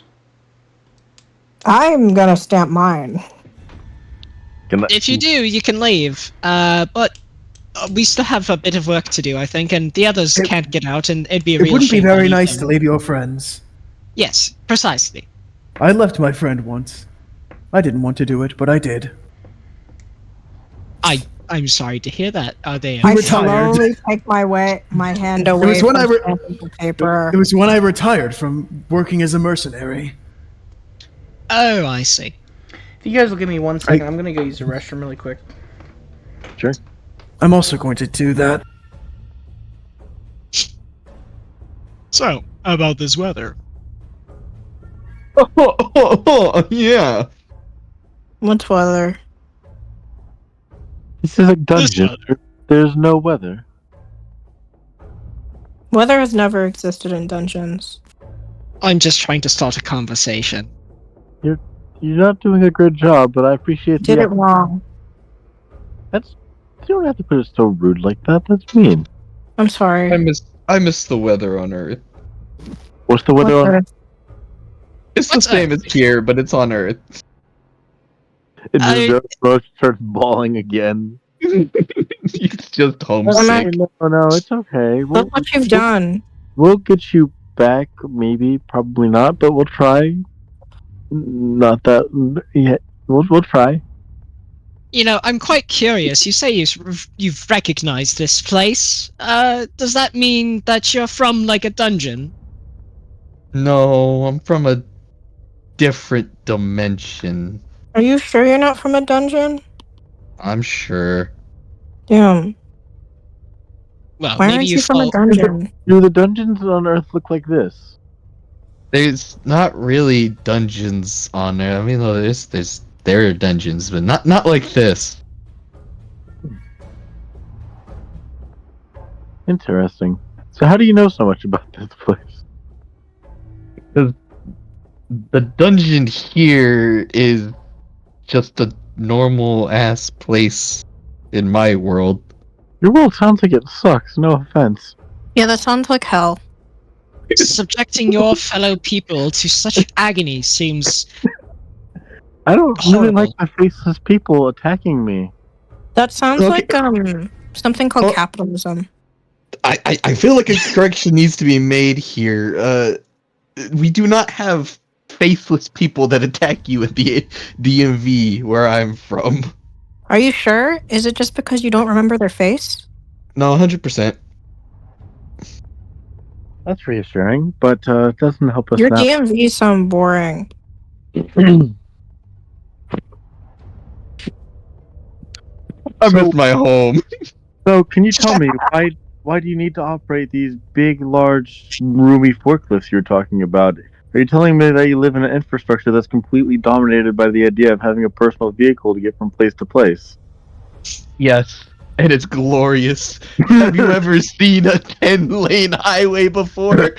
I'm gonna stamp mine. If you do, you can leave. But we still have a bit of work to do, I think, and the others can't get out, and it'd be a It real wouldn't be shame very leave nice them. to leave your friends. Yes, precisely. I left my friend once. I didn't want to do it, but I did. I'm sorry to hear that. Are they? I slowly take my hand away was when from I stamping the paper. It was when I retired from working as a mercenary. Oh, I see. If you guys will give me 1 second, I'm gonna go use the restroom really quick. Sure. I'm also going to do that. So, how about this weather? Yeah. What's weather? This is a dungeon. There's no weather. Weather has never existed in dungeons. I'm just trying to start a conversation. You're not doing a good job, but I appreciate Did it wrong. You don't have to put it so rude like that. That's mean. I'm sorry. I miss the weather on Earth. What's the weather on? It's the same as here, but it's on Earth. And Joe starts bawling again. It's just homesick. No, it's okay. Look what you've done. We'll get you back, maybe, probably not, but we'll try. Not that. Yeah, we'll try. You know, I'm quite curious. You say you've recognized this place. Does that mean that you're from, like, a dungeon? No, I'm from a different dimension. Are you sure you're not from a dungeon? I'm sure. Damn. Well, Why maybe aren't you you from a dungeon? Do the dungeons on Earth look like this? There's not really dungeons on there. I mean, there are dungeons, but not like this. Interesting. So how do you know so much about this place? Because the dungeon here is just a normal ass place in my world. Your world sounds like it sucks, no offense. Yeah, that sounds like hell. Subjecting your fellow people to such agony seems I don't really horrible. like the faceless people attacking me. That sounds Okay. like something called capitalism. I feel like a correction needs to be made here. We do not have faceless people that attack you at the DMV where I'm from. Are you sure? Is it just because you don't remember their face? No, 100%. That's reassuring, but it doesn't help us Your out. DMV sound boring. I miss my home. So, can you tell me why do you need to operate these big, large, roomy forklifts you're talking about? Are you telling me that you live in an infrastructure that's completely dominated by the idea of having a personal vehicle to get from place to place? Yes, and it's glorious. Have you ever seen a 10-lane highway before?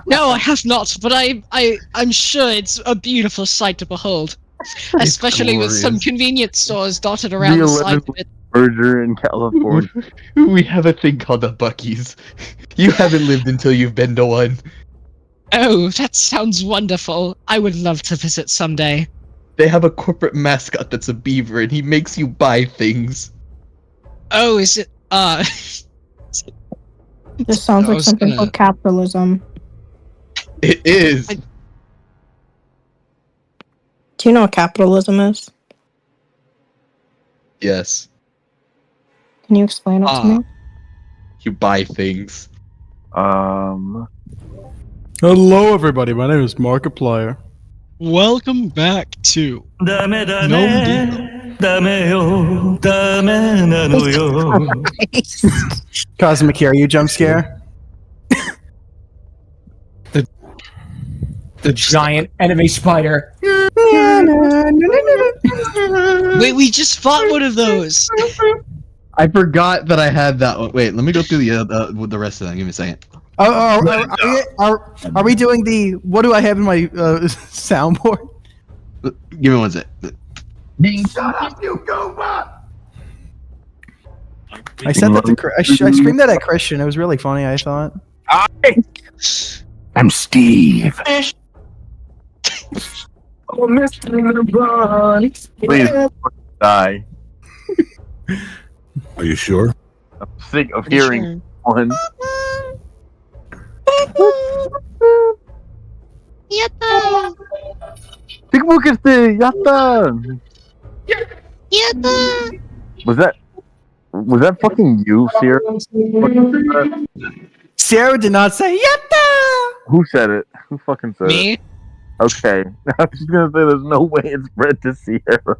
No, I have not, but I'm sure it's a beautiful sight to behold. Especially with some glorious. convenience stores dotted around The the side of 11th it. merger in California. We have a thing called the Buckies. You haven't lived until you've been to one. Oh, that sounds wonderful. I would love to visit someday. They have a corporate mascot that's a beaver, and he makes you buy things. Oh, is it, This sounds I like was something gonna- called capitalism. It is. Do you know what capitalism is? Yes. Can you explain it to me? You buy things. Hello, everybody. My name is Markiplier. Welcome back to Gnome Cosmic, are you jump scare? The giant enemy spider. Wait, we just fought one of those. I forgot that I had that one. Wait, let me go through the rest of them. Give me a second. Are we doing the? What do I have in my soundboard? Give me one sec. I said that to I screamed that at Christian. It was really funny. I thought. I'm Steve. Oh, Mr. Bunny. Please die. Are you sure? I'm sick of hearing one. Yatta! Yatta! Yatta! Was that fucking you, Sierra? Sierra did not say yatta. Who said it? Who fucking said it? Me? Okay. I was just gonna say there's no way it's spread to Sierra.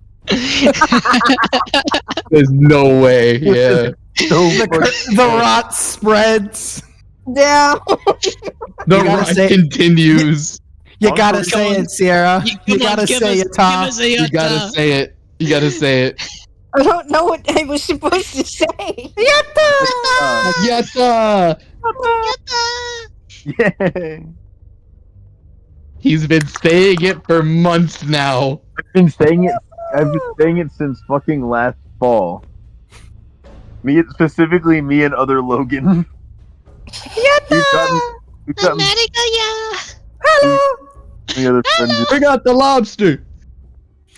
There's no way. Yeah. The rot spreads. Yeah. The rot continues. You gotta say it, Sierra. You gotta say it, Tom. You gotta say it. You gotta say it. I don't know what I was supposed to say. Yatta! Yatta! Yatta! Yay! He's been saying it for months now. I've been saying it since fucking last fall. Specifically me and other Logan. Yatta! Hello! The other friend Bring out the lobster!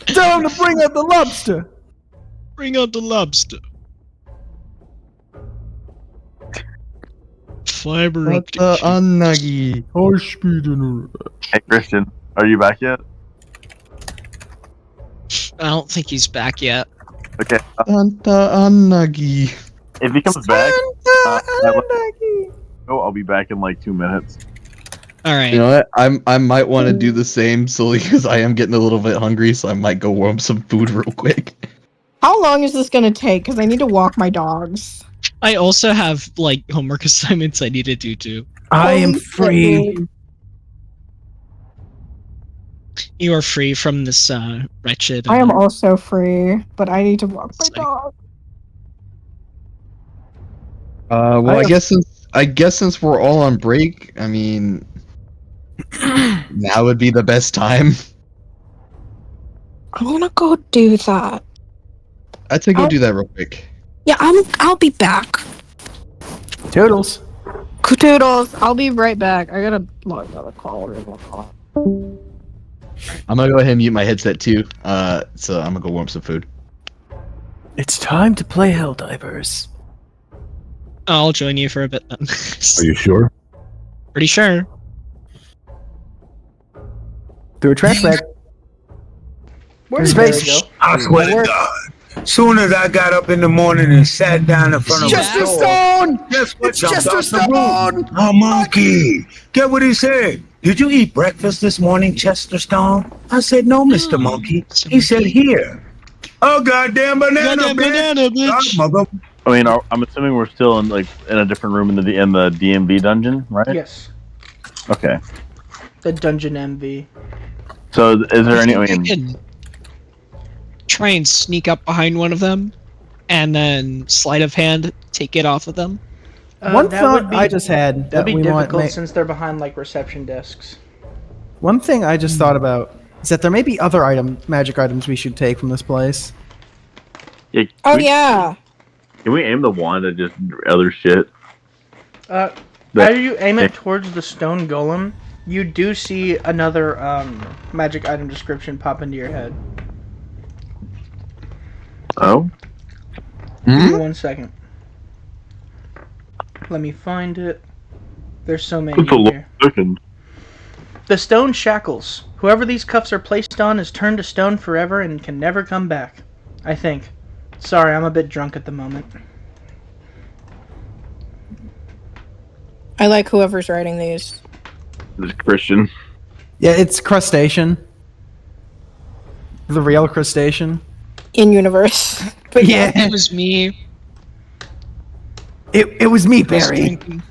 Tell him to bring out the lobster! Bring out the lobster. Fiber What the unagi? Horse speed in Hey Christian, are you back yet? I don't think he's back yet. Okay. Santa unagi. If he comes back, I'll be back in like 2 minutes. All right. You know what? I might want to do the same solely because I am getting a little bit hungry, so I might go warm some food real quick. How long is this gonna take? Because I need to walk my dogs. I also have like homework assignments I need to do too. I am free. You are free from this wretched. I am also free, but I need to walk my dog. Well, I guess since we're all on break, I mean, now would be the best time. I wanna go do that. I'd say go do that real quick. Yeah, I'll be back. Toodles. Toodles. I'll be right back. I gotta log out of call. I'm gonna go ahead and mute my headset too. So I'm gonna go warm some food. It's time to play Helldivers. I'll join you for a bit then. Are you sure? Pretty sure. Through a trash bag. Where's Space? I swear to God. Soon as I got up in the morning and sat down in front of Chester Stone! Guess what? It's Chester Stone! Oh, monkey. Get what he said. Did you eat breakfast this morning, Chester Stone? I said, no, Mr. Monkey. He said, here. Oh, goddamn banana, bitch. Mother. I mean, I'm assuming we're still in a different room in the DMV dungeon, right? Yes. Okay. The Dungeon MV. So, is there any? I can try and sneak up behind one of them, and then sleight of hand take it off of them. One thought I just had that'd that be we might difficult since they're behind like reception desks. One thing I just thought about is that there may be other magic items we should take from this place. Yeah, yeah. Can we aim the wand at just other shit? As you aim it towards the stone golem, you do see another magic item description pop into your head. Oh? Give me 1 second. Let me find it. There's so many in here. The stone shackles. Whoever these cuffs are placed on is turned to stone forever and can never come back. I think. Sorry, I'm a bit drunk at the moment. I like whoever's writing these. This is Christian. Yeah, it's crustacean. The real crustacean. In universe. But Yeah. It was me. It was me, I was Barry. drinking.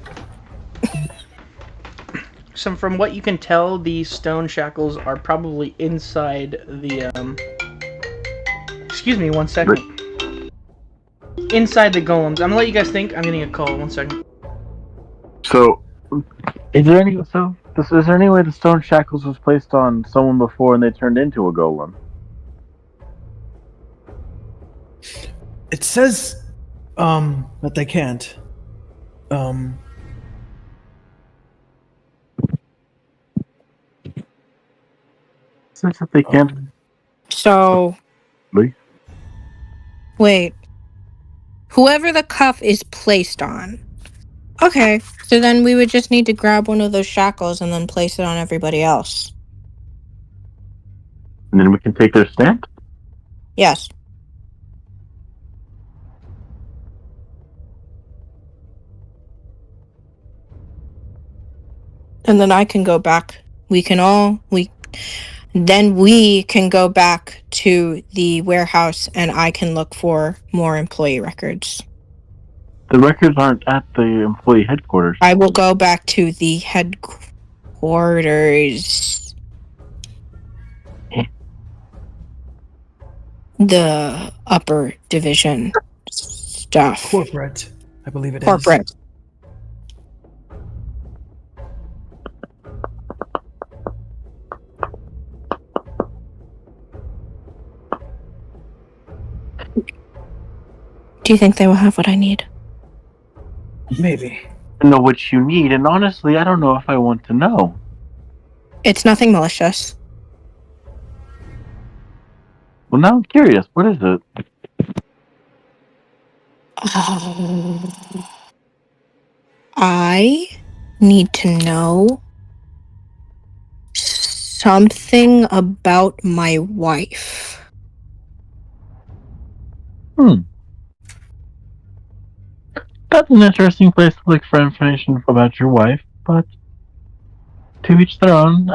So from what you can tell, the stone shackles are probably inside the, Excuse me, 1 second. Inside the golems. I'm gonna let you guys think. I'm getting a call. 1 second. So, is there any way the stone shackles was placed on someone before and they turned into a golem? It says, that they can't. Since that they can't. So, Lee? wait. Whoever the cuff is placed on. Okay, so then we would just need to grab one of those shackles and then place it on everybody else. And then we can take their stamp? Yes. And then I can go back. Then we can go back to the warehouse and I can look for more employee records. The records aren't at the employee headquarters. I will go back to the headquarters. The upper division stuff. Corporate, I believe it is. Corporate. Do you think they will have what I need? Maybe. I know what you need, and honestly, I don't know if I want to know. It's nothing malicious. Well, now I'm curious. What is it? I need to know something about my wife. That's an interesting place to look for information about your wife, but to each their own.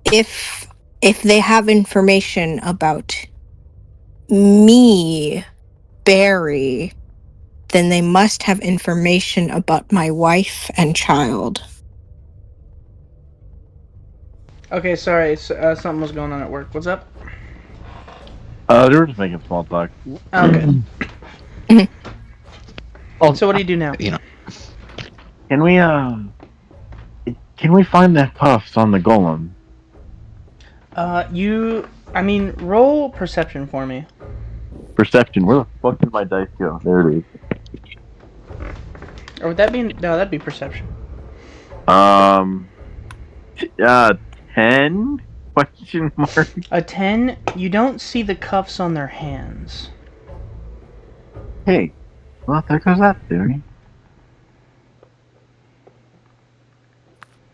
If they have information about me, Barry, then they must have information about my wife and child. Okay, sorry. Something was going on at work. What's up? They were just making small talk. Okay. Oh, So what do you do now? You know. Can we find the puffs on the golem? Roll perception for me. Perception. Where the fuck did my dice go? There it is. Or would that be... No, that'd be perception. 10? Question mark. A 10, you don't see the cuffs on their hands. Hey, well, there goes that theory.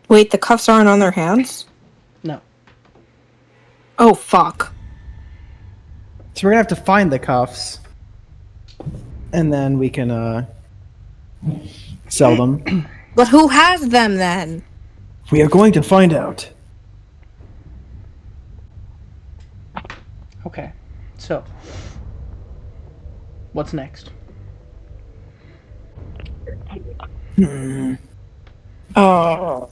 Wait, the cuffs aren't on their hands? No. Oh, fuck. So we're gonna have to find the cuffs. And then we can, sell them. But who has them then? We are going to find out. Okay. So, what's next? Oh.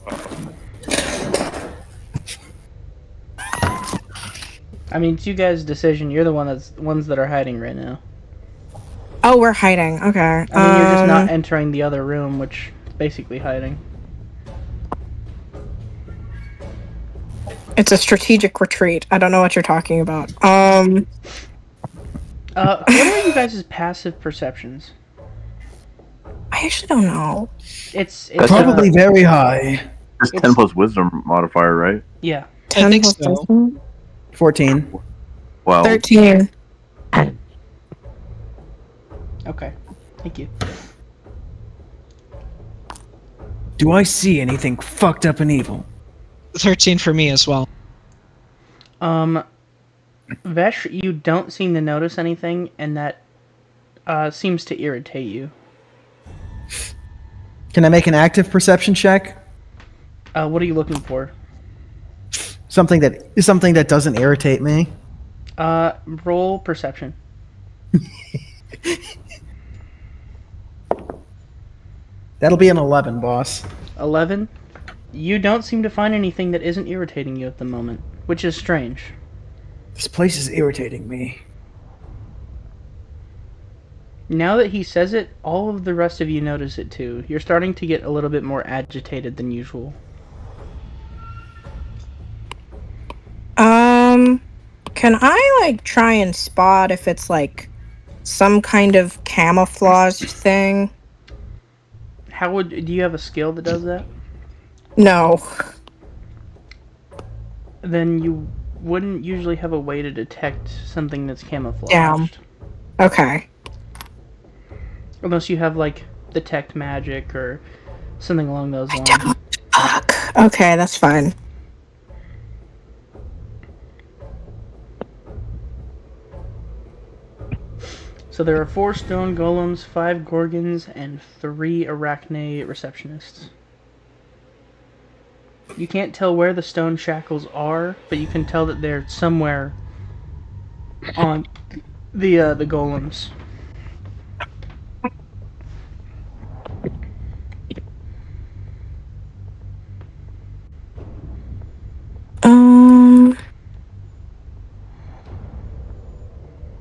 I mean, it's you guys' decision. You're the ones that are hiding right now. Oh, we're hiding. Okay. I mean, you're just not entering the other room, which is basically hiding. It's a strategic retreat. I don't know what you're talking about. What are you guys' passive perceptions? I actually don't know. It's probably very high. It's 10 plus wisdom modifier, right? Yeah. 10 I think plus so. wisdom? 14. Well, 13. Okay. Thank you. Do I see anything fucked up and evil? 13 for me as well. Vesh, you don't seem to notice anything, and that seems to irritate you. Can I make an active perception check? What are you looking for? Something that doesn't irritate me. Roll perception. That'll be an 11, boss. 11? You don't seem to find anything that isn't irritating you at the moment, which is strange. This place is irritating me. Now that he says it, all of the rest of you notice it too. You're starting to get a little bit more agitated than usual. Can I, like, try and spot if it's, like, some kind of camouflaged thing? Do you have a skill that does that? No. Then you wouldn't usually have a way to detect something that's camouflaged. Damn. Okay. Unless you have, like, detect magic or something along those lines. Fuck. Okay, that's fine. So there are 4 stone golems, 5 gorgons, and 3 arachne receptionists. You can't tell where the stone shackles are, but you can tell that they're somewhere on the golems.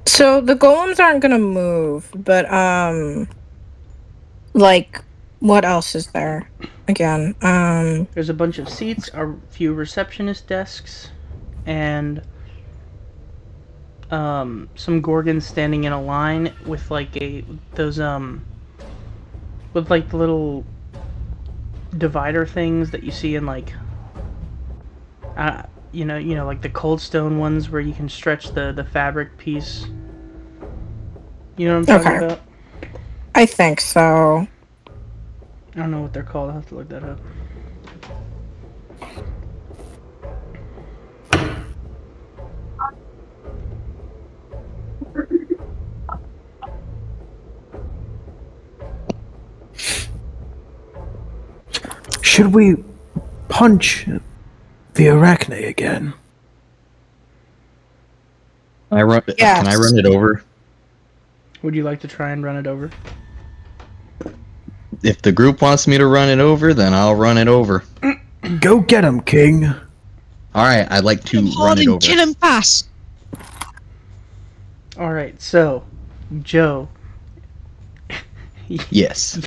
So the golems aren't gonna move, but like, what else is there? Again, there's a bunch of seats, a few receptionist desks, and some gorgons standing in a line with like with like the little divider things that you see in like you know like the cold stone ones where you can stretch the fabric piece. You know what I'm talking about? I think so. I don't know what they're called. I'll have to look that up. Should we punch the arachne again? Can I run it over? Would you like to try and run it over? If the group wants me to run it over, then I'll run it over. Go get him, King. Alright, I'd like to run it over. Kill him fast! Alright, so, Joe. Yes.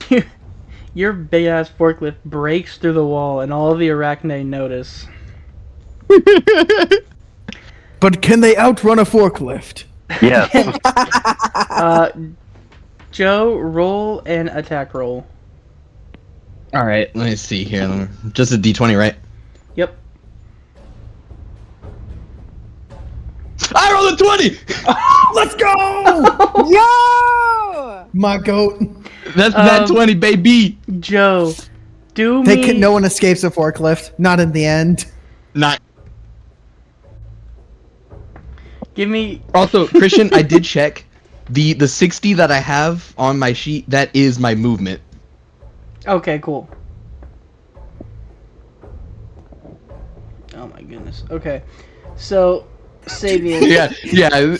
Your big-ass forklift breaks through the wall, and all of the arachne notice. But can they outrun a forklift? Yes. Joe, roll an attack roll. Alright, let me see here. Just a d20, right? Yep. I rolled a 20! Let's go! Yo! My goat. That's that 20, baby! Joe, no one escapes a forklift. Not in the end. Not. Give me... Also, Christian, I did check. The 60 that I have on my sheet, that is my movement. Okay, cool. Oh my goodness. Okay. So, Sabian... yeah.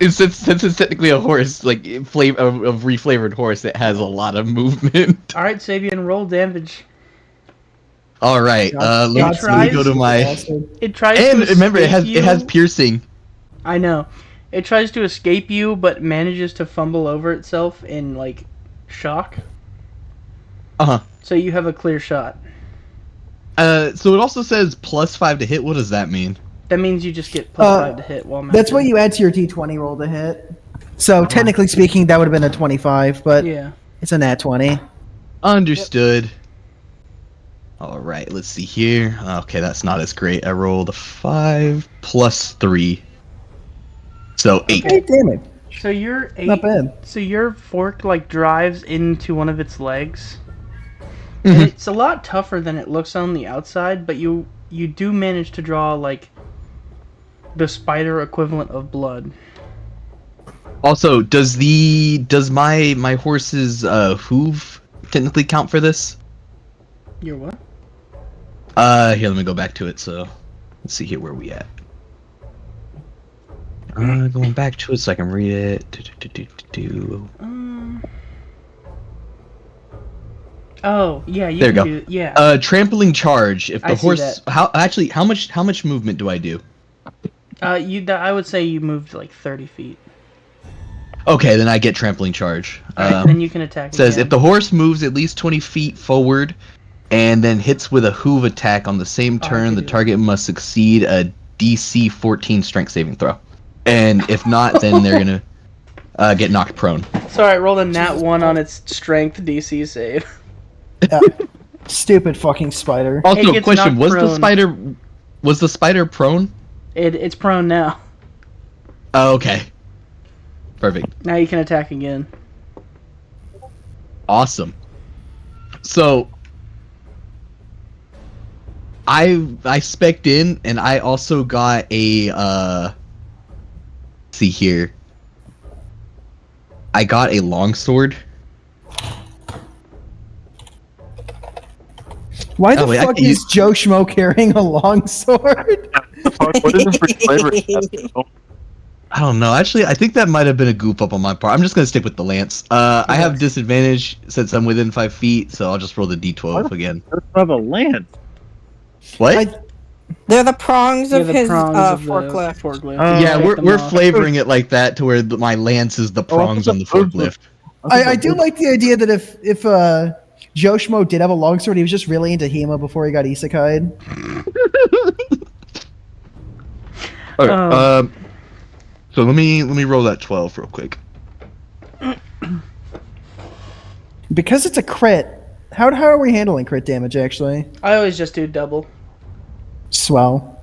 Since it's technically a horse, like, a reflavored horse, it has a lot of movement. Alright, Sabian, roll damage. Alright, let me go to my... It tries and to remember, it escape has you. piercing. I know. It tries to escape you, but manages to fumble over itself in, like, shock. Uh-huh. So you have a clear shot. So it also says +5 to hit. What does that mean? That means you just get +5 to hit while That's what you add to your d20 roll to hit. So technically speaking, that would have been a 25, but yeah, it's a nat 20. Understood. Yep. Alright, let's see here. Okay, that's not as great. I rolled a 5 plus 3. So 8. Okay, damn it. So your 8... Not bad. So your fork, like, drives into one of its legs. And it's a lot tougher than it looks on the outside, but you do manage to draw, like, The spider equivalent of blood. Also, does my horse's hoof technically count for this? Your what? Here, let me go back to it. So, let's see here where we at. Going back to it so I can read it. Oh, yeah, you There can you go. do yeah. Trampling charge. If the I see horse, that. how much movement do I do? I would say you moved like 30 feet. Okay, then I get trampling charge. Alright, then you can attack Says again. if the horse moves at least 20 feet forward and then hits with a hoof attack on the same turn, the target must succeed a DC 14 strength saving throw. And if not, then they're gonna get knocked prone. Sorry, I rolled a nat 1 on its strength DC save. Stupid fucking spider. Also, question: was the spider prone? It's prone now. Oh, okay. Perfect. Now you can attack again. Awesome. So I spec'd in, and I also got a let's see here. I got a longsword. Why the fuck is Joe Schmo carrying a longsword? What is this for flavor? I don't know. Actually, I think that might have been a goof up on my part. I'm just gonna stick with the lance. I have disadvantage since I'm within 5 feet, so I'll just roll the d12 again. Of a lance. What? They're the prongs of his of the forklift. Yeah, we're flavoring it like that to where my lance is the prongs on the forklift. I do like the idea that if Joe Schmo did have a longsword, he was just really into Hema before he got isekai'd. Okay, so let me roll that 12 real quick. Because it's a crit, how are we handling crit damage, actually? I always just do double. Swell.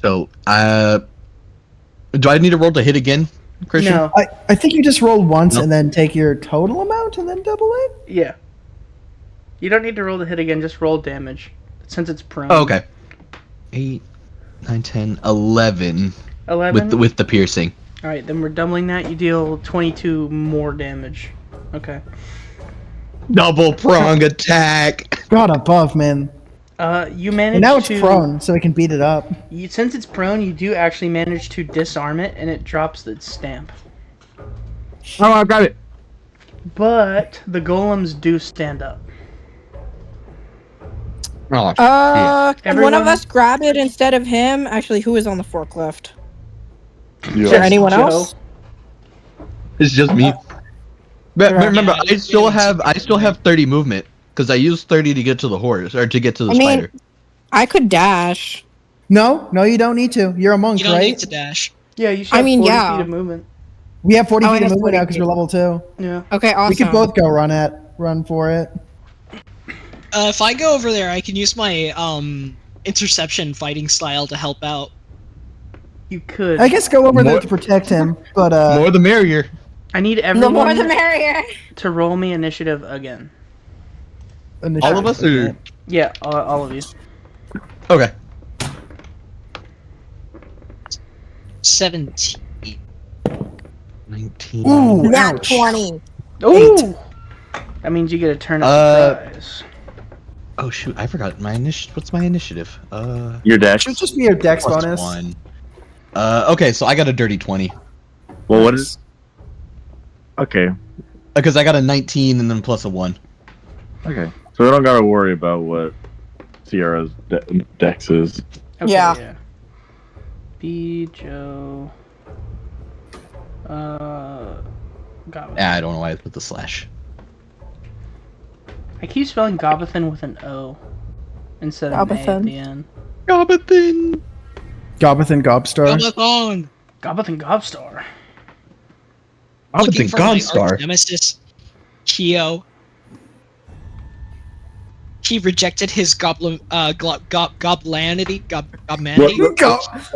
So, do I need to roll to hit again, Christian? No. I think you just roll once and then take your total amount and then double it? Yeah. You don't need to roll the hit again, just roll damage. Since it's prone. Oh, okay. 8, 9, 10, 11. 11? With the piercing. Alright, then we're doubling that. You deal 22 more damage. Okay. Double prong attack. God above, man. You manage and now it's to... prone, so we can beat it up. Since it's prone, you do actually manage to disarm it, and it drops its stamp. Oh, I got it. But the golems do stand up. Oh, Can one of us grab it instead of him? Actually, who is on the forklift? Is there anyone else? It's just me. But remember, I still have 30 movement because I used 30 to get to the horse or to get to the spider. I could dash. No, you don't need to. You're a monk, You don't right? need to dash. Yeah, you should have 40 feet of movement. We have 40 Oh, feet I of have movement now 40 because we're level 2. Yeah. Okay, awesome. We could both go run for it. If I go over there, I can use my interception fighting style to help out. You could. I guess go over there to protect him, but more the merrier. I need The everyone more the merrier. to roll me initiative again. All of us or yeah, all of you. Okay. 17. 19. Ooh, Nat ouch. 20. Ooh. That means you get a turn of surprise. Oh shoot, I forgot my what's my initiative? Your dash. Should just be your dex plus bonus. 1. Okay, so I got a dirty 20. Well, what is? Okay. Because I got a 19 and then plus a 1. Okay. So we don't gotta worry about what Sierra's dex is. Okay, Yeah. B Joe. Gobbethan. I don't know why I put the slash. I keep spelling Gobbethan with an O instead of an A at the end. Gobbethan. Gobbethan Gobstar. Gobbethon! Gobbethan Gobstar. Looking Gobbethan for my Gobstar. arch nemesis, Keo. He rejected his goblinity. Gobmanity.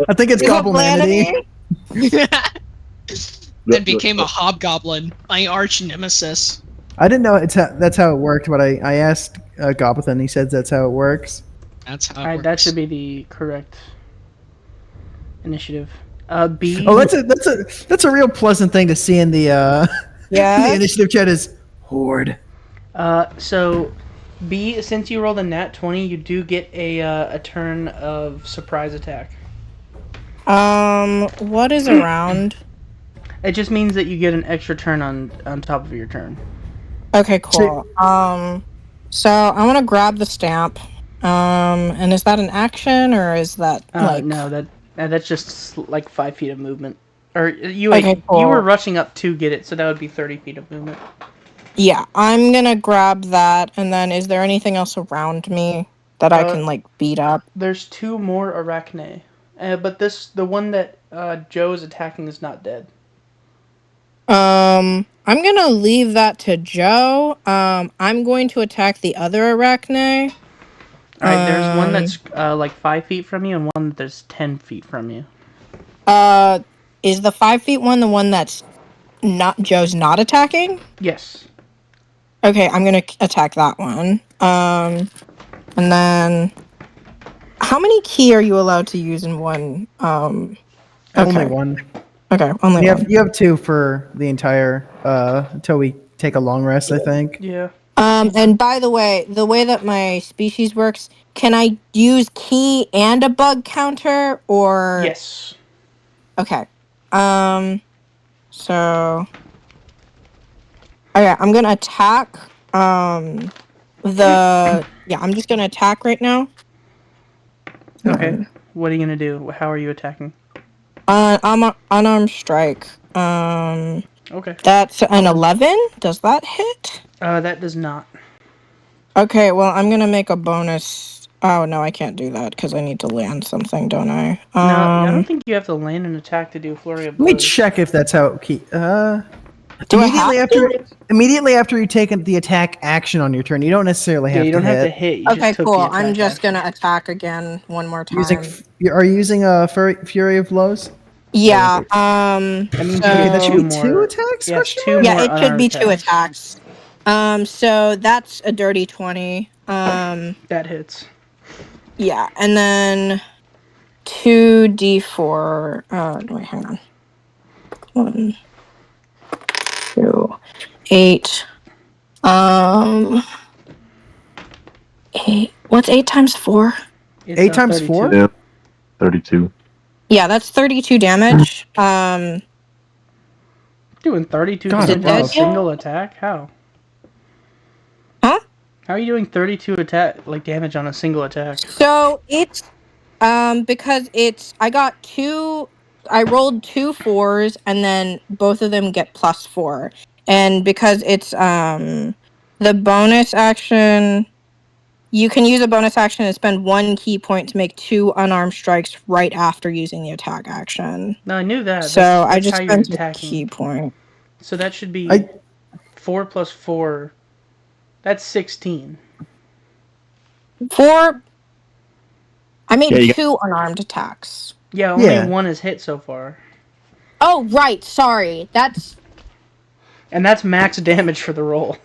I think it's Goblinity. Then became a hobgoblin, my arch nemesis. I didn't know that's how it worked, but I asked Gobbethan. He said that's how it works. That's how it Alright, works. that should be the correct initiative. B. Oh, that's a real pleasant thing to see in the in the initiative chat is horde. So B, since you rolled a nat 20, you do get a turn of surprise attack. What is around? It just means that you get an extra turn on top of your turn. Okay, cool. So I want to grab the stamp. And is that an action or is that like? No, that's just like 5 feet of movement. Or you cool. you were rushing up to get it, so that would be 30 feet of movement. Yeah, I'm gonna grab that. And then, is there anything else around me that I can like beat up? There's 2 more arachne, but the one that Joe is attacking is not dead. I'm gonna leave that to Joe. I'm going to attack the other arachne. Alright, there's one that's like 5 feet from you and one that's 10 feet from you. Is the 5 feet one the one that's not Joe's not attacking? Yes. Okay, I'm gonna attack that one. And then how many ki are you allowed to use in one? Only one. Okay, only one. You have 2 for the entire until we take a long rest, I think. Yeah. And by the way that my species works, can I use ki and a bug counter or? Yes. Okay. So. Okay, I'm gonna attack. I'm just gonna attack right now. Okay. What are you gonna do? How are you attacking? I'm a unarmed strike. Okay. That's an 11. Does that hit? That does not. Okay, well, I'm gonna make a bonus. Oh no, I can't do that because I need to land something, don't I? No, I don't think you have to land an attack to do flurry of blows. Let me check if that's how. Do Immediately after you take the attack action on your turn, you don't necessarily have to hit. you don't have to hit. You Okay, just took cool. the attack I'm just action. gonna attack again one more time. Are you using a Fury of Blows? Yeah. That means that should be two 2 more attacks. Yeah, 2 Yeah, more it should be unarmed 2 attacks. So that's a dirty 20. That hits. Yeah, and then 2d4. Wait, hang on. 1, 2, 8. 8. What's 8 times 4? 8 times 4? Yeah, 32. Yeah, that's 32 damage. Doing 32 God, damage on dead a single attack? How? Huh? How are you doing 32 damage on a single attack? So it's because I rolled 2 4s and then both of them get +4. And because it's the bonus action, you can use a bonus action and spend 1 ki point to make 2 unarmed strikes right after using the attack action. No, I knew that. So that's I just how you're spent a attacking. ki point. So that should be 4 plus 4. That's 16. 4. I made 2 unarmed attacks. Yeah, only 1 is hit so far. Oh, right. Sorry. And that's max damage for the roll.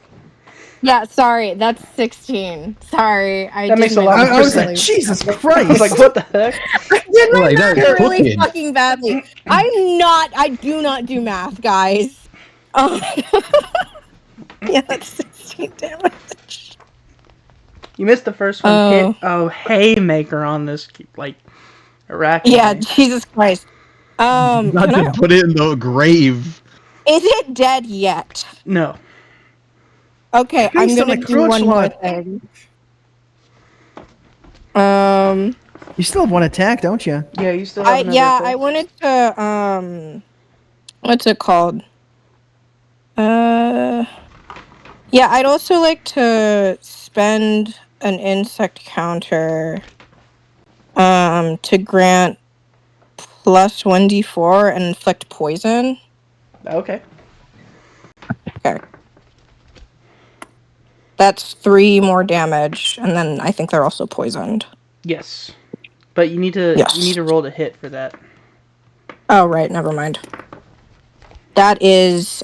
Yeah, sorry. That's 16. Sorry. That makes a lot more I was sense. like, Jesus Christ. I was like, what the heck? I did my Like, math that was really cooking. fucking badly. I do not do math, guys. Yeah, that's 16 damage. You missed the first one. Haymaker on this, arachne. Yeah, Jesus Christ. Not can to put it in the grave. Is it dead yet? No. Okay, I'm Based on gonna the do one more crotch thing. You still have 1 attack, don't you? Yeah, you still have another attack. I wanted to what's it called? Yeah, I'd also like to spend an insect counter to grant plus 1d4 and inflict poison. Okay. Okay. That's 3 more damage, and then I think they're also poisoned. Yes. But you need to roll to hit for that. Oh, right, never mind. That is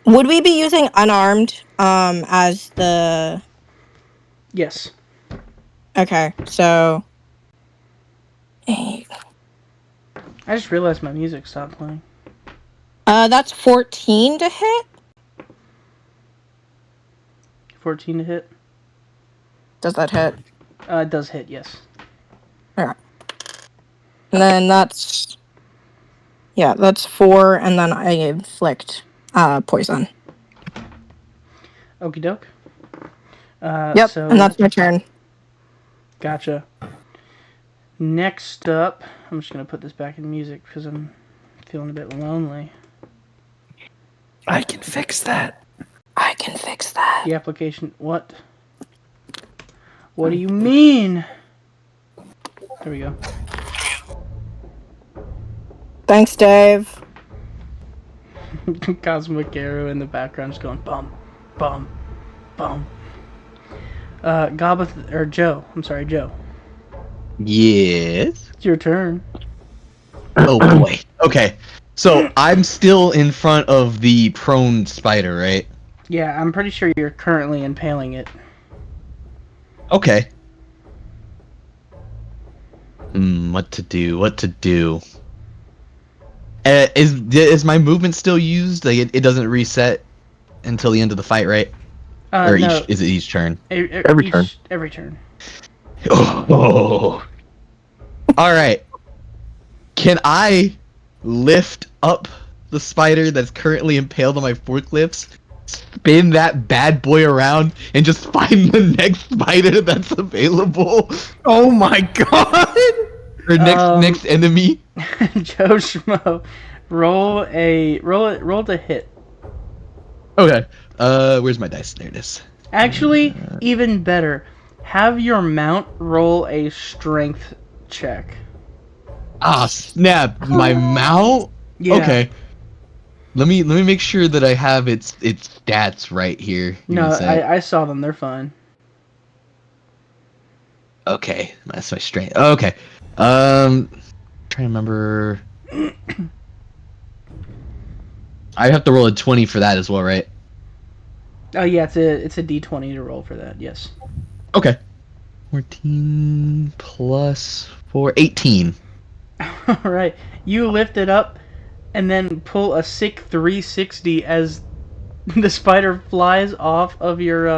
would we be using unarmed as the? Yes. Okay, so 8. I just realized my music stopped playing. That's 14 to hit. 14 to hit. Does that hit? It does hit, yes. Alright. And then that's 4, and then I inflict poison. Okie doke. Yep, So, and that's my turn. Gotcha. Next up, I'm just gonna put this back in music because I'm feeling a bit lonely. I can fix that. I can fix that. The application. What? What do you mean? There we go. Thanks, Dave. Cosmic Arrow in the background just going bum, bum, bum. Gobbeth, or Joe. I'm sorry, Joe. Yes. It's your turn. Oh boy. Okay. So I'm still in front of the prone spider, right? Yeah, I'm pretty sure you're currently impaling it. Okay. What to do? What to do? Is my movement still used? Like it doesn't reset until the end of the fight, right? Or No. is it each turn? Every turn. Every turn. Oh. All right. Can I lift up the spider that's currently impaled on my forklifts, spin that bad boy around, and just find the next spider that's available? Oh my god! Or next enemy? Joe Schmo, roll to hit. Okay. Where's my dice? There it is. Actually, even better, have your mount roll a strength check. Ah, snap! My mount. Yeah. Okay. Let me make sure that I have its stats right here. Give me No, a sec. I saw them. They're fine. Okay, that's my strength. Okay. Trying to remember. I have to roll a 20 for that as well, right? Oh yeah, it's a D20 to roll for that. Yes. Okay. 14 plus 4, 18. All right, you lift it up, and then pull a sick 360 as the spider flies off of your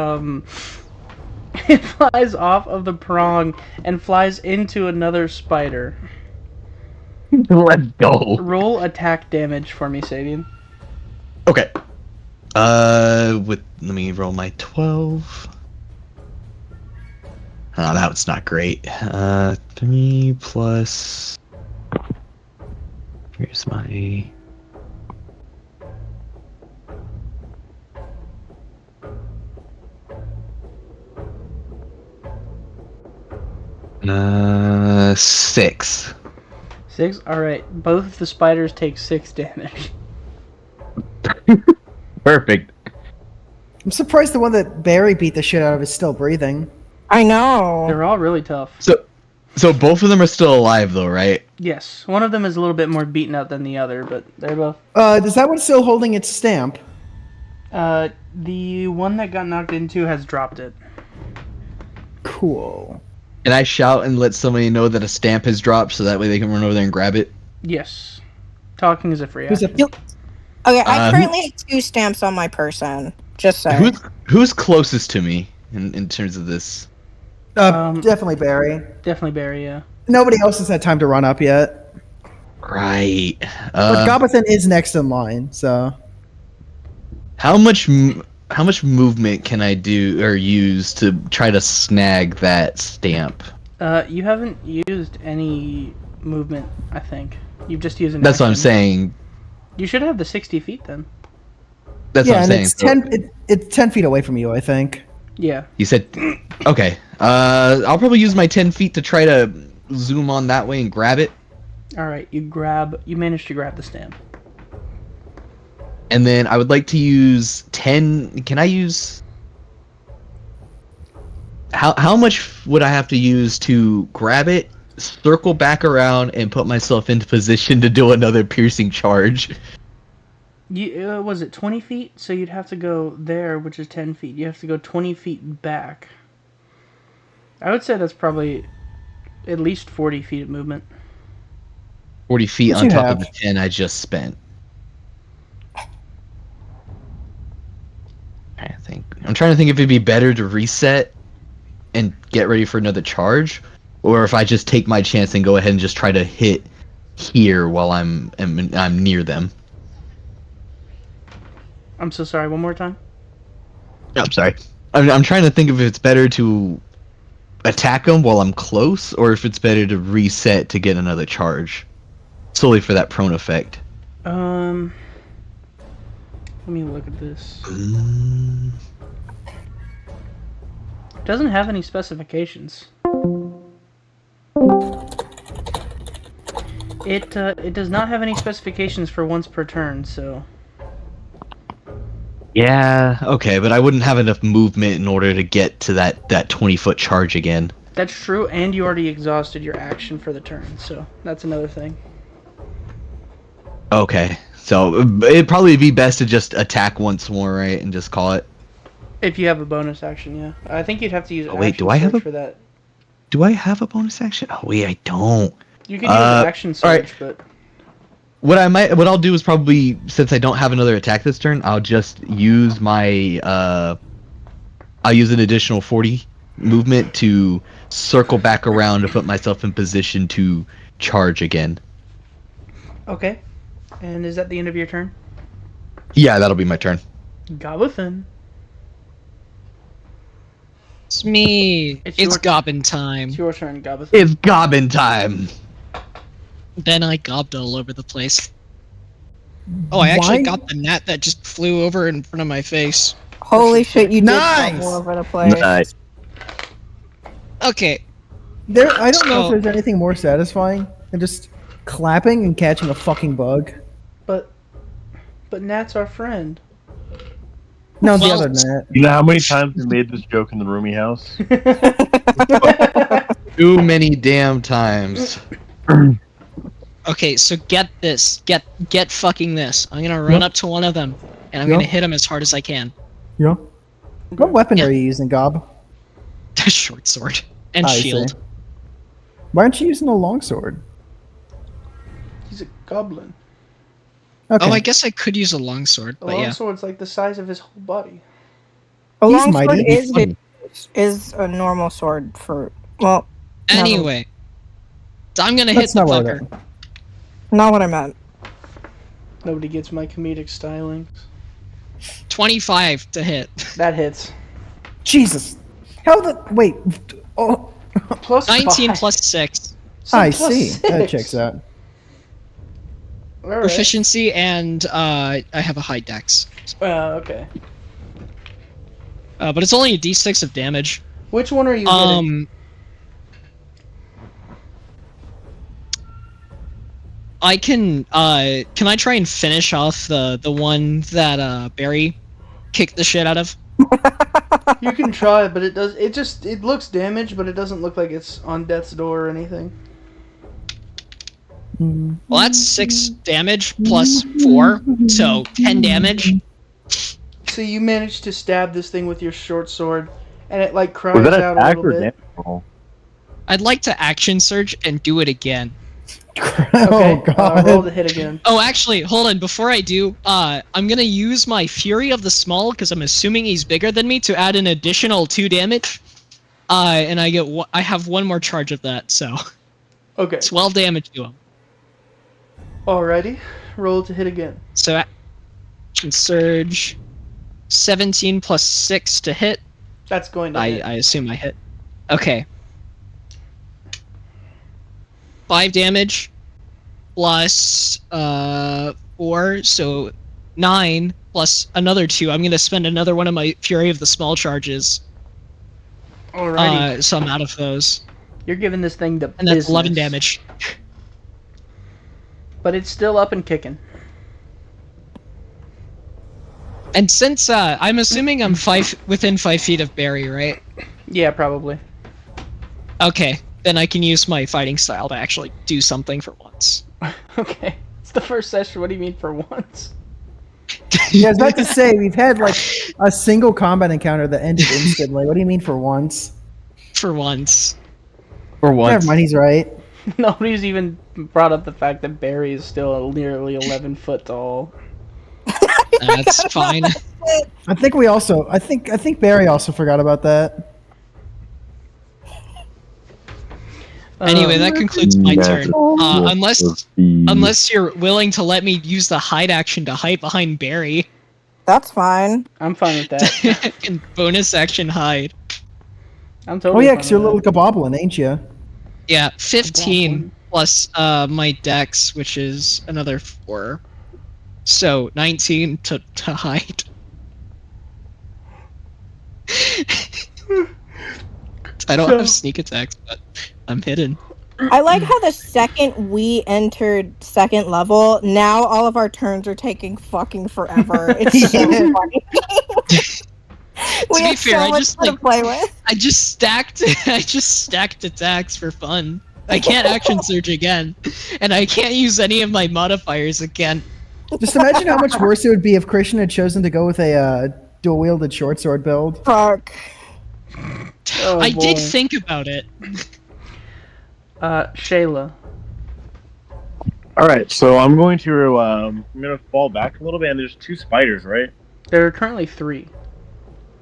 It flies off of the prong and flies into another spider. Let's go. Roll attack damage for me, Sabian. Okay. Let me roll my 12. Oh, that was not great. 3 plus. Here's my. Uh, 6. 6? Alright, both of the spiders take 6 damage. Perfect. I'm surprised the one that Barry beat the shit out of is still breathing. I know. They're all really tough. So both of them are still alive, though, right? Yes, one of them is a little bit more beaten up than the other, but they're both. Is that one still holding its stamp? The one that got knocked into has dropped it. Cool. Can I shout and let somebody know that a stamp has dropped so that way they can run over there and grab it? Yes. Talking is a free Who's action. Okay, I currently have 2 stamps on my person. Just saying. Who's closest to me in terms of this? Definitely Barry. Definitely Barry, yeah. Nobody else has had time to run up yet. Right. But Gobothan is next in line, so. How much movement can I do or use to try to snag that stamp? You haven't used any movement, I think. You've just used an That's action. what I'm saying. You should have the 60 feet then. That's what I'm saying. It's 10 feet away from you, I think. Yeah. You said, okay. I'll probably use my 10 feet to try to zoom on that way and grab it. Alright, you managed to grab the stamp. And then I would like to use 10. Can I use? How much would I have to use to grab it, circle back around, and put myself into position to do another piercing charge? Was it 20 feet? So you'd have to go there, which is 10 feet. You have to go 20 feet back. I would say that's probably at least 40 feet of movement. 40 feet What on you top have? of the 10 I just spent. I'm trying to think if it'd be better to reset and get ready for another charge, or if I just take my chance and go ahead and just try to hit here while I'm near them. I'm so sorry. One more time. I'm sorry. I'm trying to think if it's better to attack them while I'm close, or if it's better to reset to get another charge, solely for that prone effect. Let me look at this. It doesn't have any specifications. It does not have any specifications for once per turn, so. Yeah, okay, but I wouldn't have enough movement in order to get to that 20-foot charge again. That's true, and you already exhausted your action for the turn, so that's another thing. Okay, so it'd probably be best to just attack once more, right, and just call it. If you have a bonus action, yeah. I think you'd have to use wait, action do I have surge a- for that. Do I have a bonus action? Oh wait, I don't. You could use action surge, right. but What I'll do is probably, since I don't have another attack this turn, I'll just use my I'll use an additional 40 movement to circle back around to put myself in position to charge again. okay. And is that the end of your turn? Yeah, that'll be my turn. Gobothan. It's me. It's gobbin time. It's your turn, Gobothan. It's gobbin time. Then I gobbed all over the place. Oh, I actually Why? got the gnat that just flew over in front of my face. Holy shit, you Nice! did all over the place. Nice. Okay. I don't know if So- there's anything more satisfying than just clapping and catching a fucking bug. But Nat's our friend. No, the Well- other net. You know how many times we made this joke in the roomie house? Too many damn times. Okay, so get this. Get fucking this. I'm gonna run up to one of them, and I'm gonna hit him as hard as I can. Yeah. What weapon are you using, Gob? Short sword and I shield. see. Why aren't you using a longsword? He's a goblin. Okay. Oh, I guess I could use a longsword, A but yeah. longsword's like the size of his whole body. A He's longsword mighty. is a normal sword for, well, Anyway, I'm gonna That's hit the not what I fucker. not what I meant. Nobody gets my comedic stylings. 25 to hit. That hits. Jesus. How the wait? Oh, Plus 19 5. plus 6. So I plus see. That 6. checks out. All right. Proficiency, and I have a high dex. Okay. But it's only a d6 of damage. Which one are you hitting? I can I try and finish off the one that Barry kicked the shit out of? You can try, but it does. It looks damaged, but it doesn't look like it's on death's door or anything. Well, that's 6 damage plus 4, so 10 damage. So you managed to stab this thing with your short sword, and it like cries Was that out a attack little or bit. damage roll? I'd like to action surge and do it again. Okay, Oh god. roll the hit again. Oh, actually, hold on. Before I do, I'm gonna use my Fury of the Small, because I'm assuming he's bigger than me, to add an additional 2 damage. And I have one more charge of that, so Okay. 12 damage to him. Alrighty, roll to hit again. So action surge, 17 plus 6 to hit. That's going to hit. I assume I hit. Okay. 5 damage plus 4, so 9 plus another 2. I'm gonna spend another one of my Fury of the Small charges. Alrighty. So I'm out of those. You're giving this thing the And that's business. 11 damage. But it's still up and kicking. And since I'm assuming I'm within 5 feet of Barry, right? Yeah, probably. Okay, then I can use my fighting style to actually do something for once. Okay. It's the first session. What do you mean for once? Yeah, I was about to say we've had like a single combat encounter that ended instantly. What do you mean for once? For once. For once. Never mind, he's right. Nobody's even brought up the fact that Barry is still nearly 11 foot tall. That's fine. I think Barry also forgot about that. Anyway, that concludes my turn. Massive Unless you're willing to let me use the hide action to hide behind Barry. That's fine. I'm fine with that. And bonus action hide. I'm Oh totally yeah, fine because you're a with little goblin, ain't you? Yeah, 15 Goblin. plus my dex, which is another 4. So 19 to hide. I don't have sneak attacks, but I'm hidden. I like how the second we entered second level, now all of our turns are taking fucking forever. It's so funny. We To be have fair, so much to play with. I just stacked attacks for fun. I can't action surge again, and I can't use any of my modifiers again. Just imagine how much worse it would be if Christian had chosen to go with a dual-wielded short sword build. Fuck. Oh, I boy. did think about it. Shayla. All right, so I'm going to fall back a little bit, and there's 2 spiders, right? There are currently 3.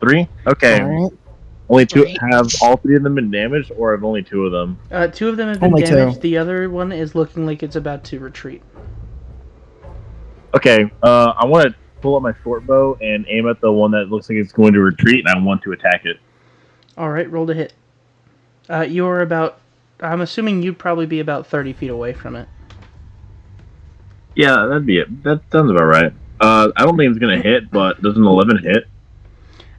3? Okay. All right. Only 2. Three. Have all 3 of them been damaged, or have only 2 of them? 2 of them have been Only damaged. 2. The other one is looking like it's about to retreat. Okay. I want to pull up my short bow and aim at the one that looks like it's going to retreat, and I want to attack it. Alright, roll to hit. You are about... I'm assuming you'd probably be about 30 feet away from it. Yeah, that'd be it. That sounds about right. I don't think it's gonna hit, but does an 11 hit?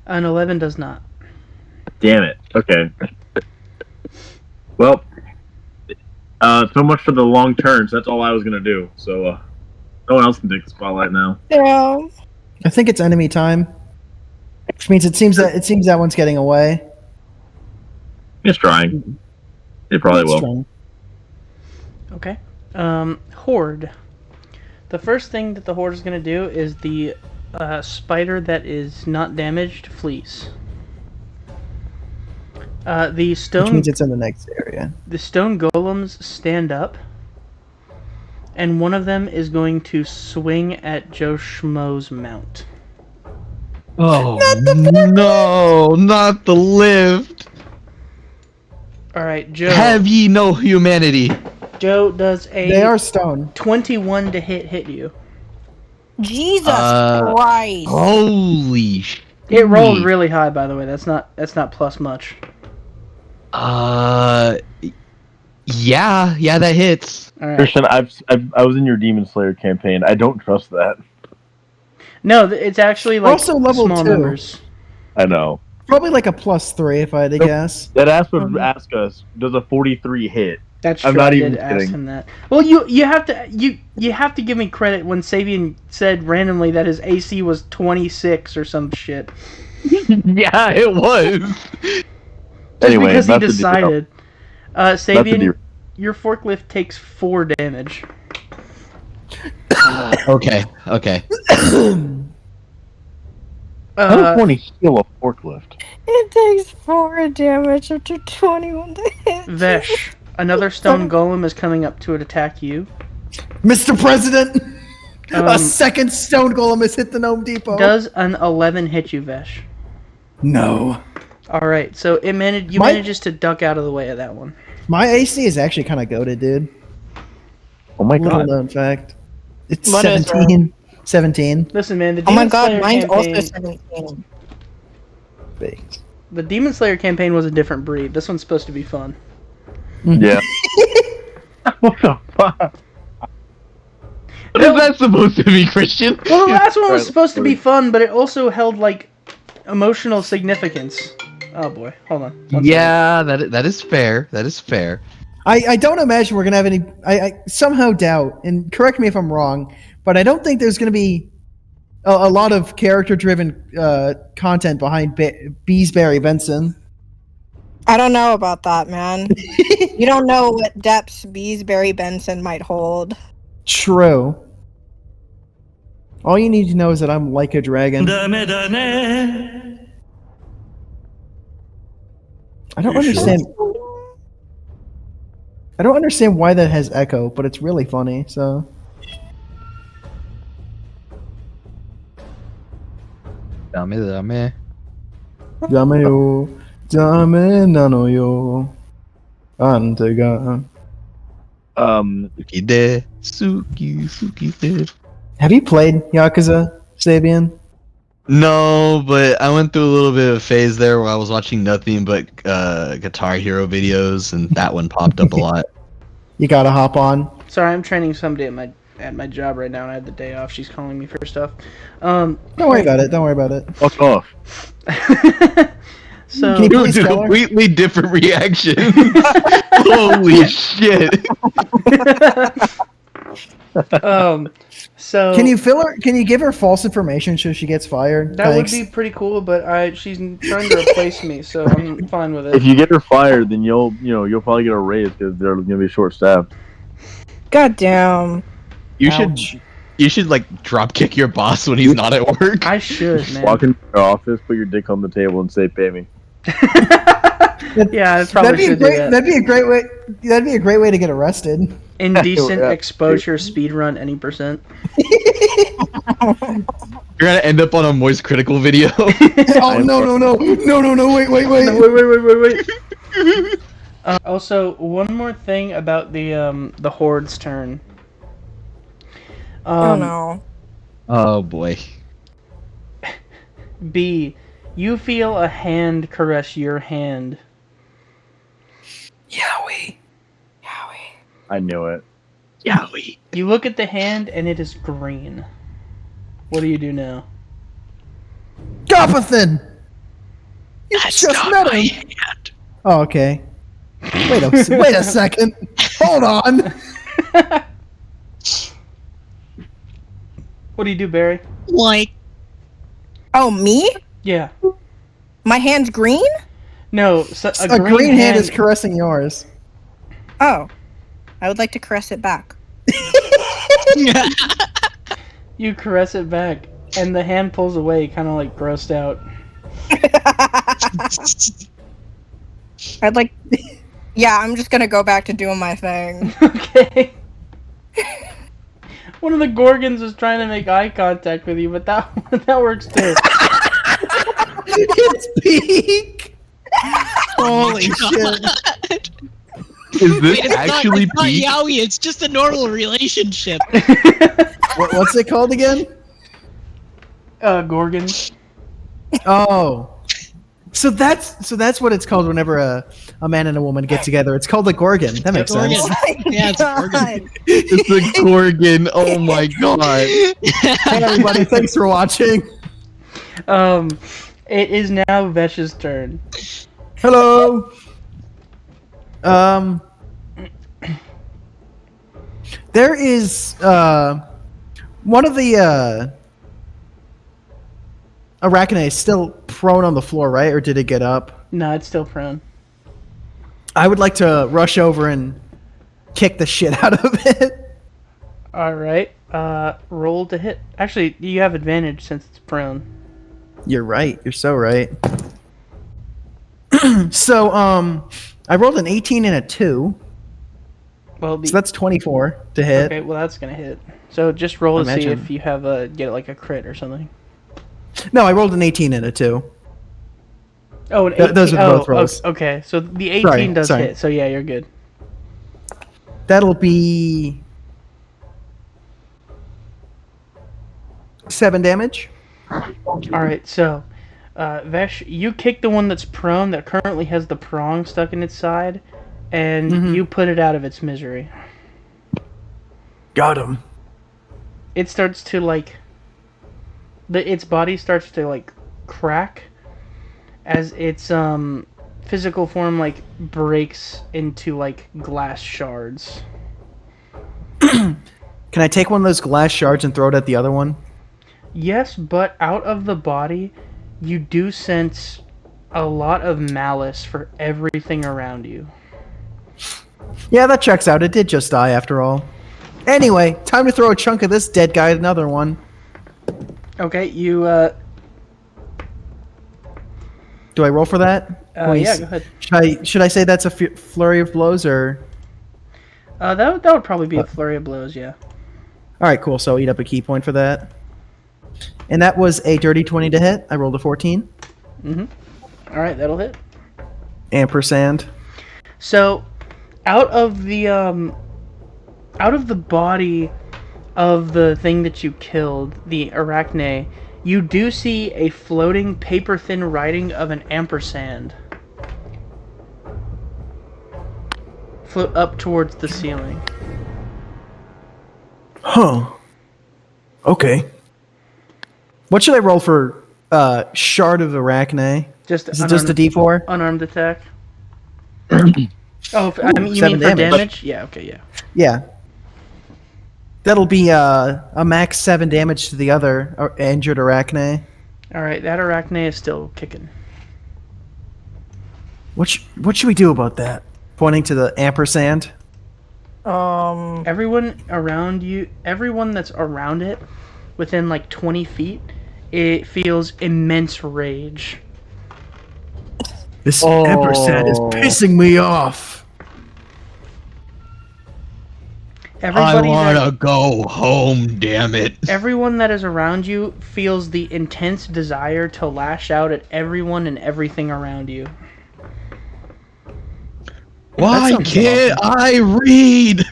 An 11 does not. Damn it. Okay. Well, so much for the long turns. That's all I was gonna do. So, no one else can take the spotlight now. Yeah. I think it's enemy time, which means it seems that one's getting away. It's trying. It probably will. Trying. Okay. Horde. The first thing that the Horde is going to do is the spider that is not damaged flees. The stone... Which means it's in the next area. The stone golems stand up, and one of them is going to swing at G.N.O.M.E's mount. Oh, no, not the lift. Alright, Joe. Have ye no humanity? Joe does a... They are stone. 21 to hit you. Jesus Christ. Holy shit. It rolled really high, by the way. That's not plus much. Yeah, that hits. All right. Christian, I was in your Demon Slayer campaign. I don't trust that. No, it's actually like Also level small 2. numbers. I know. Probably like a +3 if I had to guess. That would ask us, does a 43 hit? That's I'm true. not I even did ask kidding. him that. Well, you have to give me credit when Sabian said randomly that his AC was 26 or some shit. Yeah, it was. Just Anyway, because he that's the deal. decided. That's the Sabian, deal. your forklift takes 4 damage. Okay. I don't want to heal a forklift. It takes 4 damage after 21 to hit. Vesh, another stone golem is coming up to attack you. Mr. President, a second stone golem has hit the Gnome Depot. Does an 11 hit you, Vesh? No. Alright, so it manages to duck out of the way of that one. My AC is actually kind of goated, dude. Oh my Little god. known fact. It's What is 17. 17. Listen, man, the Oh my Demon god, Slayer mine's campaign, also 17. the Demon Slayer campaign was a different breed. This one's supposed to be fun. Yeah. What the fuck? What is that supposed to be, Christian? Well, the last one was supposed to be fun, but it also held, like, emotional significance. Oh boy, hold on. Yeah, that is fair. That is fair. I don't imagine we're going to have any... I somehow doubt, and correct me if I'm wrong, but I don't think there's going to be a lot of character-driven content behind Beesbury Benson. I don't know about that, man. You don't know what depths Beesbury Benson might hold. True. All you need to know is that I'm like a dragon. I don't understand. I don't understand why that has echo, but it's really funny. So Dame. dame yo, dame nano yo, antega. Suki de. Have you played Yakuza, Sabian? No, but I went through a little bit of a phase there where I was watching nothing but Guitar Hero videos, and that one popped up a lot. You gotta hop on. Sorry, I'm training somebody at my job right now, and I had the day off. She's calling me for stuff. Don't worry about it. Don't worry about it. Fuck off. So Can you Two please tell her? completely different reactions. Holy shit! So Can you fill her? Can you give her false information so she gets fired? that Thanks. would be pretty cool, but she's trying to replace me, so I'm fine with If it. you get her fired, then you'll probably get a raise because they're gonna be short staffed. God damn. You Ouch. should like drop kick your boss when he's not at work. I should, man. Walk into your office, put your dick on the table, and say, "Pay me." Yeah, I probably should do that. That'd be a great way. That'd be a great way to get arrested. Indecent Yeah. exposure speedrun any %. You're gonna end up on a Moist Critical video. Oh no! Wait! Wait. Also, one more thing about the Horde's turn. Oh no. Oh boy. B, you feel a hand caress your hand. Yowie. I knew it. Yowie. You look at the hand and it is green. What do you do now? Gopathan! You just met him! Oh, okay. Wait a second. Hold on. What do you do, Barry? Like, Oh, me? Yeah. My hand's green? No, so A green hand is caressing yours. Oh. I would like to caress it back. You caress it back, and the hand pulls away, kind of like grossed out. I'd like. Yeah, I'm just gonna go back to doing my thing. Okay. One of the Gorgons is trying to make eye contact with you, but that works too. It's peak. holy shit. Is this Wait, actually it's not peak? yaoi, it's just a normal relationship. What's it called again? Gorgon. Oh. So that's what it's called whenever a man and a woman get together. It's called a Gorgon. That makes Gorgon. sense. Yeah, it's a Gorgon. It's a Gorgon. Oh my god. Hey everybody, thanks for watching. It is now Vesh's turn. Hello. There is one of the Arachne is still prone on the floor, right? Or did it get up? No, it's still prone. I would like to rush over and kick the shit out of it. Alright, roll to hit. Actually, you have advantage since it's prone. You're right. You're so right. So, I rolled an 18 and a 2. Well, So that's 24 to hit. okay, well that's gonna hit. So just roll to see Imagine. if you have get like a crit or something. No, I rolled an 18 and a 2. Oh, an 18. Those are both rolls. Okay, so the 18 does sorry. hit. So yeah, you're good. That'll be 7 damage. Alright, so Vesh, you kick the one that's prone that currently has the prong stuck in its side, and you put it out of its misery. Got him. It starts to like its body starts to like crack as its physical form like breaks into like glass shards. Can I take one of those glass shards and throw it at the other one? Yes, but out of the body, you do sense a lot of malice for everything around you. Yeah, that checks out. It did just die after all. Anyway, time to throw a chunk of this dead guy at another one. Okay, you Do I roll for that? yeah, go ahead. Should I say that's a flurry of blows or? That would probably be a flurry of blows, yeah. All right, cool. So eat up a key point for that. And that was a dirty 20 to hit. I rolled a 14. All right, that'll hit. Ampersand. So, out of the body of the thing that you killed, the arachne, you do see a floating paper-thin writing of an ampersand float up towards the ceiling. Huh. Okay. What should I roll for Shard of Arachne? Is it just a D4? Unarmed attack. Oh, I mean, you mean for damage? Yeah, okay, yeah. Yeah. That'll be a max 7 damage to the other injured Arachne. Alright, that Arachne is still kicking. What should we do about that? Pointing to the ampersand? Everyone around you, everyone that's around it, within like 20 feet, it feels immense rage. This ampersand is pissing me off. I wanna go home, damn it. Everyone that is around you feels the intense desire to lash out at everyone and everything around you. Why can't I read?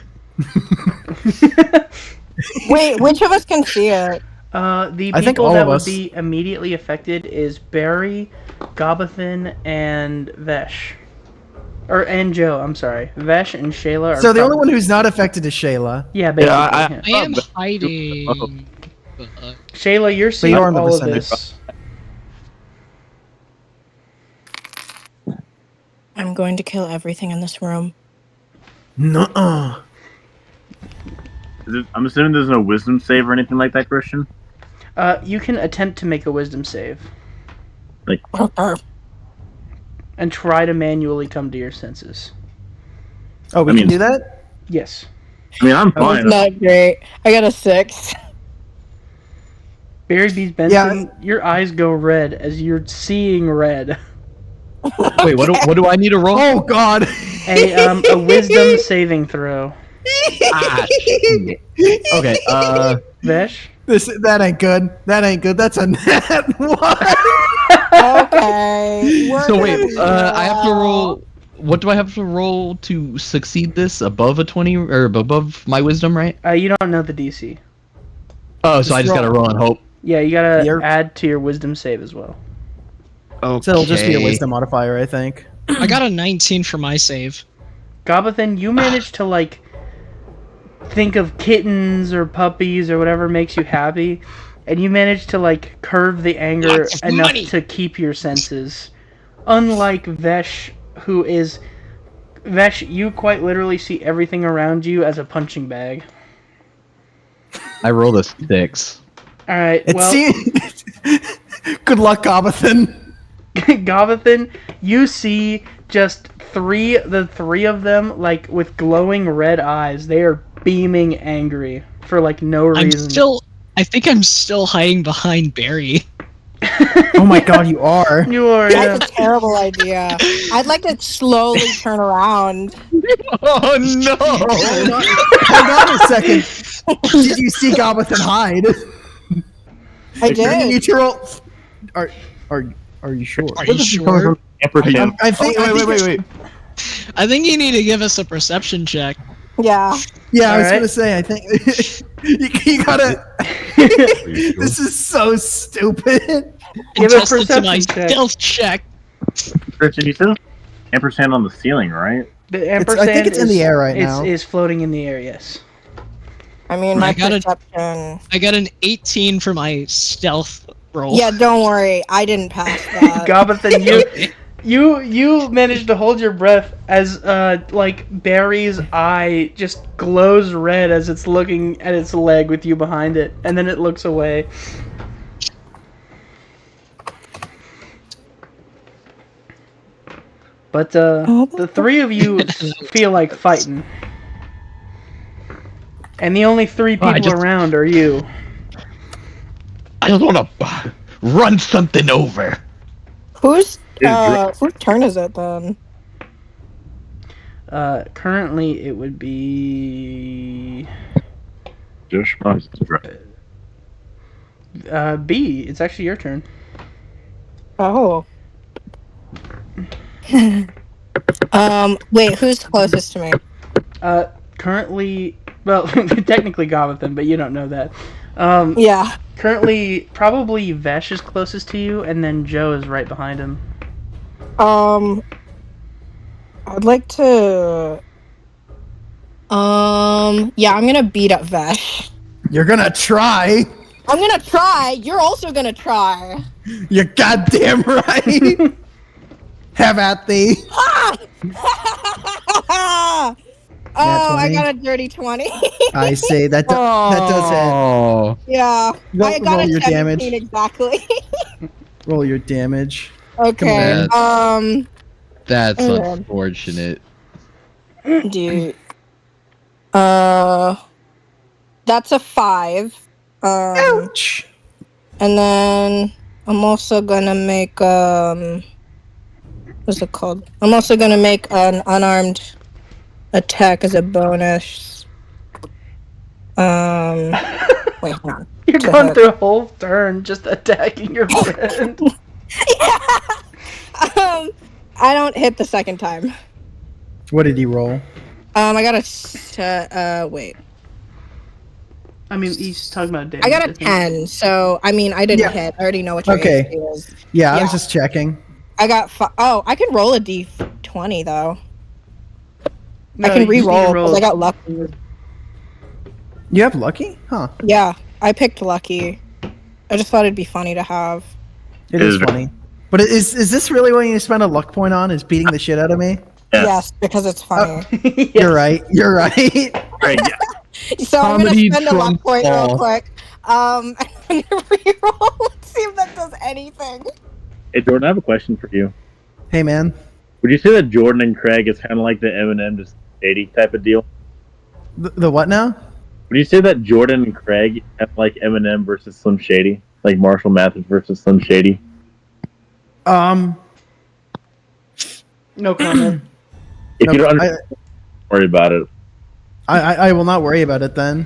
Wait, which of us can see it? The I think people all that of would us. be immediately affected is Barry, Gobathan, and Vesh. And Joe, I'm sorry. Vesh and Shayla are So the only one who's not affected is Shayla. Yeah, basically. I am hiding. Shayla, you're seeing you're on the all of vicinity. this. I'm going to kill everything in this room. Nuh-uh. I'm assuming there's no wisdom save or anything like that, Christian? You can attempt to make a wisdom save. Like, and try to manually come to your senses. Oh, we can do that? Yes. I mean, I'm fine. Not great. I got a 6. Barry B. Benson, your eyes go red as you're seeing red. Wait, what do I need to roll? Oh God! A wisdom saving throw. Okay, Vesh? That ain't good. That ain't good. That's a nat 1. Okay. So wait, I have to roll. What do I have to roll to succeed this? Above a 20 or above my wisdom, right? You don't know the DC. Oh, so I just gotta roll on hope. Yeah, you gotta add to your wisdom save as well. Okay. So it'll just be a wisdom modifier, I think. I got a 19 for my save. Gobathan, you managed to think of kittens or puppies or whatever makes you happy, and you managed to curve the anger enough to keep your senses. Unlike Vesh, you quite literally see everything around you as a punching bag. I rolled a 6. All right. Good luck, Gobathan. Gobathan, you see just the three of them with glowing red eyes. They are beaming angry for no reason. I think I'm still hiding behind Barry. Oh my God, you are. You are. That's a terrible idea. I'd like to slowly turn around. Oh no! Hold on a second. Did you see Gobathan hide? I did. You need to roll. Are you sure? Are you sure? I think. Wait. I think you need to give us a perception check. Yeah. Yeah, I was gonna say. I think you gotta. This is so stupid. Give a Adjust it to my perception check. stealth check. Christian, you said ampersand on the ceiling, right? The ampersand I think it's in the air right now. Is floating in the air. Yes. I mean, my perception. I got an 18 for my stealth roll. Yeah, don't worry. I didn't pass that. Gobathan, you managed to hold your breath as Barry's eye just glows red as it's looking at its leg with you behind it, and then it looks away. But the three of you feel like fighting. And the only three people around are you. I just want to run something over. Whose turn is it then? Currently, it would be Josh Schmo's right. B. It's actually your turn. Oh. Wait, who's closest to me? Currently, well, technically Gobothan, but you don't know that. Yeah. Currently, probably Vesh is closest to you, and then Joe is right behind him. I'd like to. Yeah, I'm gonna beat up Vesh. You're gonna try. I'm gonna try. You're also gonna try. You're goddamn right. Have at thee. Ha! Oh, I got a dirty 20. I say that that does hit. Oh. Yeah, I got roll a your 17 damage. exactly. Roll your damage. Okay. That's okay. unfortunate. Dude. That's a 5. Ouch. And then I'm also gonna make what's it called? I'm also gonna make an unarmed attack as a bonus. Wait, hold on. You're To going hit. through a whole turn just attacking your friend. I don't hit the second time. What did he roll? I got a wait. I mean, he's talking about damage. I got a 10, so I mean, I didn't hit. I already know what your Okay. AC is. Yeah, I was just checking. I got oh, I can roll a d20 though. No, I can you just need to re-roll roll- because I got lucky. You have lucky? Huh. Yeah, I picked lucky. I just thought it'd be funny to have. It is funny. But is this really what you spend a luck point on? Is beating the shit out of me? Yes, because it's funny. You're right. You're right. Right. So I'm gonna Comedy spend a luck trumps point real all. quick. I'm gonna re-roll. Let's see if that does anything. Hey Jordan, I have a question for you. Hey man. Would you say that Jordan and Craig is kind of like the Eminem to Shady type of deal? The what now? Would you say that Jordan and Craig have like Eminem versus Slim Shady, like Marshall Mathers versus Slim Shady? No comment. If you don't understand, don't worry about it. I will not worry about it then.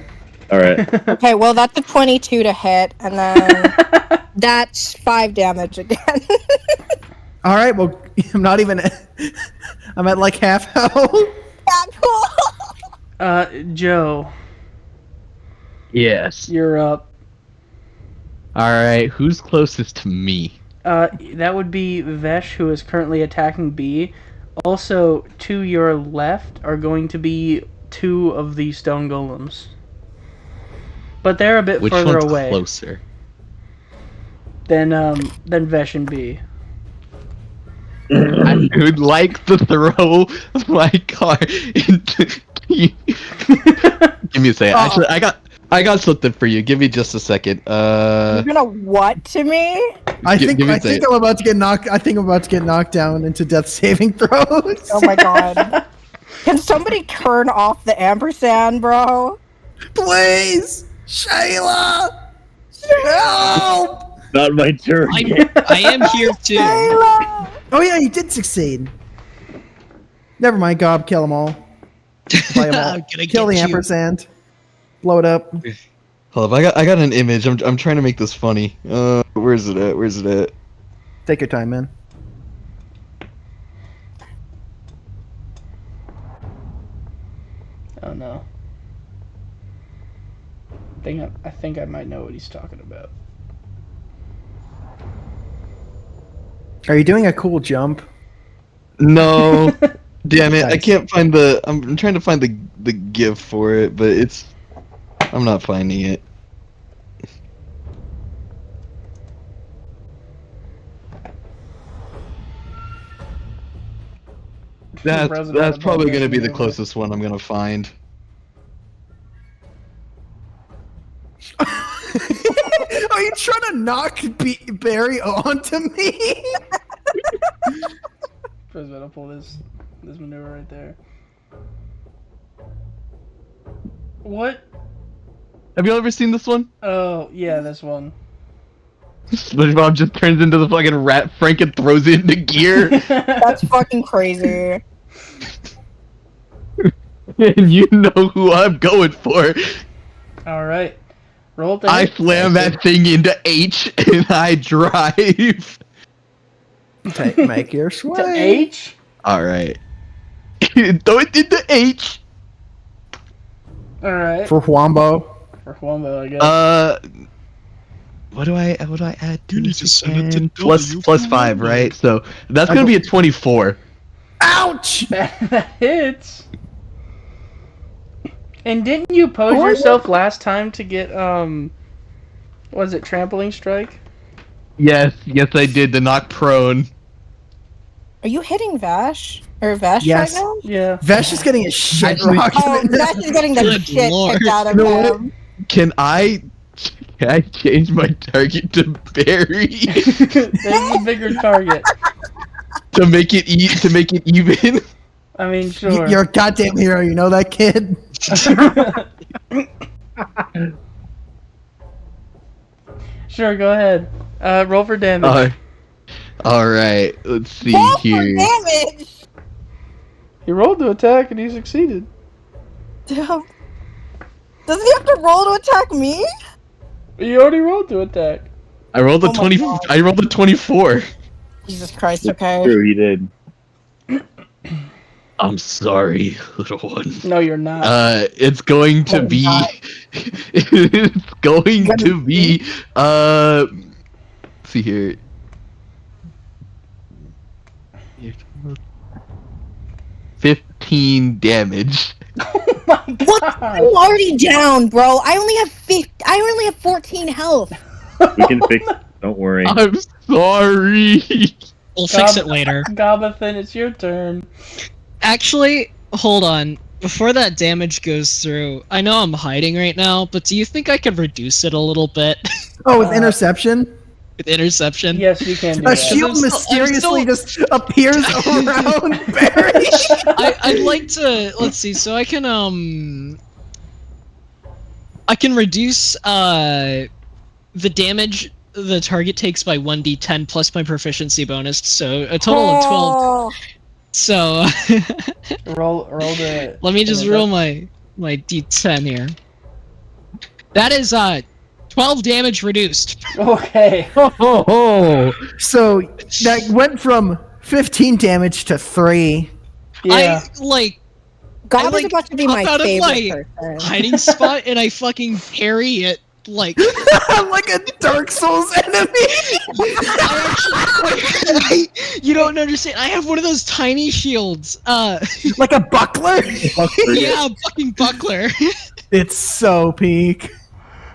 All right. Okay, well that's a 22 to hit, and then that's 5 damage again. All right. Well, I'm not even. I'm at like half health. Yeah, cool. Joe, Yes. you're up. Alright, who's closest to me? That would be Vesh, who is currently attacking B. Also, to your left are going to be 2 of the stone golems. But they're a bit Which further one's away closer? than Vesh and B. I would like to throw my car into. Give me a second. Actually, I got something for you. Give me just a second. You're gonna what to me? I Give think me a I'm second. about to get knocked. I think I'm about to get knocked down into death saving throws. Oh my god. Can somebody turn off the ampersand, bro? Please, Shayla. Help! Not my turn. I am here too. Shayla! Oh yeah, you did succeed. Never mind, Gob. Kill them all. Fly 'em all. I'm gonna Kill the get you. ampersand. Blow it up. Hold up, I got an image. I'm trying to make this funny. Where's it at? Where's it at? Take your time, man. Oh no. I think I might know what he's talking about. Are you doing a cool jump? No. Damn it! I Nice. can't find the. I'm trying to find the GIF for it, but it's. I'm not finding it. That's probably gonna be the closest one I'm gonna find. Are you trying to knock Barry onto me? First, I'll pull this maneuver right there. What? Have you ever seen this one? Oh yeah, this one. SpongeBob just turns into the fucking rat Frank and throws it into gear. That's fucking crazy. And you know who I'm going for. All right. Roll the I hit. slam that thing into H and I drive. Make your To sway. H. All right. Throw it into H. All right. For Wombo. For Wombo, I guess. What do I add to You need this to send it to again? W Plus for 5, Wombo. right? So that's gonna be a 24. Ouch! That hits. And didn't you pose yourself last time to get was it trampling strike? Yes, I did the knock prone. Are you hitting Vash? Or Vash Yes. right now? Yeah. Vesh is getting a shit Actually- rocked. Oh, Vash is getting the Good shit lord. kicked out of You know what? him. Can I change my target to Barry There's a bigger target. to make it even? I mean, sure. You're a goddamn hero, you know that, kid? Sure, go ahead. Roll for damage. All right. Let's see Roll for here. damage! He rolled to attack and he succeeded. Damn. Doesn't he have to roll to attack me? He already rolled to attack. I rolled a Oh my 20. God. I rolled a 24. Jesus Christ, okay. True, he did. I'm sorry, little one. No, you're not. It's going to Oh, be. God. It's going to be. Let's see here. 15 damage. Oh my What? god. I'm already down, bro. I only have 14 health. We can fix it. Don't worry. I'm sorry. We'll fix it later. Gobathan, it's your turn. Actually, hold on. Before that damage goes through, I know I'm hiding right now, but do you think I could reduce it a little bit Oh, with interception? with interception? Yes, you can do A that. shield I'm mysteriously still- just appears around Barry. I'd like to. Let's see. So I can reduce the damage the target takes by 1d10 plus my proficiency bonus, so a total of 12. Oh, So Roll the. let me just roll my d10 here. That is 12 damage reduced. Okay. Oh, So that went from 15 damage to 3. Yeah. I like God like, is about to be pop my out of favorite my person. hiding spot and I fucking parry it like Like a Dark Souls enemy. you don't understand. I have one of those tiny shields. Like a buckler. Yeah, a fucking buckler. It's so peak.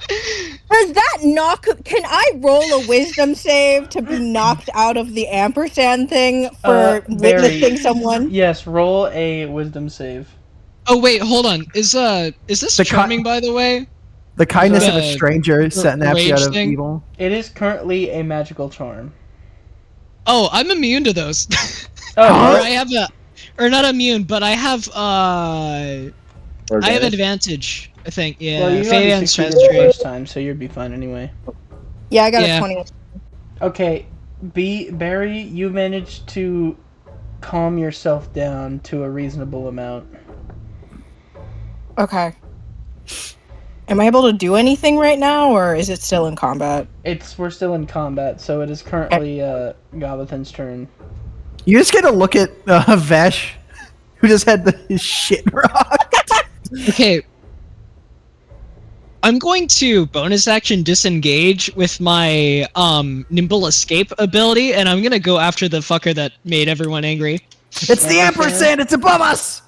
Does that knock? Can I roll a wisdom save to be knocked out of the ampersand thing for Barry, witnessing someone? Yes, roll a wisdom save. Oh wait, hold on. Is this The charming by the way? The kindness of a The- stranger setting the you out rage of thing? evil. It is currently a magical charm. Oh, I'm immune to those. Oh, Or what? I have or not immune, but I have advantage. I think. Yeah. Well, you Fate already and succeeded strength the trait. first time, so you'd be fine anyway. Yeah, I got Yeah. a 20. Okay, Barry, you managed to calm yourself down to a reasonable amount. Okay. Am I able to do anything right now, or is it still in combat? We're still in combat, so it is currently Gobathan's turn. You just get a look at Vesh, who just had his shit rocked. Okay. I'm going to bonus action disengage with my nimble escape ability, and I'm gonna go after the fucker that made everyone angry. It's the ampersand. It's above us.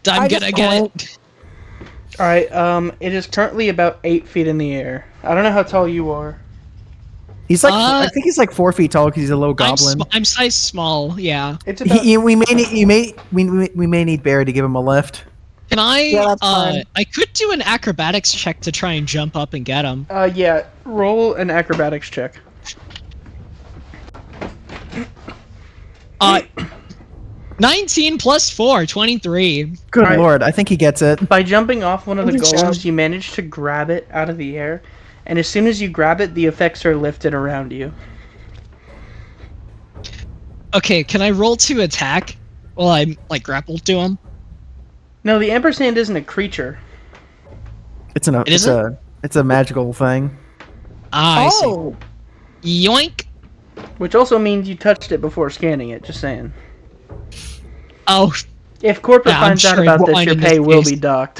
I'm gonna get it. Alright, it is currently about 8 feet in the air. I don't know how tall you are. He's like, I think he's like 4 feet tall because he's a little goblin. I'm size small. Yeah. It's about. We may need Barry to give him a lift. Can I? Yeah, that's fine. I could do an acrobatics check to try and jump up and get him. Yeah, roll an acrobatics check. 19 plus 4, 23. Good Alright. lord, I think he gets it. By jumping off one of the Good job. golems, you manage to grab it out of the air, and as soon as you grab it, the effects are lifted around you. Okay, can I roll to attack while I'm like grappled to him? No, the ampersand isn't a creature. It's an. It It's isn't? a magical thing. I Oh, see. Yoink. Which also means you touched it before scanning it, just saying. Oh, If corporate yeah, I'm finds out sure about this, wine your in this pay will case. be docked.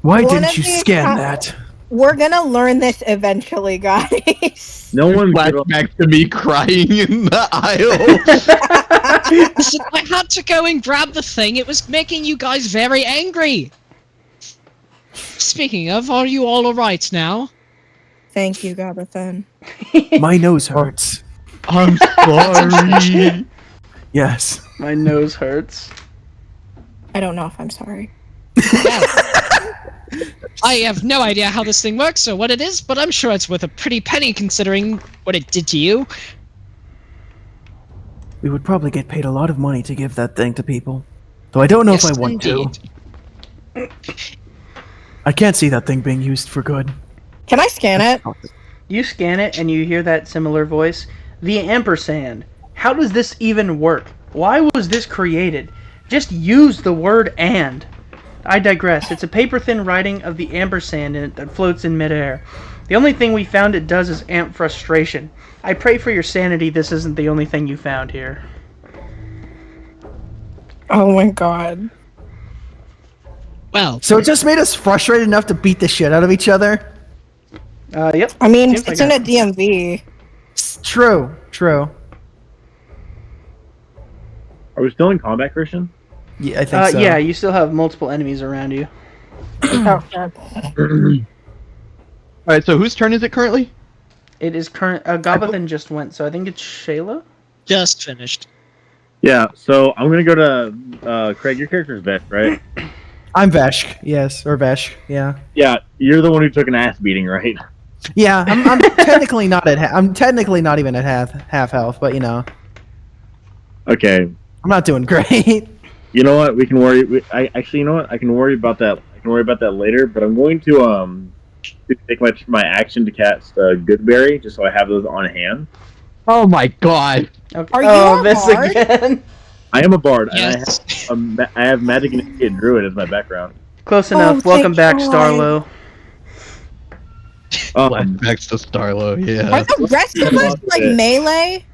Why One didn't of you these scan ha- that? we're gonna learn this eventually, guys. No one. Flashback to me crying in the aisle. Listen, I had to go and grab the thing. It was making you guys very angry. Speaking of, are you all alright now? Thank you, Gabithan. My nose hurts. I'm sorry. Yes. My nose hurts. I don't know if I'm sorry. I have no idea how this thing works or what it is, but I'm sure it's worth a pretty penny considering what it did to you. We would probably get paid a lot of money to give that thing to people. Though I don't know if I want indeed. to. I can't see that thing being used for good. Can I scan it? You scan it and you hear that similar voice. The ampersand. How does this even work? Why was this created? Just use the word and. I digress. It's a paper-thin writing of the ampersand in it that floats in midair. The only thing we found it does is amp frustration. I pray for your sanity this isn't the only thing you found here. Oh my god. Well, So it just made us frustrated enough to beat the shit out of each other? Yep. I mean, Seems it's like in a DMV. True. Are we still in combat, Christian? Yeah, I think so. Yeah, you still have multiple enemies around you. Oh, God. Alright, so whose turn is it currently? It is current. Gobothan just went, so I think it's Shayla. just finished. Yeah. So I'm gonna go to Craig. Your character's Vesh, right? I'm Veshk, yes, or Vesh, yeah. Yeah. You're the one who took an ass beating, right? Yeah, I'm technically not at. I'm technically not even at half health, but you know, Okay. I'm not doing great. You know what? We can worry. You know what? I can worry about that. I can worry about that later. But I'm going to take my action to cast Goodberry, just so I have those on hand. Oh my god. Okay. Are you oh, a this bard? again. I am a bard, Yes. and I have Magic and Druid as my background. Close enough. Oh, Welcome back, thank Starlo. Flashbacks to Starlo, Are yeah. the rest of us like melee?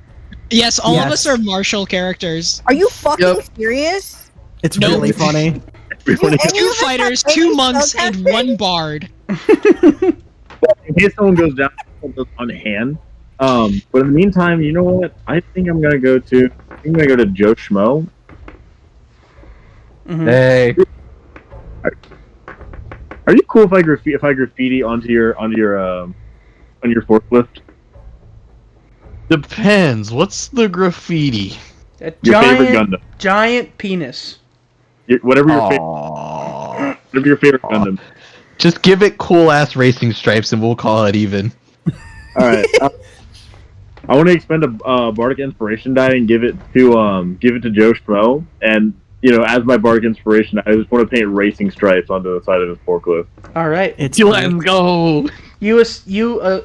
Yes, all of Yes. us are martial characters. Are you fucking Yep. serious? It's Nope. really funny. Any Two of us have fighters, any 2 monks, spellcasting? and 1 bard. In case someone goes down, on hand. But in the meantime, you know what? I think I'm gonna go to Joe Schmo. Mhm. Hey. Are you cool if I graffiti onto your forklift? Depends. What's the graffiti? A Your favorite giant, Gundam. giant penis. Whatever your favorite Gundam. Just give it cool ass racing stripes and we'll call it even. All right. I want to expend a bardic inspiration die and give it to Joe Schmo, and as my bardic inspiration, I just want to paint racing stripes onto the side of his forklift. All right. Let's go. You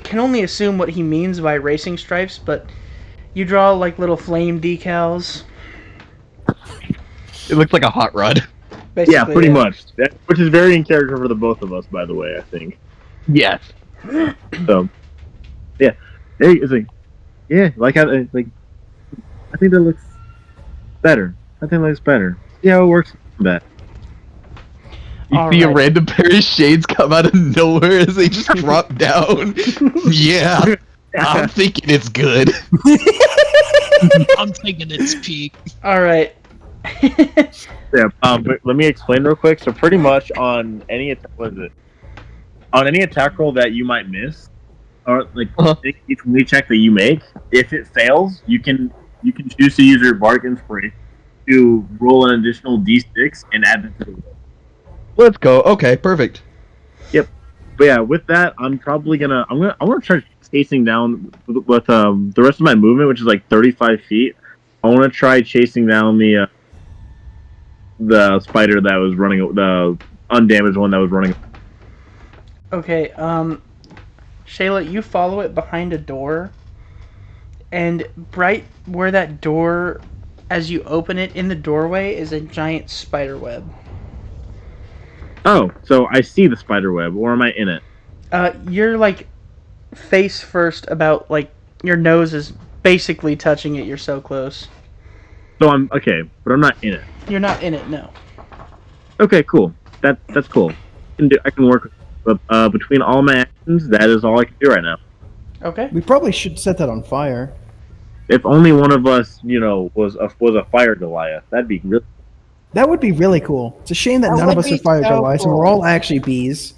can only assume what he means by racing stripes, but you draw like little flame decals. It looks like a hot rod. Basically, Yeah, pretty much. Which is very in character for the both of us, by the way. I think. Yes. So, yeah, hey, it's like, yeah, like how like, I think that looks better. I think that looks better. See how it works with that. You All see a right. random pair of shades come out of nowhere as they just drop down. Yeah. I'm thinking it's good. I'm thinking it's peak. All right. Yeah. But let me explain real quick. So pretty much on any attack roll that you might miss, or like each week check that you make, if it fails, you can choose to use your bardic inspiration to roll an additional d6 and add them to the roll. Let's go. Okay, perfect. Yep. But yeah, with that, I'm gonna try chasing down with the rest of my movement, which is like 35 feet. I want to try chasing down the spider that was running, the undamaged one that was running. Okay. Shayla, you follow it behind a door, and right where that door, as you open it in the doorway, is a giant spider web. Oh, so I see the spider web, or am I in it? You're like face first, about like your nose is basically touching it. You're so close. So I'm okay, but I'm not in it. You're not in it, no. Okay, cool. That's cool. I can work with, between all my actions. That is all I can do right now. Okay. We probably should set that on fire. If only one of us, was a fire Goliath. That'd be really. That would be really cool. It's a shame that none of us are fire Goliaths, and we're all actually bees.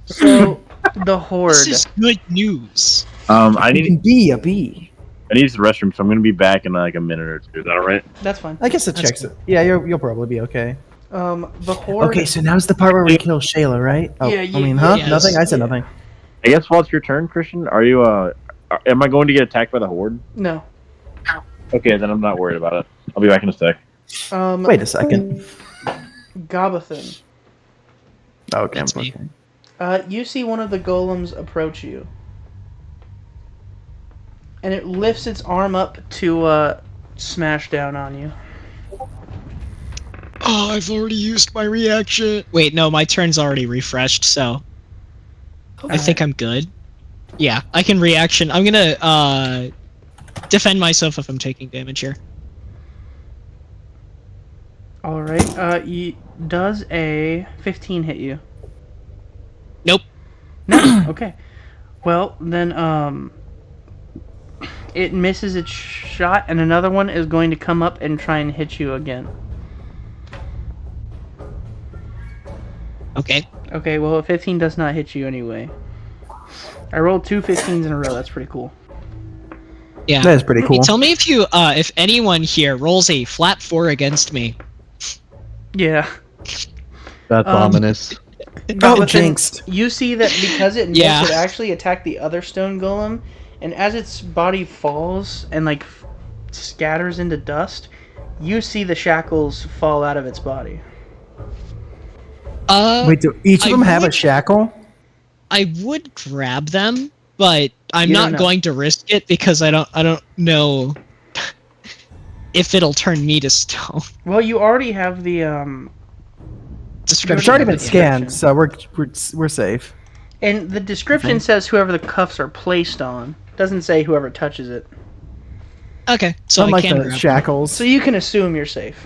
So the horde. This is good news. I You need can be a bee. I need to use the restroom, so I'm gonna be back in like a minute or two. Is that all right? That's fine. I guess it checks it. Yeah, you'll probably be okay. The horde. Okay, so now's the part where we kill Shayla, right? Oh, Yeah, I mean, huh? yes. Nothing? I said nothing. I guess while it's your turn, Christian, are you am I going to get attacked by the horde? No. Okay, then I'm not worried about it. I'll be back in a sec. Wait a second. Gobathan. Okay, That's me. okay. You see one of the golems approach you. And it lifts its arm up to smash down on you. Oh, I've already used my reaction. Wait, no, my turn's already refreshed, so I think I'm good. Yeah, I can reaction. I'm gonna defend myself if I'm taking damage here. Alright, does a 15 hit you? Nope. No? Okay. Well, then, it misses its shot, and another one is going to come up and try and hit you again. Okay. Okay, well, a 15 does not hit you anyway. I rolled 2 15s in a row. That's pretty cool. Yeah. That is pretty cool. Tell me if anyone here rolls a flat 4 against me. Yeah. That's ominous. But then jinxed. you see that because it missed, Yeah. it actually attacked the other stone golem, and as its body falls and like scatters into dust, you see the shackles fall out of its body. Wait, do each of I them have a would- shackle? I would grab them, but I'm You not don't know. going to risk it because I don't know if it'll turn me to stone. Well, you already have the Description It's already of been it, yeah. scanned, so we're safe. and the description says whoever the cuffs are placed on. Doesn't say whoever touches it. Okay, so I Unlike can the grab them. shackles. So you can assume you're safe.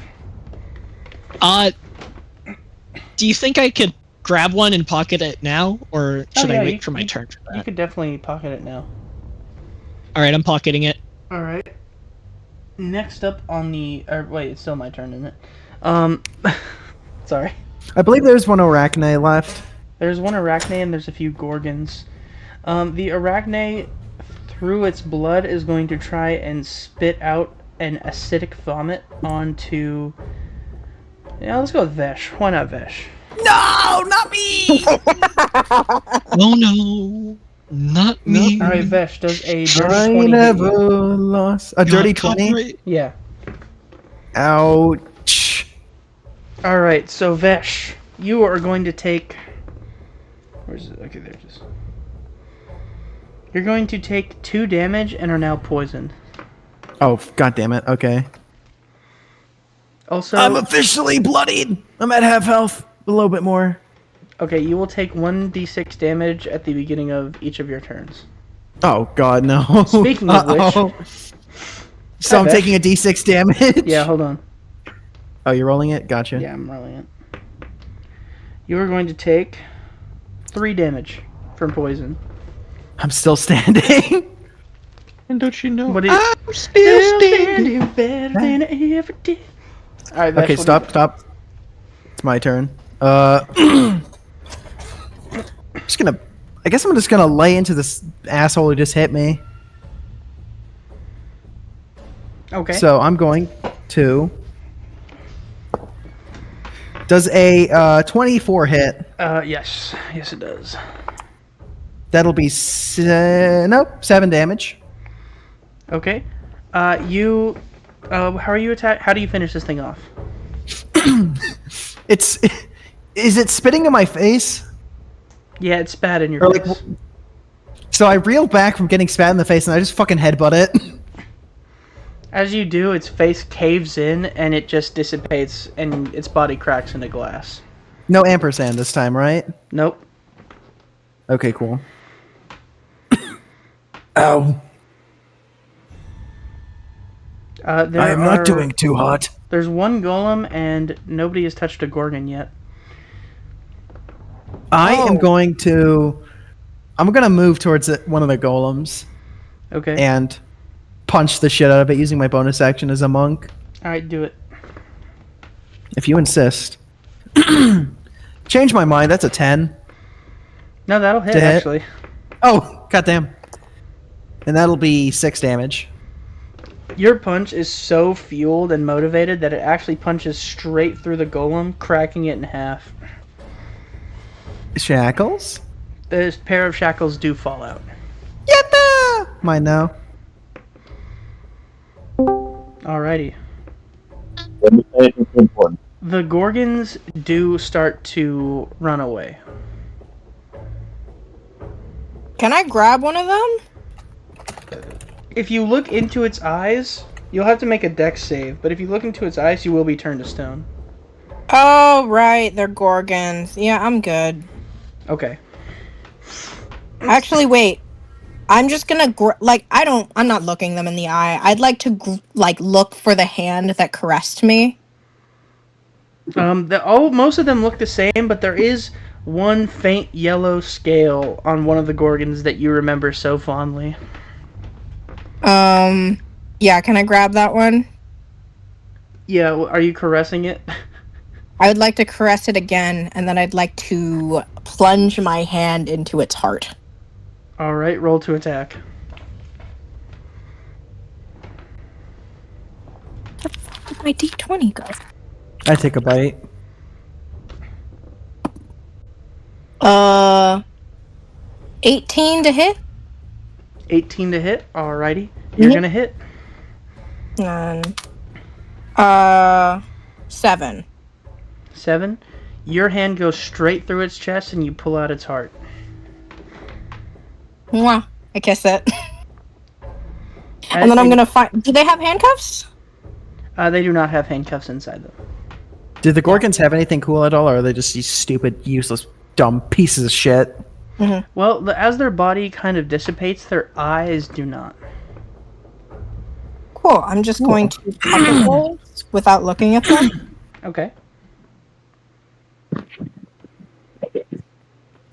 Do you think I could grab one and pocket it now, or should yeah, I you- wait for my turn for You that? could definitely pocket it now. Alright, I'm pocketing it. Alright. Next up on the... wait, it's still my turn, isn't it? Sorry. I believe there's one arachne left. There's one arachne and there's a few gorgons. The arachne, through its blood, is going to try and spit out an acidic vomit onto... Yeah, let's go with Vesh. Why not Vesh? No, not me! Oh no, not me. Alright, Vesh does a dirty I 20 hit never you. lost a dirty 20. Yeah. Ouch. Alright, so Vesh, you are going to take... Where's it? Okay, there it is. You're going to take 2 damage and are now poisoned. Oh, god damn it. Okay. Also... I'm officially bloodied. I'm at half health. A little bit more. Okay, you will take 1d6 damage at the beginning of each of your turns. Oh god, no. Speaking of which... So Hi, I'm Vesh. taking a d6 damage? Yeah, hold on. Oh, you're rolling it? Gotcha. Yeah, I'm rolling it. You are going to take 3 damage from poison. I'm still standing. And don't you know? What is... I'm still standing. better than I ever did. Alright, Vesh, Okay, what do you- stop. It's my turn. I guess I'm just gonna lay into this asshole who just hit me. Okay. So I'm going to. Does a 24 hit? Yes. Yes, it does. That'll be 7 damage. Okay. You... how are you How do you finish this thing off? Is it spitting in my face? Yeah, it's spat in your Or face. like, so I reel back from getting spat in the face and I just fucking headbutt it. As you do, its face caves in and it just dissipates and its body cracks into glass. No ampersand this time, right? Nope. Okay, cool. Ow. I am not doing too hot. There's one golem, and nobody has touched a gorgon yet. I am going to... I'm going to move towards one of the golems. Okay. And punch the shit out of it using my bonus action as a monk. Alright, do it. If you insist. Change my mind, that's a 10. No, that'll hit, To hit. actually. Oh, goddamn. And that'll be 6 damage. Your punch is so fueled and motivated that it actually punches straight through the golem, cracking it in half. Shackles? This pair of shackles do fall out. Yatta! Mine now. Alrighty. The gorgons do start to run away. Can I grab one of them? If you look into its eyes, you'll have to make a dex save, but if you look into its eyes, you will be turned to stone. Oh, right, they're gorgons. Yeah, I'm good. Okay. Actually, wait. I'm just gonna I'm not looking them in the eye. I'd like to look for the hand that caressed me. Most of them look the same, but there is one faint yellow scale on one of the gorgons that you remember so fondly. Yeah, can I grab that one? Yeah, are you caressing it? I would like to caress it again, and then I'd like to plunge my hand into its heart. Alright, roll to attack. Where did my D20 go? I take a bite. 18 to hit? 18 to hit? Alrighty. You're gonna hit. And 7. 7. Your hand goes straight through its chest and you pull out its heart. Mwah. I kiss it. And then I'm gonna find... Do they have handcuffs? They do not have handcuffs inside them. Did the gorgons have anything cool at all, or are they just these stupid, useless, dumb pieces of shit? Mm-hmm. Well, as their body kind of dissipates, their eyes do not. Cool. I'm just going to pocket those without looking at them. Okay.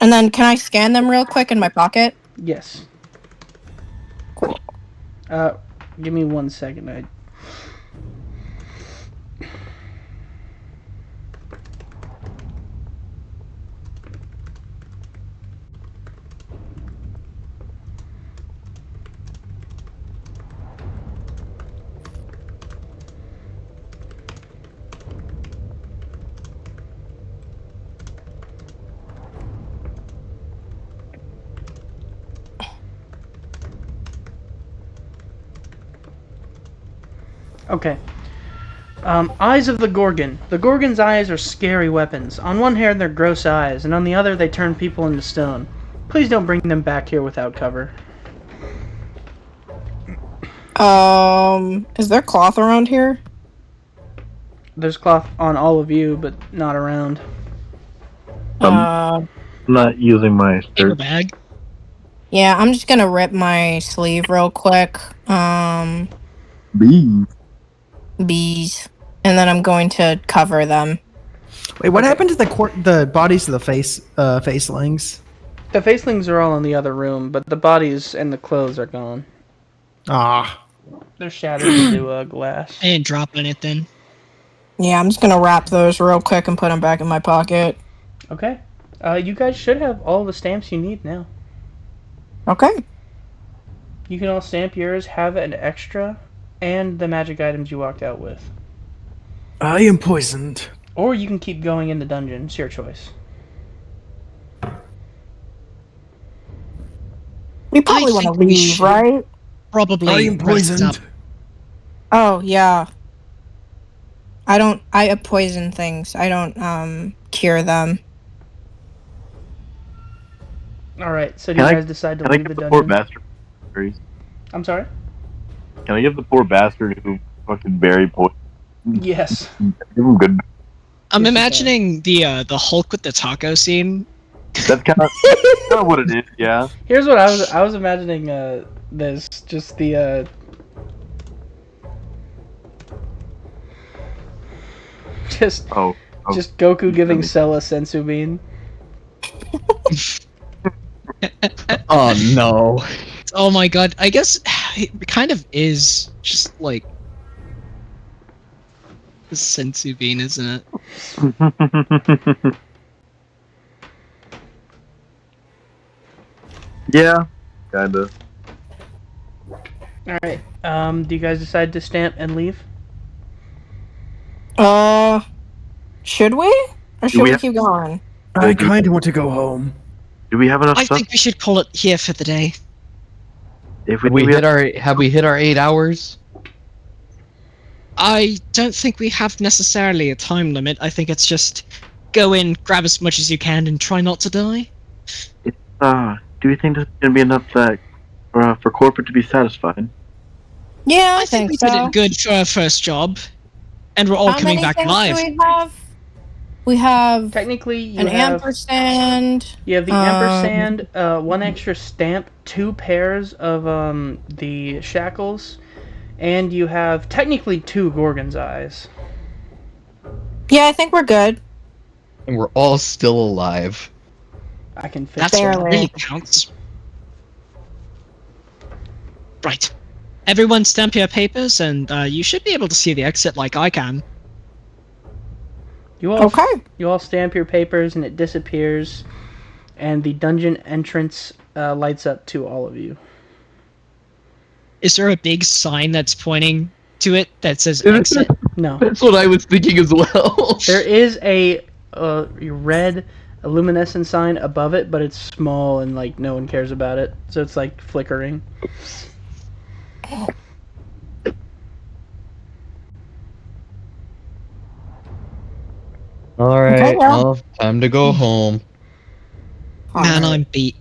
And then can I scan them real quick in my pocket? Yes. Cool. Give me 1 second. Okay. Eyes of the Gorgon. The Gorgon's eyes are scary weapons. On one hand, they're gross eyes, and on the other, they turn people into stone. Please don't bring them back here without cover. Is there cloth around here? There's cloth on all of you, but not around. I'm not using my shirt bag. Yeah, I'm just gonna rip my sleeve real quick. Bees. And then I'm going to cover them. Wait, what happened to the bodies of the facelings? The facelings are all in the other room, but the bodies and the clothes are gone. Ah. They're shattered into glass. I didn't drop anything. Yeah, I'm just gonna wrap those real quick and put them back in my pocket. Okay. You guys should have all the stamps you need now. Okay. You can all stamp yours, have an extra, and the magic items you walked out with. I am poisoned. Or you can keep going in the dungeon. It's your choice. We probably want to leave, right? Probably. I am poisoned. Oh, yeah. I poison things. I don't, cure them. Alright, so do you guys decide to leave the dungeon? Poor bastard. I'm sorry? Can I give the poor bastard who fucking buried poison? Yes. Give him good. I'm imagining the Hulk with the taco scene. That's kind of what it is. Yeah. Here's what I was imagining. This just the just just Goku giving Cell a sensu bean. Oh no. Oh my god, I guess it kind of is just like the sensu bean, isn't it? Yeah, kinda. All right. Do you guys decide to stamp and leave? Should we? Or should we keep going? I kind of want to go home. Do we have enough I stuff? think we should call it here for the day. If Have we hit our 8 hours? I don't think we have necessarily a time limit. I think it's just go in, grab as much as you can, and try not to die. Do you think there's gonna be enough that for corporate to be satisfied? Yeah, I think we so. did it good for our first job, and we're all How coming many back things alive. do we have? We have technically you an have ampersand. You have the ampersand, one extra stamp, 2 pairs of the shackles, and you have technically 2 Gorgon's eyes. Yeah, I think we're good. And we're all still alive. I can fix That's that. what really counts. Right. Everyone stamp your papers, and you should be able to see the exit like I can. You all stamp your papers, and it disappears, and the dungeon entrance lights up to all of you. Is there a big sign that's pointing to it that says exit? No. That's what I was thinking as well. There is a red luminescent sign above it, but it's small and like no one cares about it, so it's like flickering. Alright, Okay, well. well, time to go home. Man, I'm beat.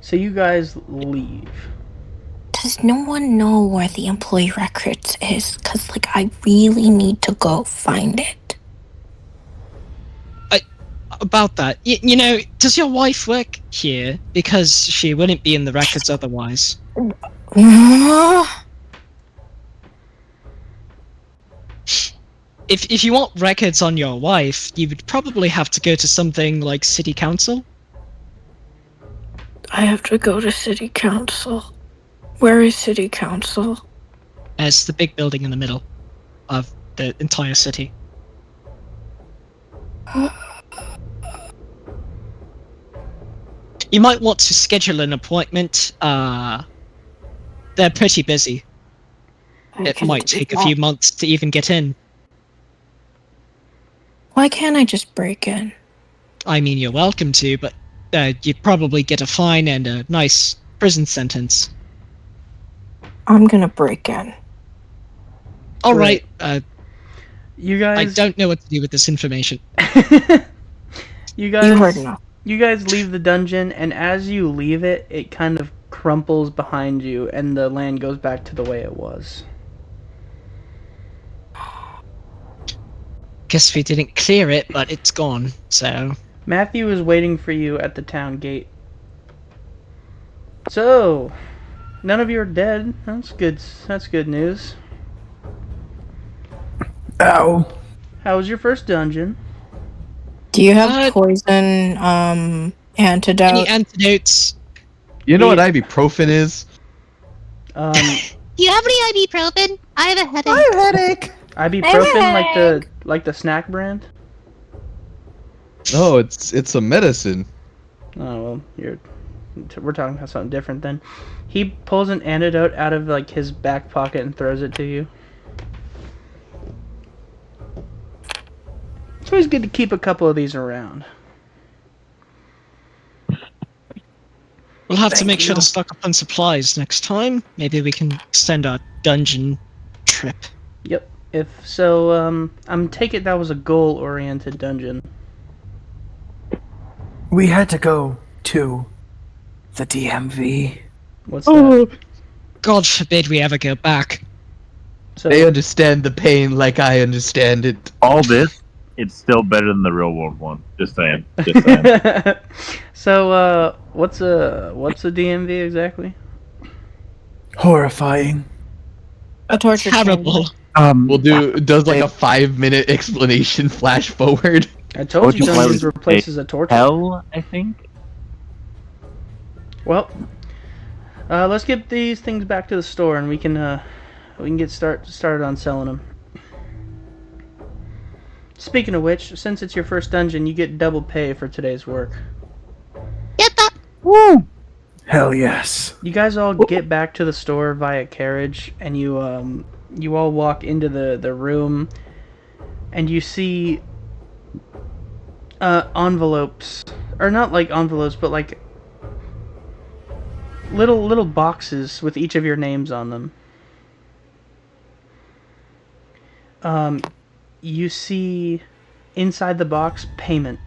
So you guys leave. Does no one know where the employee records is? Because, like, I really need to go find it. About that, you know, does your wife work here? Because she wouldn't be in the records otherwise. If you want records on your wife, you would probably have to go to something like city council. I have to go to city council. Where is city council? As the big building in the middle of the entire city. You might want to schedule an appointment. They're pretty busy. It might take a few months to even get in. Why can't I just break in? I mean, you're welcome to, but you'd probably get a fine and a nice prison sentence. I'm gonna break in. Alright, you guys... I don't know what to do with this information. You guys... You heard enough. You guys leave the dungeon, and as you leave it, it kind of crumples behind you, and the land goes back to the way it was. Guess we didn't clear it, but it's gone, so... Matthew is waiting for you at the town gate. So, none of you are dead. That's good. That's good news. Ow. How was your first dungeon? Do you have poison antidote? Any antidotes? You know what ibuprofen is? Do you have any ibuprofen? I have a headache. I have a headache. Ibuprofen, like the snack brand? No, it's a medicine. Oh well, we're talking about something different then. He pulls an antidote out of like his back pocket and throws it to you. It's always good to keep a couple of these around. We'll have to make sure to stock up on supplies next time. Maybe we can extend our dungeon trip. Yep. If so, I'm take it that was a goal-oriented dungeon. We had to go to the DMV. What's that? God forbid we ever go back. So they understand the pain like I understand it. All this, it's still better than the real world one. Just saying. Just saying. So what's a DMV exactly? Horrifying. A torture Terrible. chamber. Does like a 5-minute explanation flash forward. I told you Dungeons were places of torture. Hell, I think. Well, let's get these things back to the store, and we can get started on selling them. Speaking of which, since it's your first dungeon, you get double pay for today's work. Get that. Woo! Hell yes. You guys all get back to the store via carriage, and you all walk into the room, and you see envelopes, or not like envelopes, but like little boxes with each of your names on them. You see inside the box payment.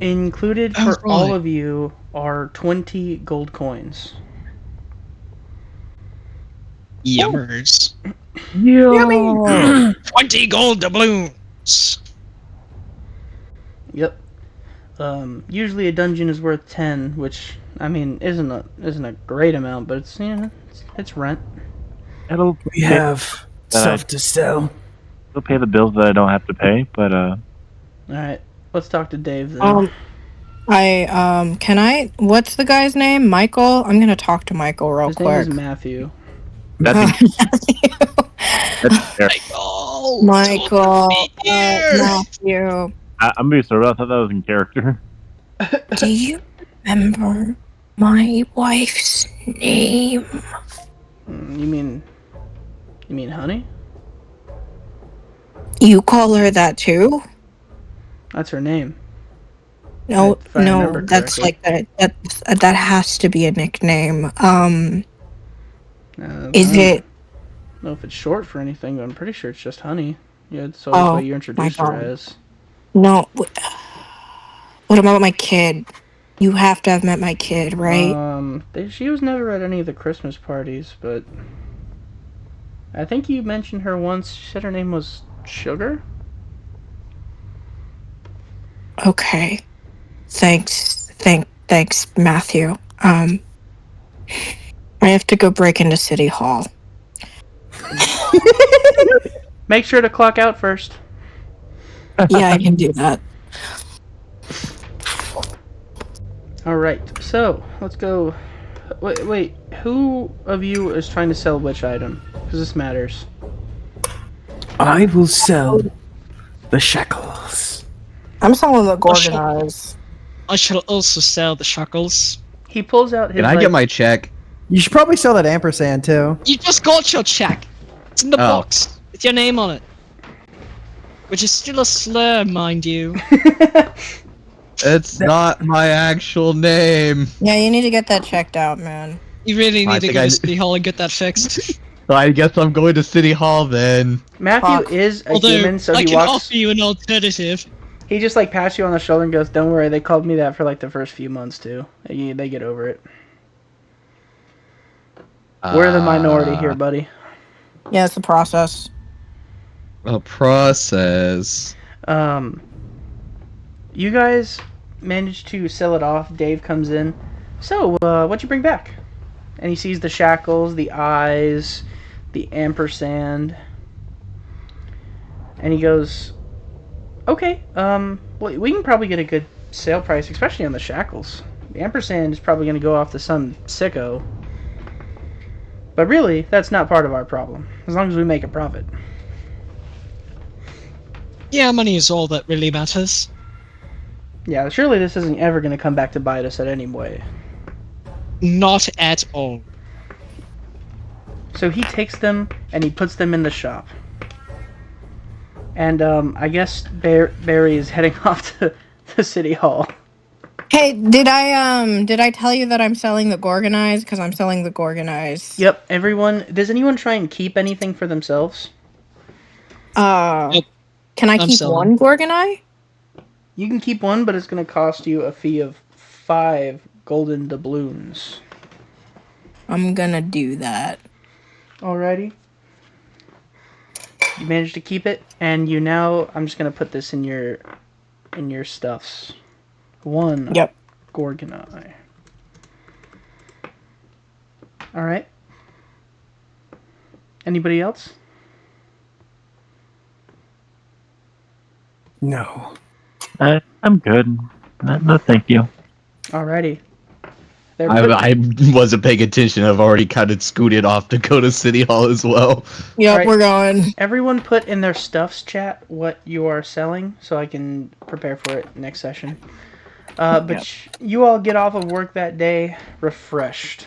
Included for all of you are 20 gold coins. Yummers. Yummy. 20 gold doubloons. Yep. Usually a dungeon is worth 10, which I mean isn't a great amount, but it's it's rent. We have stuff to sell. It'll pay the bills that I don't have to pay, but All right, let's talk to Dave then. What's the guy's name? Michael? I'm gonna talk to Michael real His quick. name is Matthew. that's Michael. Matthew. I'm being sorry. I thought that was in character. Do you remember my wife's name? You mean Honey? You call her that too? That's her name. No, If I remember that's correctly. like that has to be a nickname. Is I it? don't know if it's short for anything, but I'm pretty sure it's just Honey. Yeah, it's always what you introduced her as. No. What about my kid? You have to have met my kid, right? She was never at any of the Christmas parties, but I think you mentioned her once. She said her name was Sugar? Okay. Thanks, Matthew. I have to go break into City Hall. Make sure to clock out first. Yeah, I can do that. Alright, so, let's go. Wait, who of you is trying to sell which item? Because this matters. I will sell the shackles. I'm selling the Gorgonized. I shall also sell the shackles. He pulls out his. Can I get my check? You should probably sell that ampersand too. You just got your check. It's in the box. With your name on it. Which is still a slur, mind you. It's not my actual name. Yeah, you need to get that checked out, man. You really need to go to City Hall and get that fixed. I guess I'm going to City Hall then. Matthew is a human, so I he can walks. offer you an alternative. He just like pats you on the shoulder and goes, "Don't worry, they called me that for like the first few months too. They get over it. We're the minority here, buddy." Yeah, it's a process. A process. You guys managed to sell it off. Dave comes in. So, what'd you bring back? And he sees the shackles, the eyes, the ampersand. And he goes, "Okay, well, we can probably get a good sale price, especially on the shackles. The ampersand is probably going to go off to some sicko. But really, that's not part of our problem, as long as we make a profit." Yeah, money is all that really matters. Yeah, surely this isn't ever going to come back to bite us at any way. Not at all. So he takes them and he puts them in the shop. And I guess Barry is heading off to City Hall. Hey, did I tell you that I'm selling the Gorgonized? Because I'm selling the Gorgonized. Yep, everyone. Does anyone try and keep anything for themselves? Can I keep one Gorgonite? You can keep one, but it's going to cost you a fee of 5 golden doubloons. I'm gonna do that. Alrighty. You managed to keep it, and you now. I'm just gonna put this in your stuffs. 1 Yep. Gorgon eye. All right. Anybody else? No. I'm good. No, thank you. Alrighty. I wasn't paying attention. I've already kind of scooted off to go to City Hall as well. Yep, we're going. Everyone put in their stuffs chat what you are selling so I can prepare for it next session. But you all get off of work that day refreshed.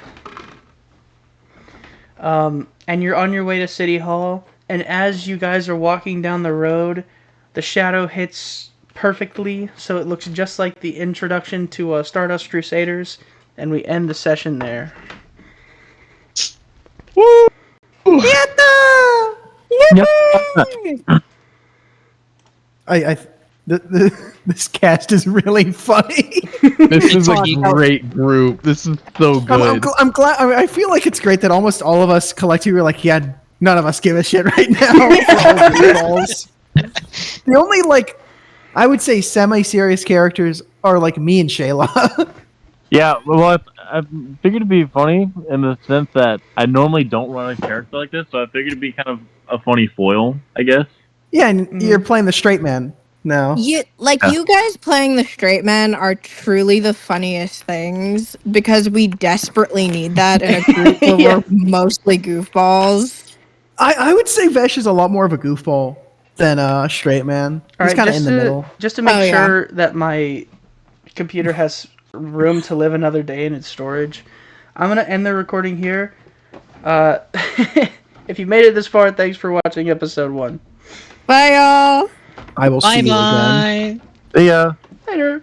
And you're on your way to City Hall, and as you guys are walking down the road, the shadow hits perfectly, so it looks just like the introduction to Stardust Crusaders, and we end the session there. Woo! Yatta! This cast is really funny. This is a great group. This is so good. I'm glad. I feel like it's great that almost all of us collectively were like, yeah, none of us give a shit right now. The only, like, I would say semi-serious characters are like me and Shayla. Yeah, well, I figured it'd be funny in the sense that I normally don't run a character like this, so I figured it'd be kind of a funny foil, I guess. Yeah, and you're playing the straight man now. You guys playing the straight men are truly the funniest things because we desperately need that in a group where we're mostly goofballs. I would say Vesh is a lot more of a goofball than a straight man. He's kind of in the middle. Just to make sure that my computer has room to live another day in its storage, I'm going to end the recording here. If you made it this far, thanks for watching episode 1. Bye, y'all. I will see you again. See ya. Later.